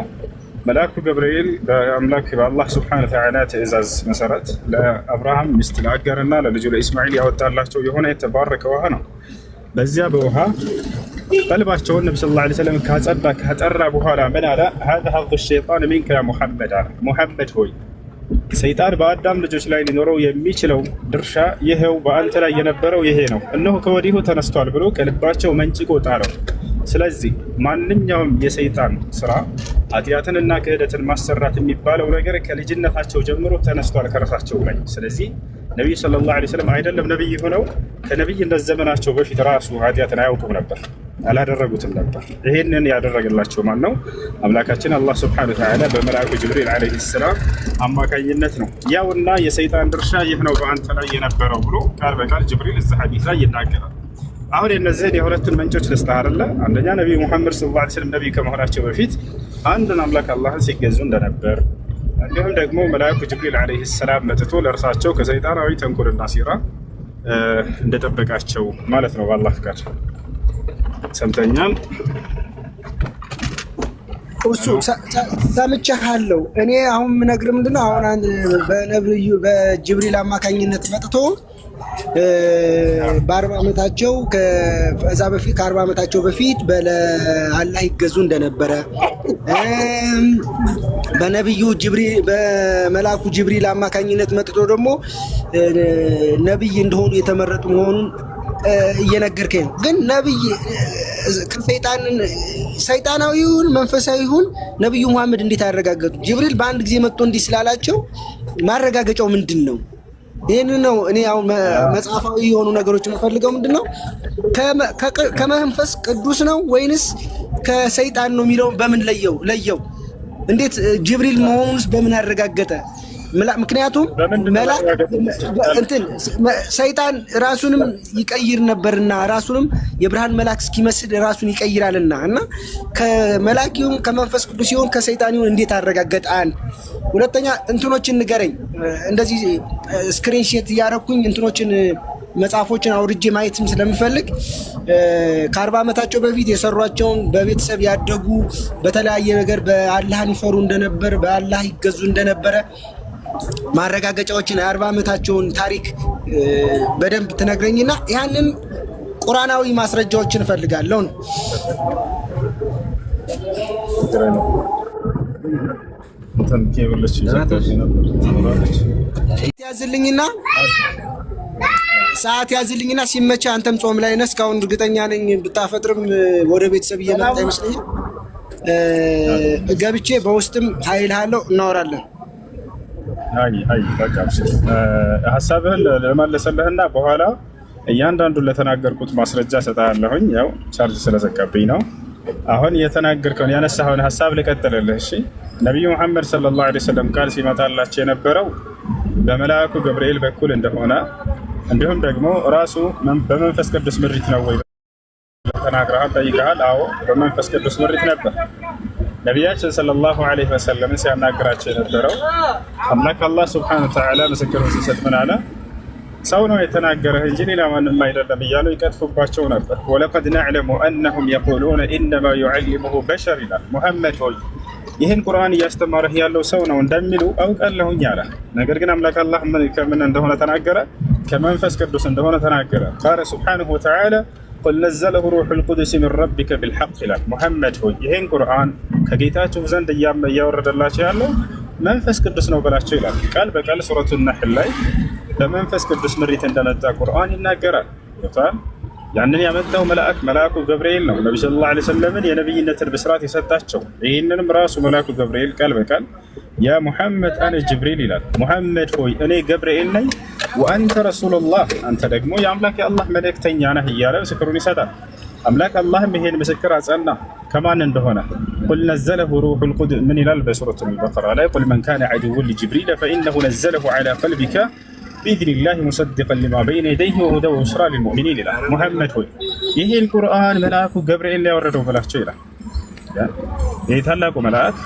መልአኩ ገብርኤል በአምላክ በአላህ ስብሐነ ወተዓላ ትእዛዝ መሰረት ለአብርሃም ሚስት ለአጋርና ለልጁ ለኢስማኤል ያወጣላቸው የሆነ የተባረከ ውሃ ነው። በዚያ በውሃ ቀልባቸውን ነቢ ሰለላሁ ዐለይሂ ወሰለም ካጠራ በኋላ ምን አለ? ሀዛ ሐዙ ሸይጣን ሚንከ ያ ሙሐመድ አለ። ሙሐመድ ሆይ ሰይጣን በአዳም ልጆች ላይ ሊኖረው የሚችለው ድርሻ ይሄው በአንተ ላይ የነበረው ይሄ ነው፣ እነሆ ከወዲሁ ተነስቷል ብሎ ከልባቸው መንጭቆ ጣለው። ስለዚህ ማንኛውም የሰይጣን ስራ ኃጢአትንና ክህደትን ማሰራት የሚባለው ነገር ከልጅነታቸው ጀምሮ ተነስቷል ከራሳቸው ላይ። ስለዚህ ነቢዩ ሰለላሁ ዐለይሂ ወሰለም አይደለም ነቢይ ሆነው ከነቢይነት ዘመናቸው በፊት ራሱ ኃጢአትን አያውቁም ነበር፣ አላደረጉትም ነበር። ይህንን ያደረገላቸው ማን ነው? አምላካችን አላህ ሱብሓነሁ ወተዓላ በመልአኩ ጅብሪል ዐለይሂ ሰላም አማካኝነት ነው። ያውና የሰይጣን ድርሻ ይህ ነው በአንተ ላይ የነበረው ብሎ ቃል በቃል ጅብሪል እዚህ ሐዲስ ላይ ይናገራል። አሁን የነዚህን የሁለቱን ምንጮች ልስጥህ አይደለ? አንደኛ ነቢዩ ሙሐመድ ሰለላሁ ዐለይሂ ወሰለም ነቢይ ከመሆናቸው በፊት አንድን አምላክ አላህን ሲገዙ እንደነበር፣ እንዲሁም ደግሞ መልአኩ ጅብሪል ዐለይሂ ሰላም መጥቶ ለእርሳቸው ከሰይጣናዊ ተንኮልና ሴራ እንደጠበቃቸው ማለት ነው። በአላህ ፍቃድ ሰምተኛል። እሱ ሰምቻለሁ። እኔ አሁን የምነግርህ ምንድነው አሁን በነብዩ በጅብሪል አማካኝነት መጥቶ በ40 ዓመታቸው ከዛ በፊት ከ40 ዓመታቸው በፊት በአላህ ይገዙ እንደነበረ በነብዩ ጅብሪል በመላኩ ጅብሪል አማካኝነት መጥቶ ደግሞ ነብይ እንደሆኑ የተመረጡ መሆኑን እየነገርከኝ ነው። ግን ነብይ ሰይጣናዊውን መንፈሳዊውን ነብዩ መሐመድ እንዴት አረጋገጡ? ጅብሪል በአንድ ጊዜ መጥቶ እንዲህ ስላላቸው ማረጋገጫው ምንድን ነው? ይህን ነው እኔ ያው መጽሐፋዊ የሆኑ ነገሮች የምፈልገው። ምንድን ነው ከመንፈስ ቅዱስ ነው ወይንስ ከሰይጣን ነው የሚለው በምን ለየው? እንዴት ጅብሪል መሆኑንስ በምን አረጋገጠ? ምክንያቱም ሰይጣን ራሱንም ይቀይር ነበርና ራሱንም የብርሃን መልአክ እስኪመስል ራሱን ይቀይራልና እና ከመላኪውም ከመንፈስ ቅዱስ ሲሆን ከሰይጣን ይሁን እንዴት አረጋገጣን? ሁለተኛ እንትኖችን ንገረኝ። እንደዚህ ስክሪንሾት እያረኩኝ እንትኖችን መጽሐፎችን አውርጄ ማየትም ስለምፈልግ ከ40 ዓመታቸው በፊት የሰሯቸውን በቤተሰብ ያደጉ በተለያየ ነገር በአላህን ይፈሩ እንደነበር በአላህ ይገዙ እንደነበረ ማረጋገጫዎችን የ40 ዓመታቸውን ታሪክ በደንብ ትነግረኝና ያንን ቁርአናዊ ማስረጃዎችን እፈልጋለሁ ነው። ሰዓት ያዝልኝና ሲመቻ አንተም ጾም ላይ ነህ። እስካሁን እርግጠኛ ነኝ ብታፈጥርም ወደ ቤተሰብ እየመጣ ይመስለኛል። ገብቼ በውስጥም ኃይልሃለሁ እናወራለን። አይ በቃ ሐሳብህን ለመለሰልህና በኋላ እያንዳንዱን ለተናገርኩት ማስረጃ ሰጣለሁኝ። ያው ቻርጅ ስለዘጋብኝ ነው። አሁን የተናገርከውን ያነሳኸውን ሐሳብ ልቀጥልልህ። እሺ ነብዩ መሐመድ ሰለላሁ ዐለይሂ ወሰለም ቃል ሲመጣላቸው የነበረው በመልአኩ ገብርኤል በኩል እንደሆነ እንዲሁም ደግሞ ራሱ በመንፈስ ቅዱስ ምሪት ነው ወይ ተናግረሃል፣ ጠይቀሃል። አዎ በመንፈስ ቅዱስ ምሪት ነበር። ነቢያችን ሰለላሁ ዐለይሂ ወሰለም ሲያናግራቸው የነበረው አምላክ አላህ ሱብሓነሁ ወተዓላ ምስክሩን ሲሰጥ ምን አለ? ሰው ነው የተናገረህ እንጂ ሌላ ማንም አይደለም እያሉ ይቀጥፉባቸው ነበር። ወለቀድ ነዕለሙ አነሁም የቁሉነ ኢነማ ዩዐሊሙሁ በሸር ይላል። ሙሐመድ ሆይ ይህን ቁርአን እያስተማረህ ያለው ሰው ነው እንደሚሉ አውቃለሁኝ አለ። ነገር ግን አምላክ አላህ ከምን እንደሆነ ተናገረ? ከመንፈስ ቅዱስ እንደሆነ ተናገረ። ቃለ ሱብሓነሁ ወተዓላ ቁል ነዘለሁ ሩሑል ቁዱስ ሚን ረቢከ ቢልሐቅ ይላል። ሙሐመድ ሆይ ይህን ቁርአን ከጌታችሁ ዘንድ እያወረደላቸው ያለው መንፈስ ቅዱስ ነው በላቸው ይላል። ቃል በቃል ሱረቱ ነሕል ላይ በመንፈስ ቅዱስ ምሪት እንደመጣ ቁርአን ይናገራል። ያንን ያመጣው መልአኩ ገብርኤል ነው። ነብዩ ሰለላሁ ዐለይሂ ወሰለምን የነብይነትን ብስራት የሰጣቸው። ይህንንም ራሱ መልአኩ ገብርኤል ቃል በቃል ያ ሙሐመድ አነ ጅብሪል ይላል። ሙሐመድ ሆይ እኔ ገብርኤል ነኝ፣ ወአንተ ረሱሉላህ አንተ ደግሞ የአምላክ የአላህ መልእክተኛ ነህ እያለ ምስክሩን ይሰጣል። አምላክ አላህም ይሄን ምስክር አጸና ከማን እንደሆነ። ቁል ነዘለሁ ሩሑል ቁዱስ ምን ይላል በሱረቱል በቀራ ላይ ቁል መን ካነ ዐዱወን ሊጅብሪል ፈኢነሁ ነዘለሁ ዐላ ቀልቢከ ቢኢዝኒላህ ሙሰዲቀን ሊማ በይነ የደይሂ ወሁደን ወቡሽራ ሊልሙእሚኒን ይላል። ሙሐመድ ሆይ ይህን ቁርአን መልአኩ ገብርኤል ያወረደው ብላቸው ይላል። ይህ ታላቁ መልአክ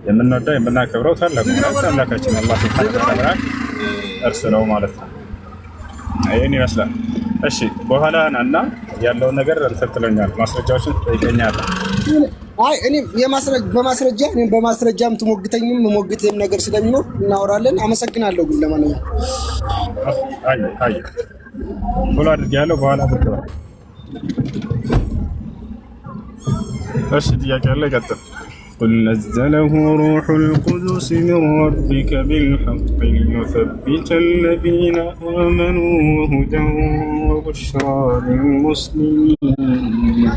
የምንወደው የምናከብረው ታላቁ መልአክ አምላካችን አላህ ሱብሓነሁ ወተዓላ እርሱ ነው ማለት ነው። ይህን ይመስላል። እሺ በኋላ እና ያለውን ነገር እንትን ትለኛለህ፣ ማስረጃዎችን ትጠይቀኛለህ። አይ እኔ በማስረጃም ትሞግተኝም ሞግትም ነገር ስለሚኖር እናወራለን። አመሰግናለሁ። ግን ለማንኛውም አይ ፎሎ አድርጌያለሁ። በኋላ ብትባ እሺ ጥያቄ አለ ይቀጥል። قل نزله روح القدس من ربك بالحق ليثبت الذين آمنوا وهدى وبشرى للمسلمين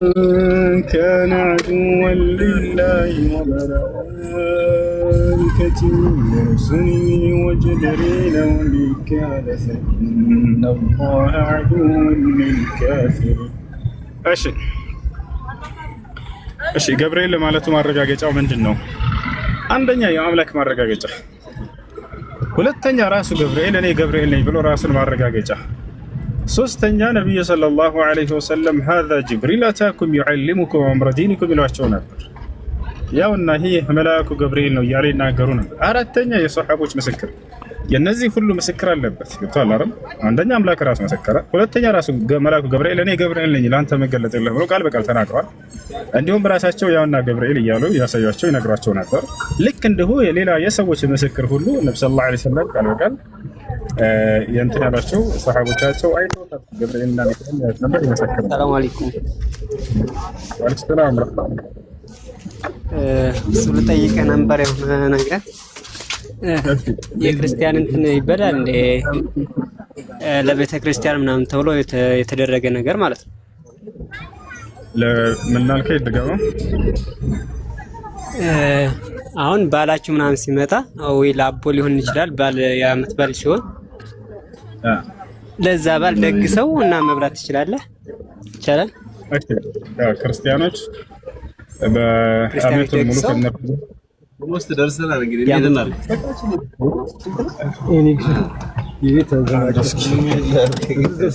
من كان عدوا لله وملائكته ورسله وجبريل وميكال فإن الله عدو للكافرين. እሺ ገብርኤል ለማለቱ ማረጋገጫው ምንድነው? አንደኛ የአምላክ ማረጋገጫ፣ ሁለተኛ ራሱ ገብርኤል እኔ ገብርኤል ነኝ ብሎ ራሱን ማረጋገጫ፣ ሶስተኛ ነብዩ ሰለላሁ ዐለይሂ ወሰለም هذا جبريل أتاكم يعلمكم أمر دينكم ይሏቸው ነበር። ያውና ይሄ መልአኩ ገብርኤል ነው እያለ ይናገሩ ነበር። አራተኛ የሷሐቦች ምስክር፣ የነዚህ ሁሉ ምስክር አለበት። ገብቷል አይደል? አንደኛ አምላክ ራሱ መሰከረ፣ ሁለተኛ ራሱ መልአኩ ገብርኤል እኔ ገብርኤል ነኝ ላንተ መገለጥልህ ብሎ ቃል በቃል ተናግሯል። እንዲሁም ራሳቸው ያውና ገብርኤል እያሉ ያሳያቸው ይነግሯቸው ነበር። ልክ እንዲሁ የሌላ የሰዎች ምስክር ሁሉ ነብዩ ሰለላሁ ዐለይሂ ወሰለም ቃል በቃል የእንትን ያላቸው ሰሃቦቻቸው አይተውታል። ገብርኤልና ሚካኤል ነበር ይመሰክራሉ። ሰላም አለይኩም። ወአለይኩም ሰላም ወራህመቱላህ። እሱ ልጠይቅህ ነበር የሆነ ነገር የክርስቲያን እንትን ይበላል እንደ ለቤተ ክርስቲያን ምናምን ተብሎ የተደረገ ነገር ማለት ነው። ለምን አልከኝ? ድጋማ አሁን ባላችሁ ምናምን ሲመጣ ወይ ለአቦ ሊሆን ይችላል ባል የዓመት ባል ሲሆን ለዛ ባል ደግሰው እና መብላት ትችላለህ? ይቻላል? እሺ ክርስቲያኖች በዓመቱ ሙሉ ከነሱ ውስጥ ደርሰናል። እንግዲህ እንሄድናል። ይሄ ተዛደስኪ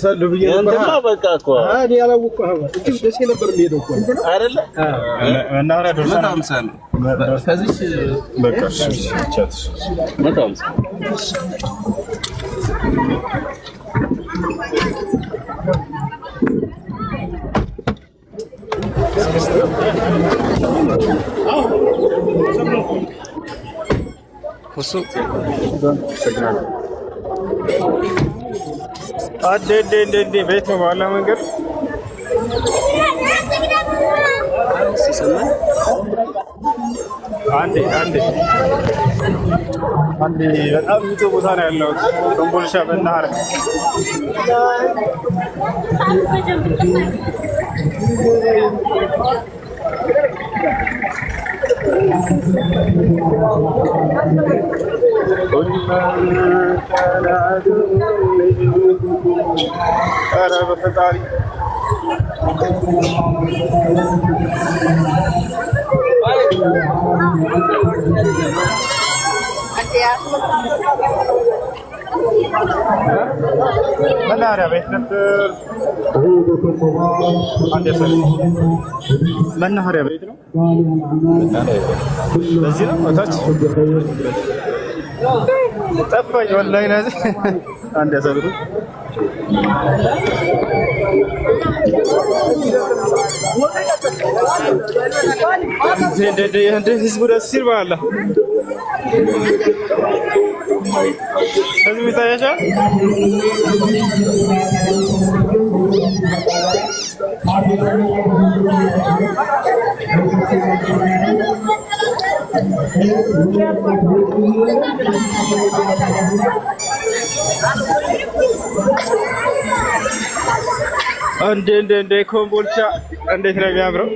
ሰሉ ብዬ ነበር። በቃ እኮ አዲ ያላውቀው እዚህ ደስ ነበር የሚሄደው እኮ አይደለ? እና አራ ደርሰናል። ከዚህ በቃ ቻት መጣም እሱ አደ ቤት ነው ባላ መንገድ አንዴ በጣም ብዙ ቦታ ነው ያለው። ኮምቦልቻ በእናትህ ኧረ በፈጣሪ መናኸሪያ ቤት ነበር። መናኸሪያ ቤት ነው። በዚህ ነው ታች ጠፋኝ ወላሂ ለዚህ አንድ ያሰብሩ እንደ ህዝቡ ደስ ሲል በኋላ ህዝቡ ይታያቸዋል። እንደ ኮምቦልቻ እንዴት ነው የሚያምረው!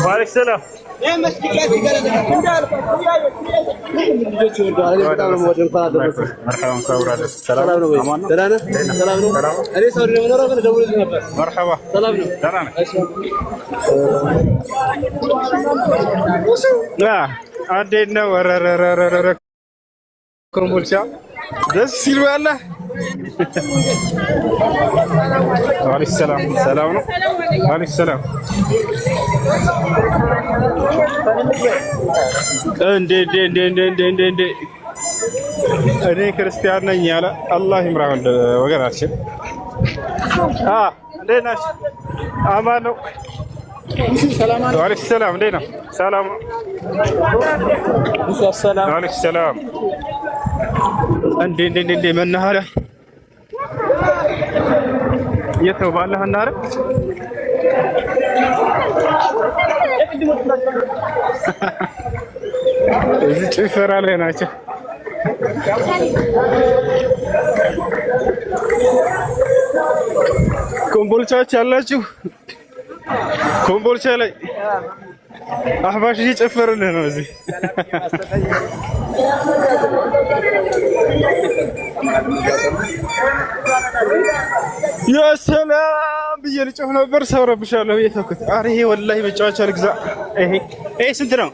ወአለይኩም ሰላም እንዴት ነው? ኮምቦልቻ ደስ ይላል። ወአለይኩም ሰላም። ሰላም ነው። ወአለይኩም ሰላም። እንዴ እኔ ክርስቲያን ነኝ ያለ አላህ ይምራው ወገናችን። እንዴት ናችሁ? አማን ነው። ወአለይኩም ሰላም። እንዴት ነው? ሰላም ነው። ወአለይኩም ሰላም። እንዴ መናኸሪያ የት ነው? ባለህ እና አይደል? እዚህ ጭፈራ ላይ ናቸው። ኮምቦልቻዎች ያላችሁ ኮምቦልቻ ላይ አህባሽ እየጨፈረልህ ነው እዚህ። ያ ሰላም ብዬ ልጮህ ነበር ሰው ረብሻለሁ ብዬ ተውኩት። ኧረ ይሄ ወላሂ መጫወቻ ልግዛ። ይሄ ስንት ነው?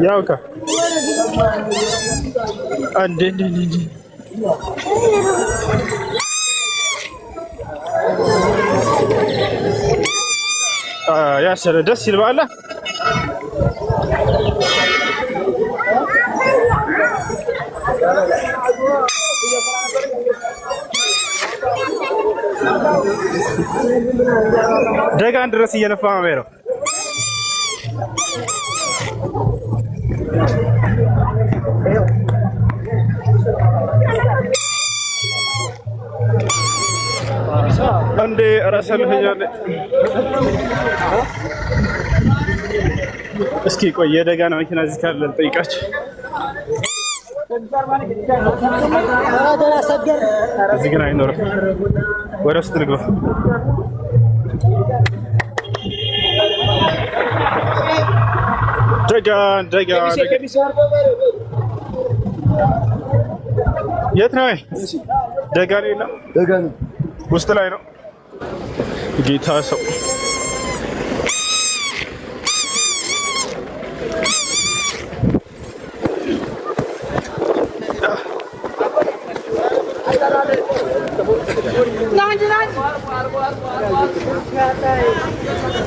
ያውቃ አንዴ ያ ሰላም ደስ ይልባል። ደጋን ድረስ እየነፋ ነው ያለው። እንዴ ራሰልፈኛል። እስኪ ቆይ የደጋና መኪና እዚህ ካለ ልጠይቃችሁ። እዚህ ግን አይኖርም። ወደ ውስጥ ልግባ። ደጋ የት ነው? ደጋ ነው። ደጋ ነው ውስጥ ላይ ነው። ጌታ ሰው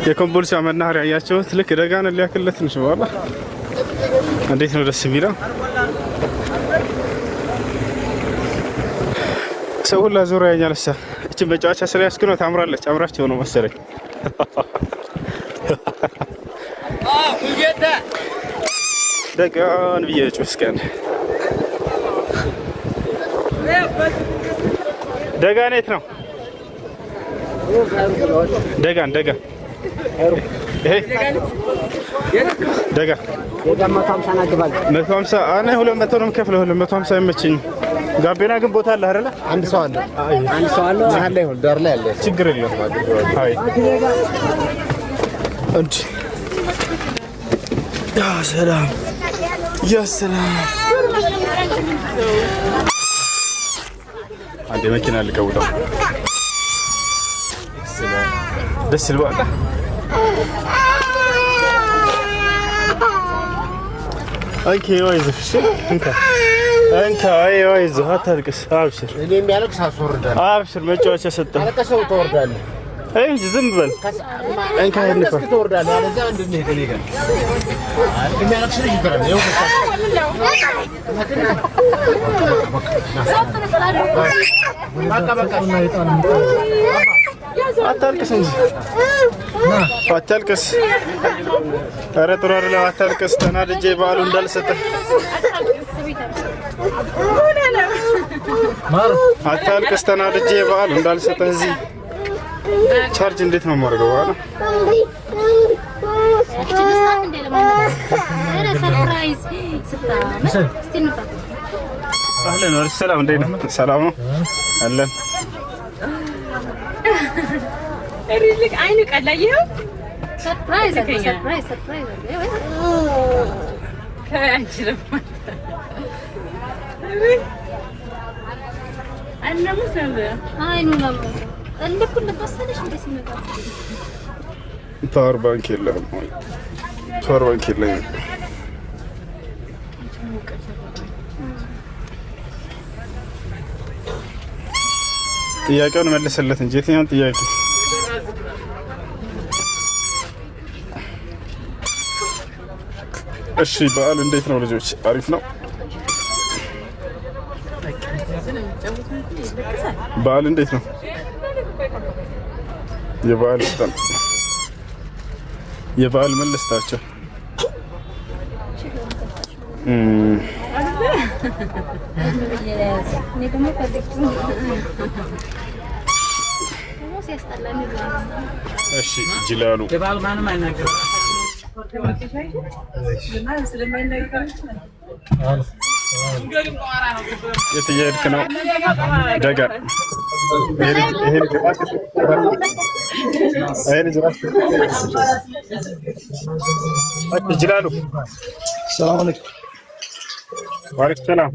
የኮምቦልቻ መናኸሪያ ያያችሁት ልክ ደጋን ሊያክልለት ነው። በኋላ እንዴት ነው ደስ የሚለው። ሰው ሁላ ዙሪያ ያኛል። እቺ መጫወቻ ስለያዝክ ነው። ታምራለች። አምራቸው ነው መሰለኝ። ደጋን ብዬ ጩስከን ደጋን የት ነው? ደጋን ይሄ ደጋ 150 እኔ 200 ነው የምከፍለው። 250 አይመችኝም። ጋቢና ግን ቦታ አለ አይደለ? አንድ ሰው አለ። መሀል ላይ ሆነ ዳር ላይ አለ። ችግር የለውም። አይ እንዴ ያ ሰላም ያ ሰላም። አንዴ መኪና ልቀውጠው ደስ ይላል። ኦኬ ወይዘሽ እንካ ወይዘህ አታልቅስ። አብሽር እኔ የሚያለቅስ አስወርዳለሁ። አብሽር መጫወቻ ሰጠህ። አለቀሰው ተወርዳለህ። አይ ዝም በል እንካ እንካ ተወርዳለህ። አለዛ እንድንሄድ እኔ ጋር የሚያለቅስ ልጅ ይበራል። ይኸው አታልቅስ እንጂ አታልቅስ። ኧረ ጥሩ አይደለም። አታልቅስ። ተናድጄ በዓሉ እንዳልሰጠህ አታልቅስ። ተናድጄ በዓሉ እንዳልሰጠህ እዚህ ቻርጅ እንዴት ነው የማደርገው? በኋላ አህለን ወሰላም። እንዴት ነው? ሰላም ነው አለን። ሪልክ አይኑ ቀላየው ሰርፕራይዝ ሰርፕራይዝ ከአንቺም አነሙ ሰበ አይኑ ነው እንደኩል ተወሰነሽ እንደ ሲመጣ ፓወር ባንክ የለም ወይ? ፓወር ባንክ የለም። ጥያቄውን መልስለት እንጂ የትኛውን ጥያቄ? እሺ በዓል እንዴት ነው ልጆች? አሪፍ ነው። በዓል እንዴት ነው? የበዓል ስጠን። የበዓል መልስታቸው እሺ ጅላሉ የት እየሄድክ ነው? ደጋር ጅላሉ ሰላም አለይኩም። ወአለይኩም ሰላም።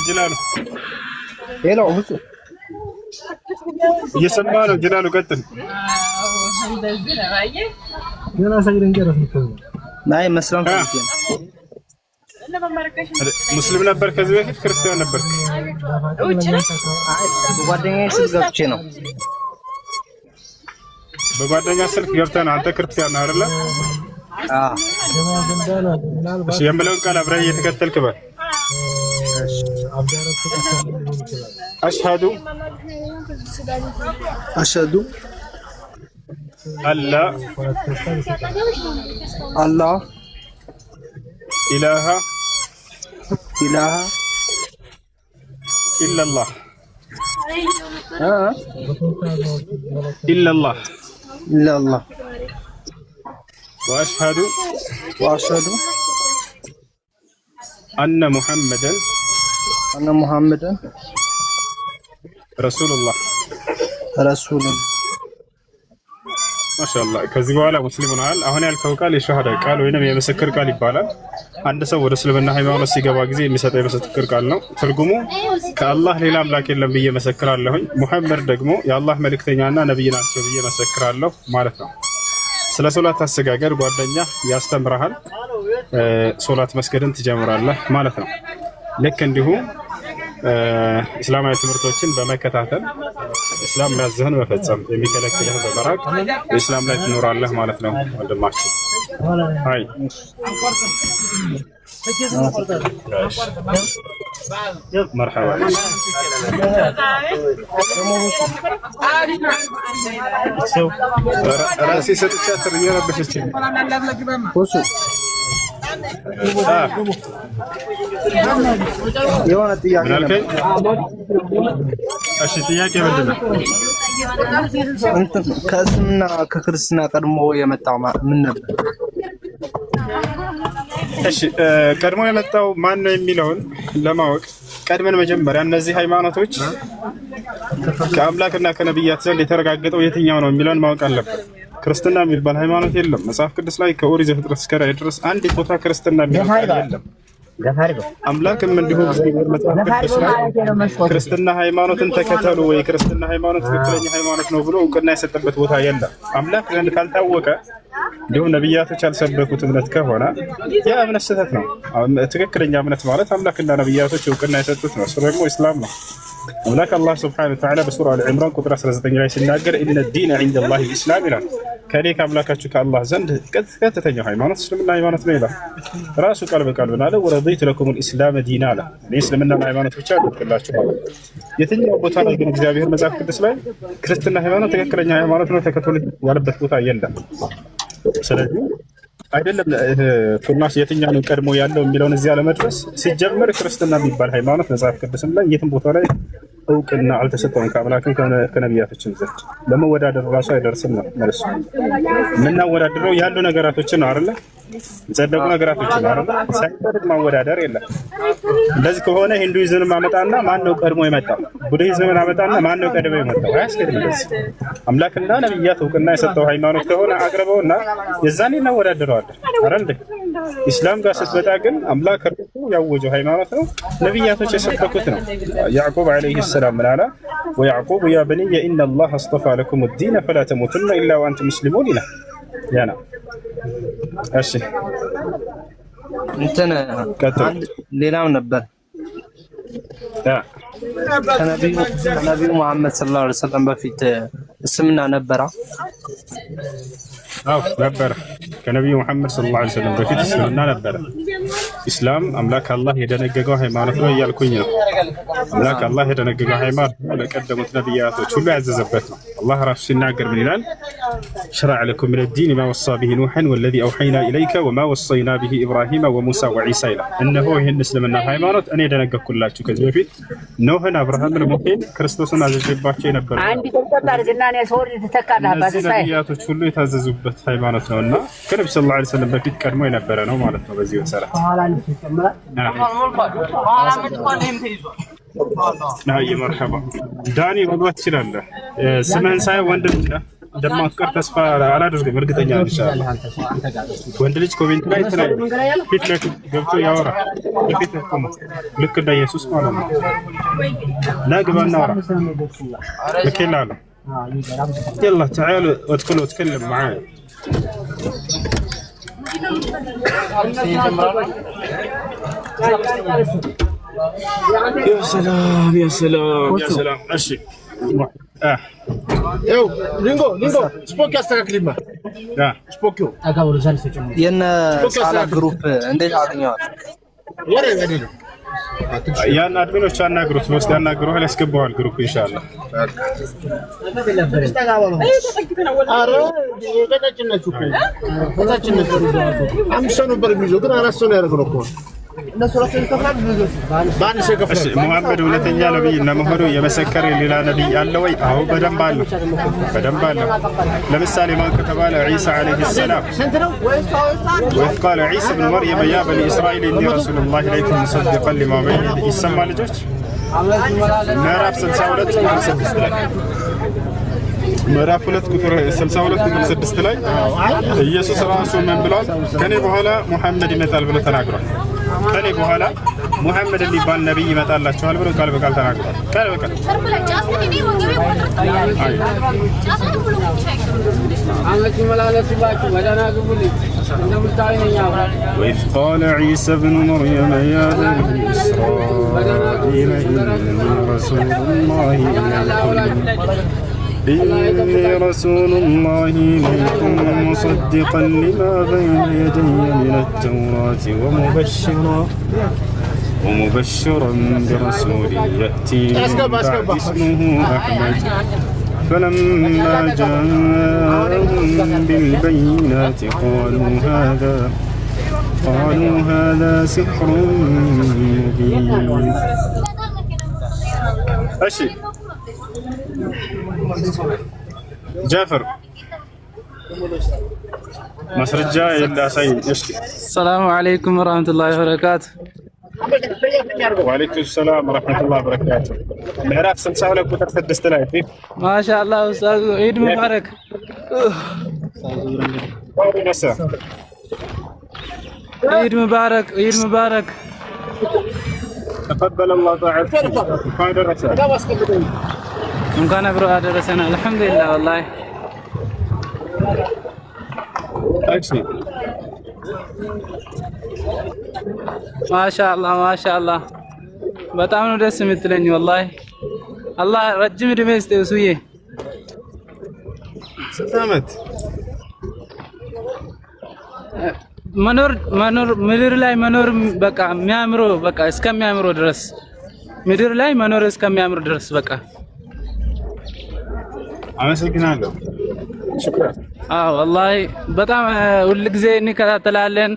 ጅላሉ ሄሎ እየሰማ ነው። ጅላሉ ቀጥል። ናይ መስራን ሙስሊም ነበር ከዚህ በፊት ክርስቲያን ነበር? በጓደኛዬ ስልክ ገብቼ ነው። በጓደኛ ስልክ ገብተህ ነው አንተ ክርስቲያን ነህ አይደለ? እሺ የምለውን ቃል አብረህ እየተከተልክ በል። أشهد ألا إله إلا الله إلا الله وأشهد أن محمدا رسول الله ማሻአላህ። ከዚህ በኋላ ሙስሊም ሆነሃል። አሁን ያልከው ቃል የሸሃዳ ቃል ወይንም የምስክር ቃል ይባላል። አንድ ሰው ወደ እስልምና ሃይማኖት ሲገባ ጊዜ የሚሰጠው የምስክር ቃል ነው። ትርጉሙ ከአላህ ሌላ አምላክ የለም ብዬ መሰክራለሁኝ፣ ሙሐመድ ደግሞ የአላህ መልእክተኛና ነብይ ናቸው ብዬ መሰክራለሁ ማለት ነው። ስለ ሶላት አሰጋገድ ጓደኛ ያስተምርሃል። ሶላት መስገድን ትጀምራለህ ማለት ነው። ልክ እንዲሁ እስላማዊ ትምህርቶችን በመከታተል እስላም የሚያዝህን መፈጸም የሚከለክልህ በመራቅ በእስላም ላይ ትኖራለህ ማለት ነው ወንድማችን። አይ مرحبا راسي ستشاتر يا رب شتي የሆነ ጥያቄ ነበር። እሺ ጥያቄ ምንድን ነው? ከእስልምና ከክርስትና ቀድሞ የመጣው ምን ነበር? እሺ ቀድሞ የመጣው ማን ነው የሚለውን ለማወቅ ቀድመን መጀመሪያ እነዚህ ሃይማኖቶች ከአምላክና ከነብያት ዘንድ የተረጋገጠው የትኛው ነው የሚለውን ማወቅ አለብን። ክርስትና የሚባል ሃይማኖት የለም። መጽሐፍ ቅዱስ ላይ ከኦሪት ዘፍጥረት እስከ ራዕይ ድረስ አንድ ቦታ ክርስትና የሚባል የለም። አምላክም እንዲሁ መጽሐፍ ቅዱስ ላይ ክርስትና ሃይማኖትን ተከተሉ ወይ ክርስትና ሃይማኖት ትክክለኛ ሃይማኖት ነው ብሎ እውቅና የሰጠበት ቦታ የለም። አምላክ ዘንድ ካልታወቀ እንዲሁም ነብያቶች ያልሰበኩት እምነት ከሆነ ያ እምነት ስህተት ነው። ትክክለኛ እምነት ማለት አምላክና ነብያቶች እውቅና የሰጡት ነው። እሱ ደግሞ እስላም ነው። አምላክ አላህ ሱብሓነሁ ወተዓላ በሱራ አል-ዒምራን ቁጥር 19 ላይ ሲናገር ኢነ ዲነ ዒንደላሂ አል-ኢስላም ይላል። ከኔ ከአምላካችሁ ከአላህ ዘንድ ቀጥተኛው ሃይማኖት እስልምና ሃይማኖት ነው ይላል። ራሱ ቃል በቃል ብናለ ወረዲቱ ለኩም አል-ኢስላም ዲና አለ። እኔ እስልምና ሃይማኖት ብቻ አድርግላችሁ ማለት ነው። የትኛው ቦታ ላይ ግን እግዚአብሔር መጽሐፍ ቅዱስ ላይ ክርስትና ሃይማኖት ትክክለኛ ሃይማኖት ነው ተከተሉ ያለበት ቦታ የለም። ስለዚህ አይደለም ቱርናስ የትኛው ነው ቀድሞ ያለው የሚለውን እዚያ ለመድረስ ሲጀመር ክርስትና የሚባል ሃይማኖት መጽሐፍ ቅዱስም ላይ የትም ቦታ ላይ እውቅና አልተሰጠውም ከአምላክም ከነቢያቶችም ዘንድ። ለመወዳደር ራሱ አይደርስም ነው መልሱ። የምናወዳድረው ያሉ ነገራቶችን ነው አይደለ? የጸደቁ ነገራቶችን ነው አይደለ? ሳይጸድቅ ማወዳደር የለም። እንደዚህ ከሆነ ሂንዱይዝምን አመጣና ማን ነው ቀድሞ የመጣው? ቡድሂዝምን አመጣና ማን ነው ቀድሞ የመጣው? አያስኬድም። እንደዚህ አምላክና ነብያት እውቅና የሰጠው ሃይማኖት ከሆነ አቅርበውና የዛኔ እናወዳድረዋለን አይደል? ኢስላም ጋር ስትመጣ ግን አምላክ ራሱ ያወጀው ሃይማኖት ነው፣ ነብያቶች የሰበኩት ነው። ያዕቁብ አለይሂ ሰላም ምን አለ? ወያዕቁብ ያ በኒየ ኢነላህ አስጠፋ ለኩም ዲነ ፈላ ተሙቱነ ኢላ ወአንቱም ሙስሊሙን ይላል። ያና እሺ እንትን ሌላም ነበር ከነቢዩ መሐመድ ሰለላሁ ዐለይሂ ወሰለም በፊት እስምና ነበራ? አዎ ነበር። ከነቢዩ መሐመድ ሰለላሁ ዐለይሂ ወሰለም በፊት እስልምና ነበረ። ኢስላም አምላክ አላህ የደነገገው ሃይማኖት ነው እያልኩኝ ነው። አምላክ አላህ የደነገገው ሃይማኖት ለቀደሙት ነቢያቶች ሁሉ ያዘዘበት ነው። አላህ ራሱ ሲናገር ምን ይላል? شرع لكم من الدين ما وصى به نوحا والذي أوحينا إليك وما وصينا به إبراهيم وموسى وعيسى ይላል። እነሆ ይህን እስልምና ሃይማኖት እኔ ደነገግኩላችሁ ከዚህ በፊት ኖህን፣ አብርሃምን፣ ሙሴን ክርስቶስን አዘዘባቸው የነበረ ነቢያቶች ሁሉ የታዘዙበት ሃይማኖት ነውና ከነብዩ ሰለላሁ ዐለይሂ ወሰለም በፊት ቀድሞ የነበረ ነው ማለት ነው። በዚህ መሰረት ናይ መርሐባ ዳኒ መግባት ትችላለህ። ስምህን ሳይ ወንድ ልጅ ነህ እንደማትቀር ተስፋ አላደርግም፣ እርግጠኛ ነኝ። ኢንሻአላህ ወንድ ልጅ ኮሜንት ላይ ፊት ለፊት ገብቶ ያወራ ፊት ለፊት ልክ እንደ ኢየሱስ ማለት ነው። ላግባ እናወራ ለከላለ يلا تعالوا ادخلوا اتكلم معايا. يا سلام يا سلام يا سلام. ماشي يو لينجو سبوكي استاكليما سبوكيو ين ሳላ ግሩፕ እንዴት አገኘዋል? ወሬ ወዴ ያን አድሚኖች አናግሩት፣ ውስጥ ያናግሩሃል፣ ያስገባዋል ግሩፕ ኢንሻአላህ። አረ የቀጣችነቱ ከታችነቱ አምስት ነበር የሚይዘው ግን አራት ሰው ነው ያደረገው እኮ ሙሐመድ እውነተኛ ነብይ ለመሆኑ የመሰከረ ሌላ ነብይ አለ ወይ? አዎ በደንብ አለ፣ በደንብ አለ። ለምሳሌ ማን ከተባለ ዒሳ አለይሂ ሰላም ወይስ ቃለ ዒሳ ኢብኑ መርየም ያ በኒ እስራኤል ኢኒ ረሱሉላህ ኢለይኩም ሙሰድቀን ሊማ በይነ የደይሂ ይሰማ ልጆች ምዕራፍ 62 ቁጥር 6 ላይ ምዕራፍ 2 ቁጥር 62 ቁጥር 6 ላይ ኢየሱስ ራሱ ምን ብሏል? ከኔ በኋላ ሙሐመድ ይመጣል ብሎ ተናግሯል። ከኔ በኋላ ሙሐመድ የሚባል ነብይ ይመጣላችኋል ብሎ ቃል በቃል ተናግሯል። ቃል በቃል وإذ قال عيسى ابن مريم يا بني إسرائيل إني رسول الله إليكم مصدقا لما بين يدي من التوراة ومبشرا برسول يأتي من بعد اسمه أحمد فلما جاءهم بالبينات قالوا هذا سحر مبين. أشي جعفر مسرجة إلا سيد إشكي. السلام عليكم ورحمة الله وبركاته. وعليكم السلام ورحمة الله وبركاته. العراق سمساه لك وترتد استلاي ما شاء الله أستاذ عيد مبارك. عيد مبارك عيد مبارك. تقبل الله طاعتك. مكان أبرو أدرسنا الحمد لله والله. أكشي. ما شاء الله ما شاء الله. በጣም ነው ደስ የምትለኝ ወላሂ። አላህ ረጅም እድሜ ይስጥህ ሱዬ። ስንት ዓመት መኖር ምድር ላይ መኖር በቃ የሚያምረው በቃ እስከሚያምረው ድረስ ምድር ላይ መኖር እስከሚያምር ድረስ በቃ አመሰግናለሁ። ሽክራን። አዎ ወላሂ በጣም ሁሉ ጊዜ እንከታተላለን።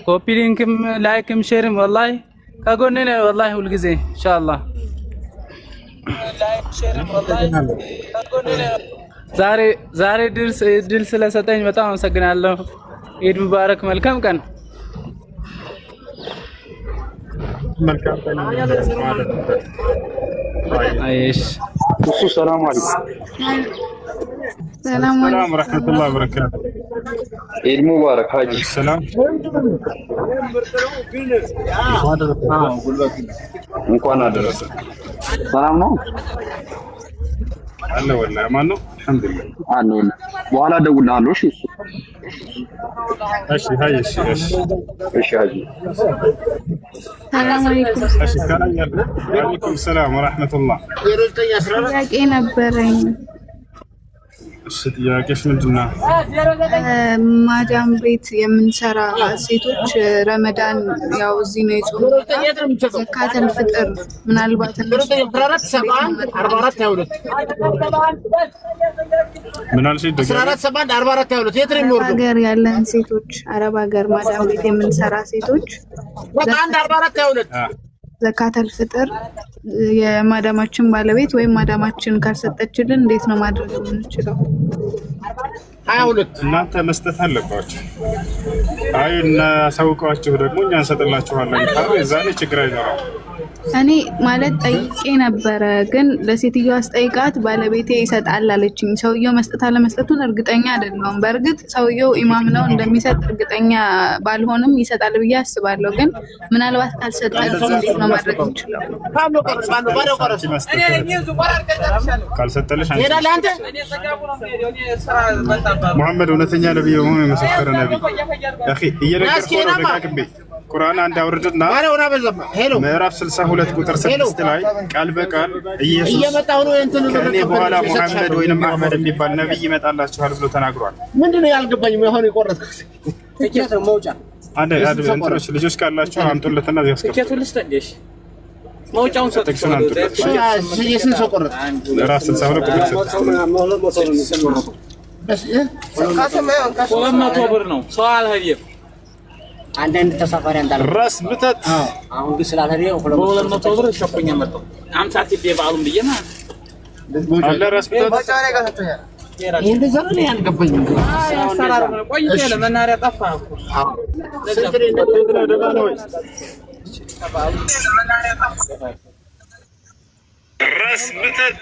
ኮፒ ሊንክም ላይክም ሼርም ወላሂ ከጎኔ ነው ወላሂ ሁሉ ጊዜ ኢንሻአላህ። ላይክ ሼርም ወላሂ ከጎኔ ነው። ዛሬ ድል ስለሰጠኝ በጣም አመሰግናለሁ። ኢድ ሙባረክ። መልካም ቀን። መልካም ቀን። አይሽ ሰላም አለይኩም። ሰላም ወራህመቱላሂ ወበረካቱ። ኢድ ሙባረክ ሀጂ። ሰላም እንኳን አደረሰ። ሰላም ነው አለ ወላሂ ማን ነው? አልሐምዱሊላህ አለ ወላሂ በኋላ እደውልልሃለሁ። እሺ እሺ ሃይ እሺ ሃይ ሰላም አለይኩም። እሺ ወአለይኩም ሰላም ወራህመቱላህ። ጥያቄ ነበረኝ። እሺ ጥያቄሽ ምንድነው? ማዳም ቤት የምንሰራ ሴቶች ረመዳን ያው እዚህ ነው የጾሙት። ዘካተል ፍጥር ምናልባት እነሱ ሀገር ያለን ሴቶች አረብ ሀገር ማዳም ቤት የምንሰራ ሴቶች ዘካተል ፍጥር የማዳማችን ባለቤት ወይም ማዳማችን ካልሰጠችልን እንዴት ነው ማድረግ የምንችለው? 22 እናንተ መስጠት አለባችሁ። አይ እና ሳውቃችሁ ደግሞ እኛ እንሰጥላችኋለን ካሉ የዛኔ ችግር አይኖርም። እኔ ማለት ጠይቄ ነበረ፣ ግን ለሴትዮዋ አስጠይቃት ባለቤቴ ይሰጣል አለችኝ። ሰውየው መስጠት አለመስጠቱን እርግጠኛ አይደለሁም። በእርግጥ ሰውየው ኢማም ነው እንደሚሰጥ እርግጠኛ ባልሆንም ይሰጣል ብዬ አስባለሁ። ግን ምናልባት ካልሰጠ እንዴት ነው ማድረግ የምንችለው? ካልሰጠልሽ አንተ ሙሐመድ እውነተኛ ነብይ መሆኑን የመሰከረ ነብይ አኺ እየነገርኩህ ነው። ደጋግሜ ቁርአን አንድ አውርድና ምዕራፍ 62 ቁጥር 6 ላይ ቃል በቃል ኢየሱስ ከእኔ በኋላ ሙሐመድ ወይንም አህመድ የሚባል ነብይ ይመጣላችኋል ብሎ ተናግሯል። ምንድነው ያልገባኝ? የሆነ የቆረጥኩት ትኬት መውጫ አንድ እንትኖች ልጆች ካላችሁ አምጡለትና እዚህ አስቀምጡ። ትኬቱን ልስጠልሽ መውጫውን ሰጥተሽ የስንት ሰው ቆረጥ? ምዕራፍ 62 ቁጥር 6 300 ብር ነው። ሰው አልሄደም። አንዳንድ ተሳፋሪ አንዳለ ራስ ብተት አሁን ግን ስላልሄደ 200 ብር ሸፈኛ መጣው 50 ቲቤ ባሉም ብዬ ማለት አለ ራስ ብተት እንደዛ ነው ያልገባኝ። ሰራር ነው ቆይቶ ለመናሪያ ጠፋ እኮ ራስ ብተት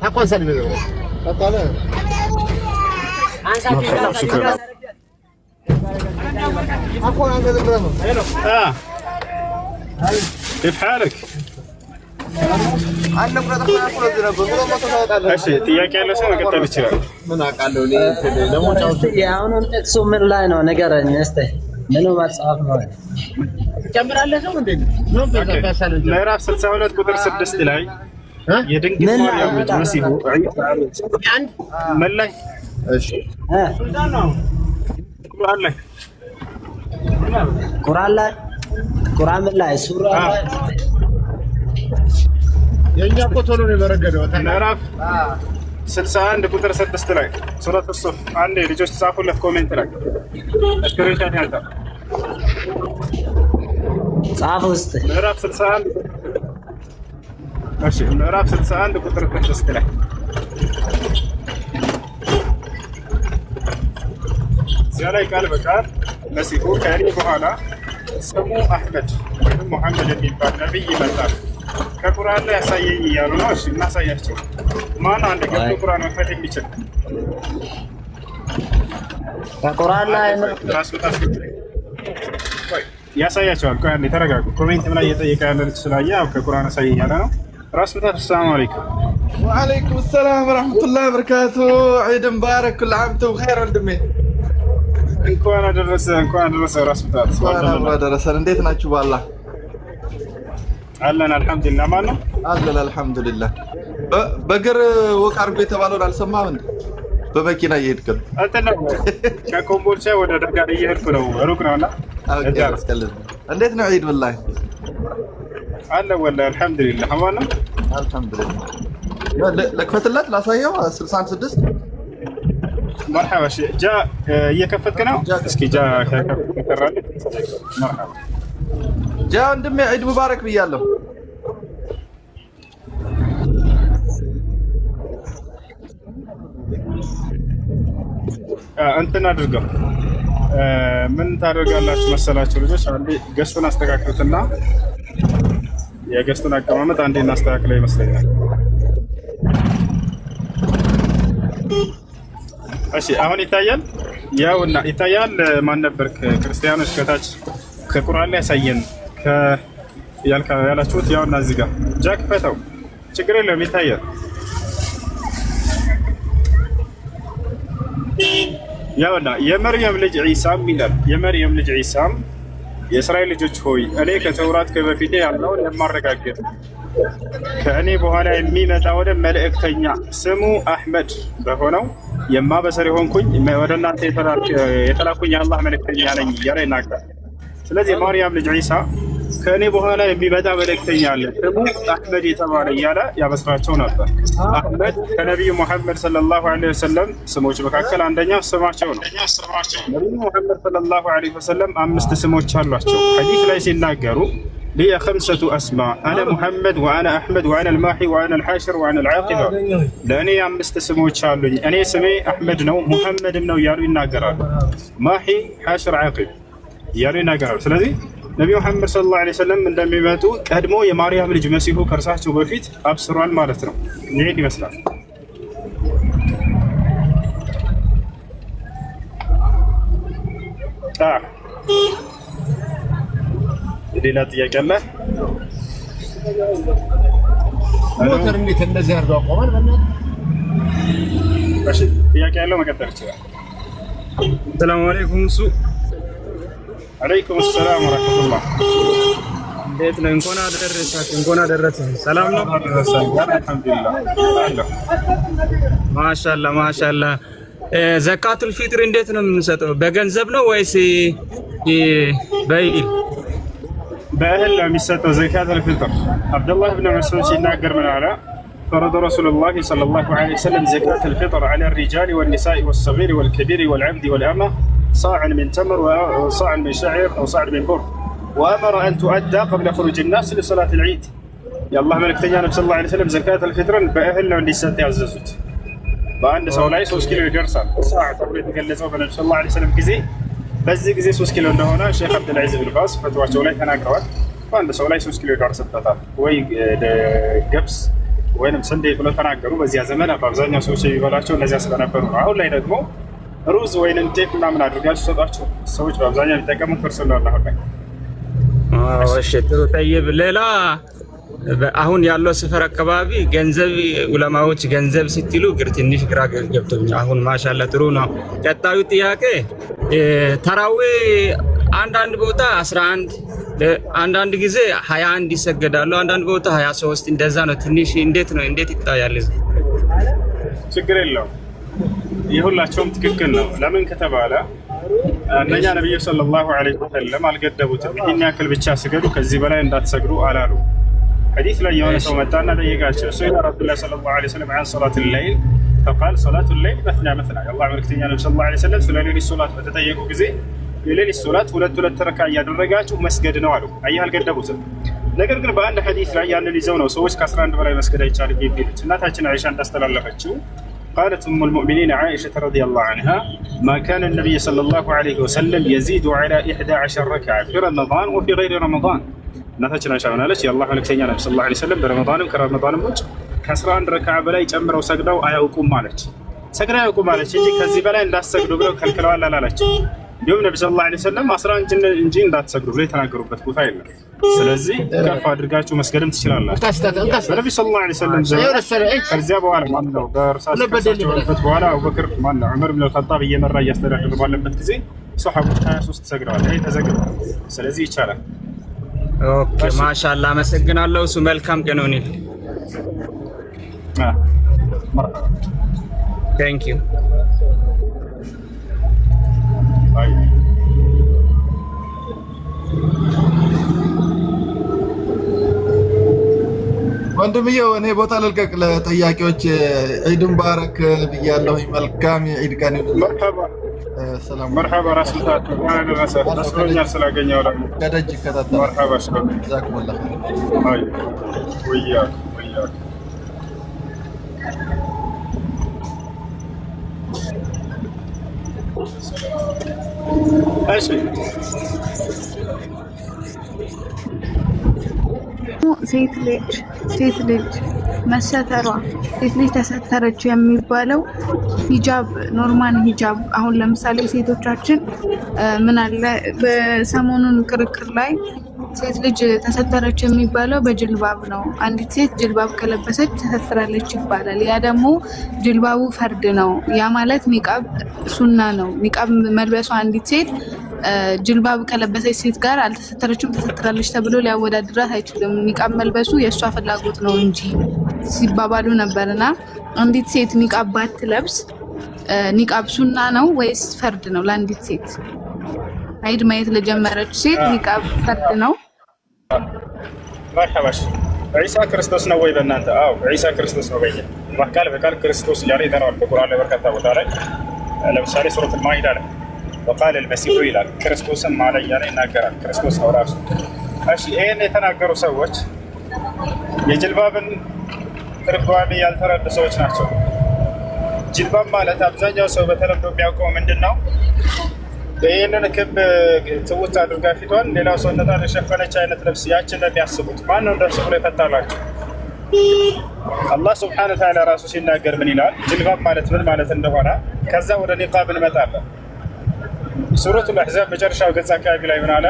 ታቆንሰል ነው ታቆለ አንሳቲ አቆን አንተ ዝምብረህ ሄሎ كيف حالك አንተ ቁረጣ አቆለ ዝረብ ብሎ ተታወጣለህ። እሺ ጥያቄ ያለ ሰው መቀጠል ይችላል። ምን አውቃለሁ እኔ ለሞጫው አሁን ጥቅሱ ምን ላይ ነው ንገረኝ እስቲ። ምን መጽሐፍ ነው ጨምራለህ ሰው እንዴ ነው? ምዕራፍ 62 ቁጥር 6 ላይ የድንግል ማርያም ልጅ መሲሁ አንድ መላይ እሺ ቁርአን ላይ ሱራ የኛ ፎቶ ነው የበረገደው። ምዕራፍ 61 ቁጥር 6 ላይ ሱረት ሱፍ አንዴ ልጆች ጻፉለት ኮሜንት ላይ እስክሪንሻት ያንጣ ጻፍ ውስጥ ምዕራፍ 61 እሺ ምዕራፍ 61 ቁጥር 6 ላይ እዚያ ላይ ቃል በቃል መሲሁ ከእኔ በኋላ ስሙ አህመድ ወይም ሙሐመድ የሚባል ነብይ ይመጣል ከቁርአን ላይ ያሳየኝ እያሉ ነው። እሺ እናሳያቸው። ማን አንድ ገብቶ ቁርአን መክፈት የሚችል ከቁርአን ላይ ራስ ያሳያቸዋል። ቆይ አንዴ ተረጋጉ። ኮሜንት ላይ እየጠየቀ ያለ ልጅ ስላየ ያው ከቁርአን ያሳየኝ እያለ ነው። ራስ ምታት ሰላም አለይኩም ወአለይኩም ሰላም ወራህመቱላሂ ወበረካቱ። ዒድ ሙባረክ ኩል ዓም ወንቱም ኸይር ወንድሜ። እንኳን አደረሰ ራስ ምታት። እንኳን አደረሰን። እንዴት ናችሁ? ባላህ አለን አልሐምዱሊላህ። ማን ነው? አለን አልሐምዱሊላህ። በእግር ወቅ አድርጎ የተባለውን አልሰማህም እንዴ? በመኪና እየሄድክ ነው? ከኮምቦልቻ ወደ ደጋር እየሄድኩ ነው። ሩቅ ነውና እንዴት ነው ዒድ? ወላሂ አለ ወላሂ አልሐምዱሊላህ። ማን ነው? አልሐምዱሊላህ። ለክፈትለት ላሳየው 66 መርሐባ። እሺ ጃ እየከፈትክ ነው? እስኪ ጃ ከከፈትክ መርሐባ። ጃ ወንድሜ ዒድ ሙባረክ ብያለሁ። እንትን አድርገው ምን ታደርጋላችሁ መሰላችሁ ልጆች? አንዴ ገስቱን አስተካክሉትና የገስቱን አቀማመጥ አንዴ እናስተካክለው ይመስለኛል። እሺ አሁን ይታያል። ያውና ይታያል። ማን ነበር ክርስቲያኖች ከታች ከቁርአን ላይ ያሳየን ያላችሁት? ያውና እዚህ ጋር ጃክ ፈተው ችግር የለውም ይታያል። ያውና የመርየም ልጅ ዒሳም ይላል። የመርየም ልጅ ዒሳም የእስራኤል ልጆች ሆይ እኔ ከተውራት ከበፊቴ ያለውን የማረጋግጥ ከእኔ በኋላ የሚመጣ ወደ መልእክተኛ ስሙ አሕመድ በሆነው የማበሰር የሆንኩኝ ወደ እናንተ የተላኩኝ የአላህ መልእክተኛ ነኝ እያለ ይናገራል። ስለዚህ የማርያም ልጅ ዒሳ ከእኔ በኋላ የሚመጣ መልእክተኛ አለ ስሙ አሕመድ የተባለ እያለ ያበስራቸው ነበር። አሕመድ ከነቢዩ ሙሐመድ ሰለላሁ ዐለይሂ ወሰለም ስሞች መካከል አንደኛው ስማቸው ነው። ነቢዩ ሙሐመድ ሰለላሁ ዐለይሂ ወሰለም 5 ስሞች አሏቸው። ሐዲስ ላይ ሲናገሩ لي 5 أسماء أنا محمد وأنا أحمد وأنا الماحي وأنا الحاشر وأنا العاقبة لأني 5 ስሞች አሉኝ እኔ ስሜ አሕመድ ነው ሙሐመድም ነው እያሉ ይናገራሉ። ማሂ ሓሽር ዓቂብ እያሉ ይናገራሉ። ስለዚህ ነቢዩ ሙሐመድ ሰለላሁ ዐለይሂ ወሰለም እንደሚመጡ ቀድሞ የማርያም ልጅ መሲሁ ከእርሳቸው በፊት አብስሯል ማለት ነው። ይሄን ይመስላል። ሌላ ጥያቄ አለ? ሞተር እንዴት እንደዚህ አድርገው አቆማል? እሺ ጥያቄ ያለው መቀጠል ይችላል። ሰላም አለይኩም ሱ አለይኩም ሰላም ወራህመቱላህ። እንዴት ነው? እንኳን አደረሳችሁ። እንኳን አደረሰን። ሰላም ነው? አልሐምዱሊላህ አለሁ። ማሻአላህ ማሻአላህ። ዘካቱል ፊጥር እንዴት ነው የምንሰጠው? በገንዘብ ነው ወይስ በእህል? በእህል ነው የሚሰጠው ዘካቱል ፊጥር። አብዱላህ ብን መስዑድ ሲናገር ምን አለ? فرض رسول الله صلى الله عليه وسلم زكاة الفطر على الرجال والنساء والصغير والكبير والعبد والأمة صاعا من تمر وصاعا من شعير أو صاعا من بر وأمر أن تؤدى قبل خروج الناس لصلاة العيد. يا الله ملك تجانب صلى الله عليه وسلم زكاة الفطر بأهل والنساء يعززوت በአንድ ሰው ላይ 3 ኪሎ ይደርሳል። ሰዓት ተብሎ የተገለጸው በነብዩ ሰለላሁ ዐለይሂ ወሰለም ጊዜ በዚህ ጊዜ 3 ኪሎ እንደሆነ ሼክ አብዱልዓዚዝ ብን ባዝ ፈትዋቸው ላይ ተናግረዋል። በአንድ ሰው ላይ 3 ኪሎ ይደርስበታል ወይ ገብስ ወይንም ስንዴ ብለው ተናገሩ። በዚያ ዘመን በአብዛኛው ሰዎች የሚበላቸው እነዚያ ስለነበሩ ነው። አሁን ላይ ደግሞ ሩዝ ወይንም ጤፍ ምናምን አድርጋችሁ ሰጧቸው ሰዎች በአብዛኛው የሚጠቀሙት እርሱን ነው። አሁን ላይ እሺ ጥሩ ጠይብ። ሌላ አሁን ያለው ሰፈር አካባቢ ገንዘብ ዑለማዎች ገንዘብ ሲትሉ ትንሽ ግራ ገብቶኛል። አሁን ማሻአላ ጥሩ ነው። ቀጣዩ ጥያቄ ተራዊ አንዳንድ ቦታ 11 አንዳንድ ጊዜ 21 ይሰገዳሉ፣ አንዳንድ ቦታ 23 እንደዛ ነው። ትንሽ እንዴት ነው እንዴት ይታያል? ችግር የለውም የሁላቸውም ትክክል ነው። ለምን ከተባለ አንደኛ ነብዩ ሰለላሁ ዐለይሂ ወሰለም አልገደቡትም። ይሄን ያክል ብቻ ስገዱ ከዚህ በላይ እንዳትሰግዱ አላሉ። ሐዲስ ላይ የሆነ ሰው መጣና ጠየቃቸው ሰይዳ ረሱላህ ሰለላሁ ዐለይሂ ወሰለም عن صلاة الليل فقال صلاة الليل مثنى مثنى የአላህ መልእክተኛ ነብዩ ሰለላሁ ዐለይሂ ወሰለም ስለ ሌሊት ሶላት በተጠየቁ ጊዜ የሌሊት ሶላት 2 ረካ እያደረጋችሁ መስገድ ነው አሉ። አየህ አልገደቡትም። ነገር ግን በአንድ ሐዲስ ላይ ያንን ይዘው ነው ሰዎች ከ11 በላይ መስገድ አይቻልም የሚሉት። እናታችን አይሻ እንዳስተላለፈችው قالت أم المؤمنين عائشة رضي الله عنها ما كان النبي صلى الله عليه وسلم يزيد على 11 ركعة في رمضان وفي غير رمضان እናታችን አይሻ ሆናለች የአላህ መልእክተኛ ነብዩ ሰለላሁ ዐለይሂ ወሰለም በረመዳንም ከረመዳንም ውጭ ከ11 ረካ በላይ ጨምረው ሰግደው አያውቁም ማለች። ሰግደው አያውቁም ማለች እንጂ ከዚህ በላይ እንዳትሰግዱ ብለው ከልክለዋል አላለችም። እንዲሁም ነብዩ ሰለላሁ ዐለይሂ ወሰለም 11 እንጂ እንዳትሰግዱ ብለው የተናገሩበት ቦታ የለም። ስለዚህ ከፍ አድርጋችሁ መስገድም ትችላላችሁ። ነብዩ ሰለላሁ ዐለይሂ ወሰለም ከዚያ በኋላ ማነው በእርሳቸው በኋላ አቡበክር ማነው ዑመር ብን አልኸጣብ እየመራ እያስተዳደረ ባለበት ጊዜ ሱሐቦች 23 ሰግደዋል። ይሄ ተዘግቷል። ስለዚህ ይቻላል። ኦኬ ማሻአላ አመሰግናለሁ። እሱ መልካም ቀን ይሁንልህ። ቴንክ ዩ ወንድምዬው እኔ ቦታ ልልቀቅ ለጠያቂዎች። ዒድ ሙባረክ ብያለሁ። መልካም የዒድ ቀን ይሁን። ሰላም መርሐባ ራስ ምታት ማን ደረሰ ደስቶኛል ስላገኘው ላይ ከደጅ ከተተለ መርሐባ ሽከም ጀዛኩሙላህ አይ ወያ እሺ ሴት ልጅ መሰተሯ ሴት ልጅ ተሰተረች የሚባለው ሂጃብ ኖርማል ሂጃብ። አሁን ለምሳሌ ሴቶቻችን ምን አለ በሰሞኑን ክርክር ላይ ሴት ልጅ ተሰተረች የሚባለው በጅልባብ ነው። አንዲት ሴት ጅልባብ ከለበሰች ተሰትራለች ይባላል። ያ ደግሞ ጅልባቡ ፈርድ ነው። ያ ማለት ኒቃብ ሱና ነው። ኒቃብ መልበሷ አንዲት ሴት ጅልባብ ከለበሰች ሴት ጋር አልተሰተረችም ተሰትራለች ተብሎ ሊያወዳድራት አይችልም። ኒቃብ መልበሱ የእሷ ፍላጎት ነው እንጂ ሲባባሉ ነበርና አንዲት ሴት ኒቃብ ባትለብስ ኒቃብ ሱና ነው ወይስ ፈርድ ነው? ለአንዲት ሴት አይድ ማየት ለጀመረች ሴት ኒቃብ ፈርድ ነው? መርሐባሽ ዒሳ ክርስቶስ ነው ወይ ለእናንተ? አዎ ዒሳ ክርስቶስ ነው። በየ አላህ ቃል በቃል ክርስቶስ እያለ ይጠራዋል በቁርአን ላይ በርካታ ቦታ ላይ። ለምሳሌ ሱረቱል ማኢዳ ላይ ወቃለ አልመሲሑ ይላል። ክርስቶስን ማለ እያለ ይናገራል። ክርስቶስ ነው ራሱ። እሺ ይህን የተናገሩ ሰዎች የጅልባብን ትርጓሜ ያልተረዱ ሰዎች ናቸው። ጅልባብ ማለት አብዛኛው ሰው በተለምዶ የሚያውቀው ምንድን ነው? ይህንን ክብ ትውት አድርጋ ፊቷን ሌላው ሰውነቷን የሸፈነች አይነት ልብስ ያችን ነው የሚያስቡት። ማነው እንደሱ ብሎ የፈታላቸው? አላህ ስብሐነ ወተዓላ ራሱ ሲናገር ምን ይላል? ጅልባብ ማለት ምን ማለት እንደሆነ ከዛ ወደ ኒቃብ እንመጣለን። ሱረቱል አሕዛብ መጨረሻው ገጽ አካባቢ ላይ ምን አለ?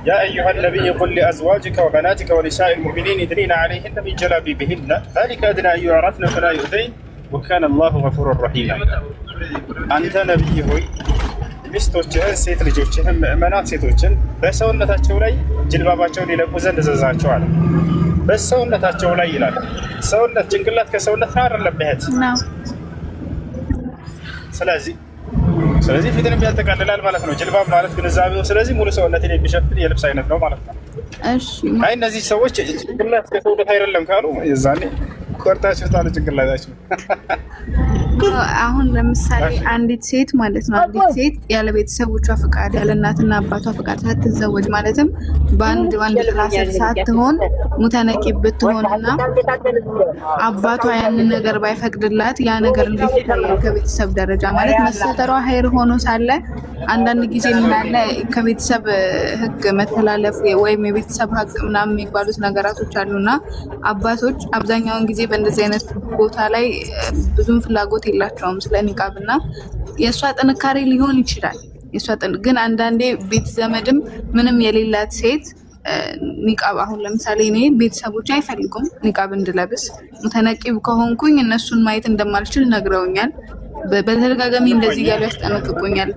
ያ አዩሃ ነቢይ ቁል ሊአዝዋጅከ ወበናቲከ ወኒሳኢል ሙእሚኒን ዩድኒነ ዐለይሂነ ሚን ጀላቢቢሂነ ዛሊከ አድና አን ዩዕረፍነ ፈላ ዩእዘይን ወካነ አላሁ ገፉረን ረሒማ። አንተ ነቢይ ሆይ ሚስቶችህን ሴት ልጆችህን ምእመናት ሴቶችን በሰውነታቸው ላይ ጅልባባቸውን ይለቁ ዘንድ እዘዛቸው አለ። በሰውነታቸው ላይ ይላል። ሰውነት ጭንቅላት ከሰውነት ነው አይደለም እህት? ስለዚህ ፊትንም ያጠቃልላል ማለት ነው ጅልባብ ማለት ግንዛቤው። ስለዚህ ሙሉ ሰውነትን የሚሸፍን የልብስ አይነት ነው ማለት ነው። እሺ አይ እነዚህ ሰዎች ጭንቅላት ከሰውነት አይደለም ካሉ የዛኔ ቆርጣችሁ ታለ ጭንቅላታችሁ። አሁን ለምሳሌ አንዲት ሴት ማለት ነው አንዲት ሴት ያለ ቤተሰቦቿ ፍቃድ ያለ እናትና አባቷ ፍቃድ ሳትዘወጅ ማለትም በአንድ ክላስ ሳትሆን ሙተነቂብ ብትሆንና አባቷ ያንን ነገር ባይፈቅድላት ያ ነገር እንዴት ይታያል? ከቤተሰብ ደረጃ ማለት መሰተሯ ኸይር ሆኖ ሳለ አንዳንድ ጊዜ ምናለ ከቤተሰብ ሕግ መተላለፍ ወይም የቤተሰብ ሀቅ ምናምን የሚባሉት ነገራቶች አሉና አባቶች አብዛኛውን ጊዜ በእንደዚህ አይነት ቦታ ላይ ብዙም ፍላጎት የላቸውም ስለ ኒቃብና የእሷ ጥንካሬ ሊሆን ይችላል። ግን አንዳንዴ ቤት ዘመድም ምንም የሌላት ሴት ኒቃብ አሁን ለምሳሌ እኔ ቤተሰቦች አይፈልጉም ኒቃብ እንድለብስ ሙተነቂብ ከሆንኩኝ እነሱን ማየት እንደማልችል ነግረውኛል። በተደጋጋሚ እንደዚህ እያሉ ያስጠነቅቁኛል።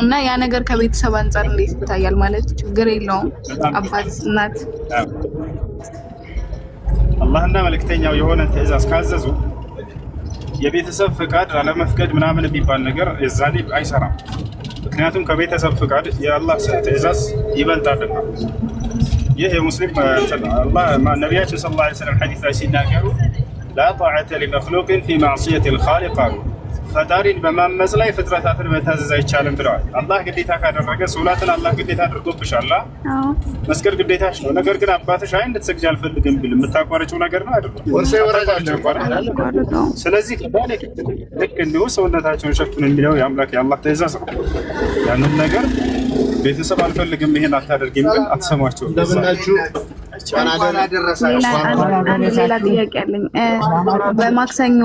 እና ያ ነገር ከቤተሰብ አንጻር እንዴት ይታያል? ማለት ችግር የለውም አባት እናት አላህና መልእክተኛው የሆነ ትዕዛዝ ካዘዙ የቤተሰብ ፍቃድ አለመፍቀድ ምናምን የሚባል ነገር የዛኔ አይሰራም። ምክንያቱም ከቤተሰብ ፍቃድ የአላህ ትዕዛዝ ይበልጣልና። ይህ የሙስሊም ነቢያችን ሰለላሁ ዐለይሂ ወሰለም ሐዲስ ላይ ሲናገሩ ላ ጣዓተ ሊመክሉቅን ፊ ማዕሲየት ልኻሊቅ አሉ። ፈጣሪን በማመፅ ላይ ፍጥረታትን መታዘዝ አይቻልም ብለዋል። አላህ ግዴታ ካደረገ ሶላትን አላህ ግዴታ አድርጎብሻል፣ መስገድ ግዴታሽ ነው። ነገር ግን አባትሽ አይ እንድትሰግጂ አልፈልግም ቢል የምታቋርጪው ነገር ነው አይደለም? ስለዚህ ልክ እንዲሁ ሰውነታቸውን ሸፍኑ የሚለው የአምላክ የአላህ ትዕዛዝ ነው። ያንን ነገር ቤተሰብ አልፈልግም ይሄን አታደርጊም ግን አትሰሟቸውም። ሌላ ጥያቄ አለኝ። በማክሰኞ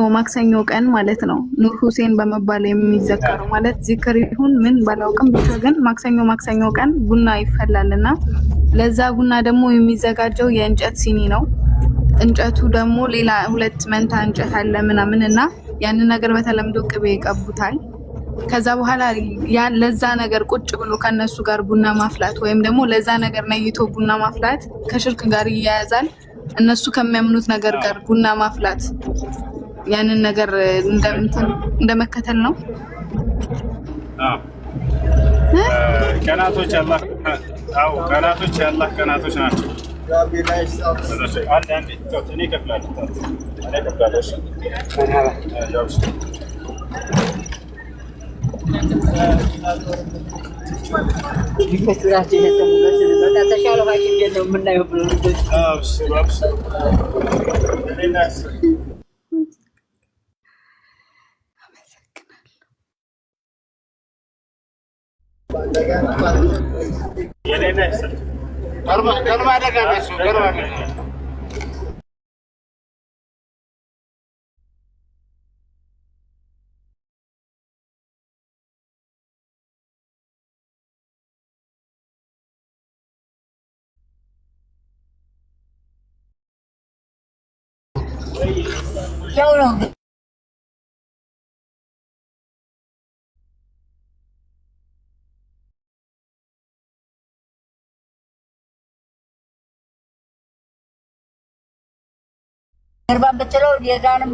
ቀን ማለት ነው ኑር ሁሴን በመባል የሚዘከሩ ማለት ዚክር ይሁን ምን ባላውቅም ብቻ ግን ማክሰኞ ቀን ቡና ይፈላልና ለዛ ቡና ደግሞ የሚዘጋጀው የእንጨት ሲኒ ነው። እንጨቱ ደግሞ ሌላ ሁለት መንታ እንጨት አለ ምናምን እና ያንን ነገር በተለምዶ ቅቤ ይቀቡታል። ከዛ በኋላ ለዛ ነገር ቁጭ ብሎ ከነሱ ጋር ቡና ማፍላት ወይም ደግሞ ለዛ ነገር ነይቶ ቡና ማፍላት ከሽርክ ጋር ይያያዛል። እነሱ ከሚያምኑት ነገር ጋር ቡና ማፍላት ያንን ነገር እንደመከተል ነው። ቀናቶች የአላህ ቀናቶች ናቸው። አንድ እኔ እከፍላለሁ። ያው ነው ገርባን ብትለው የጋንም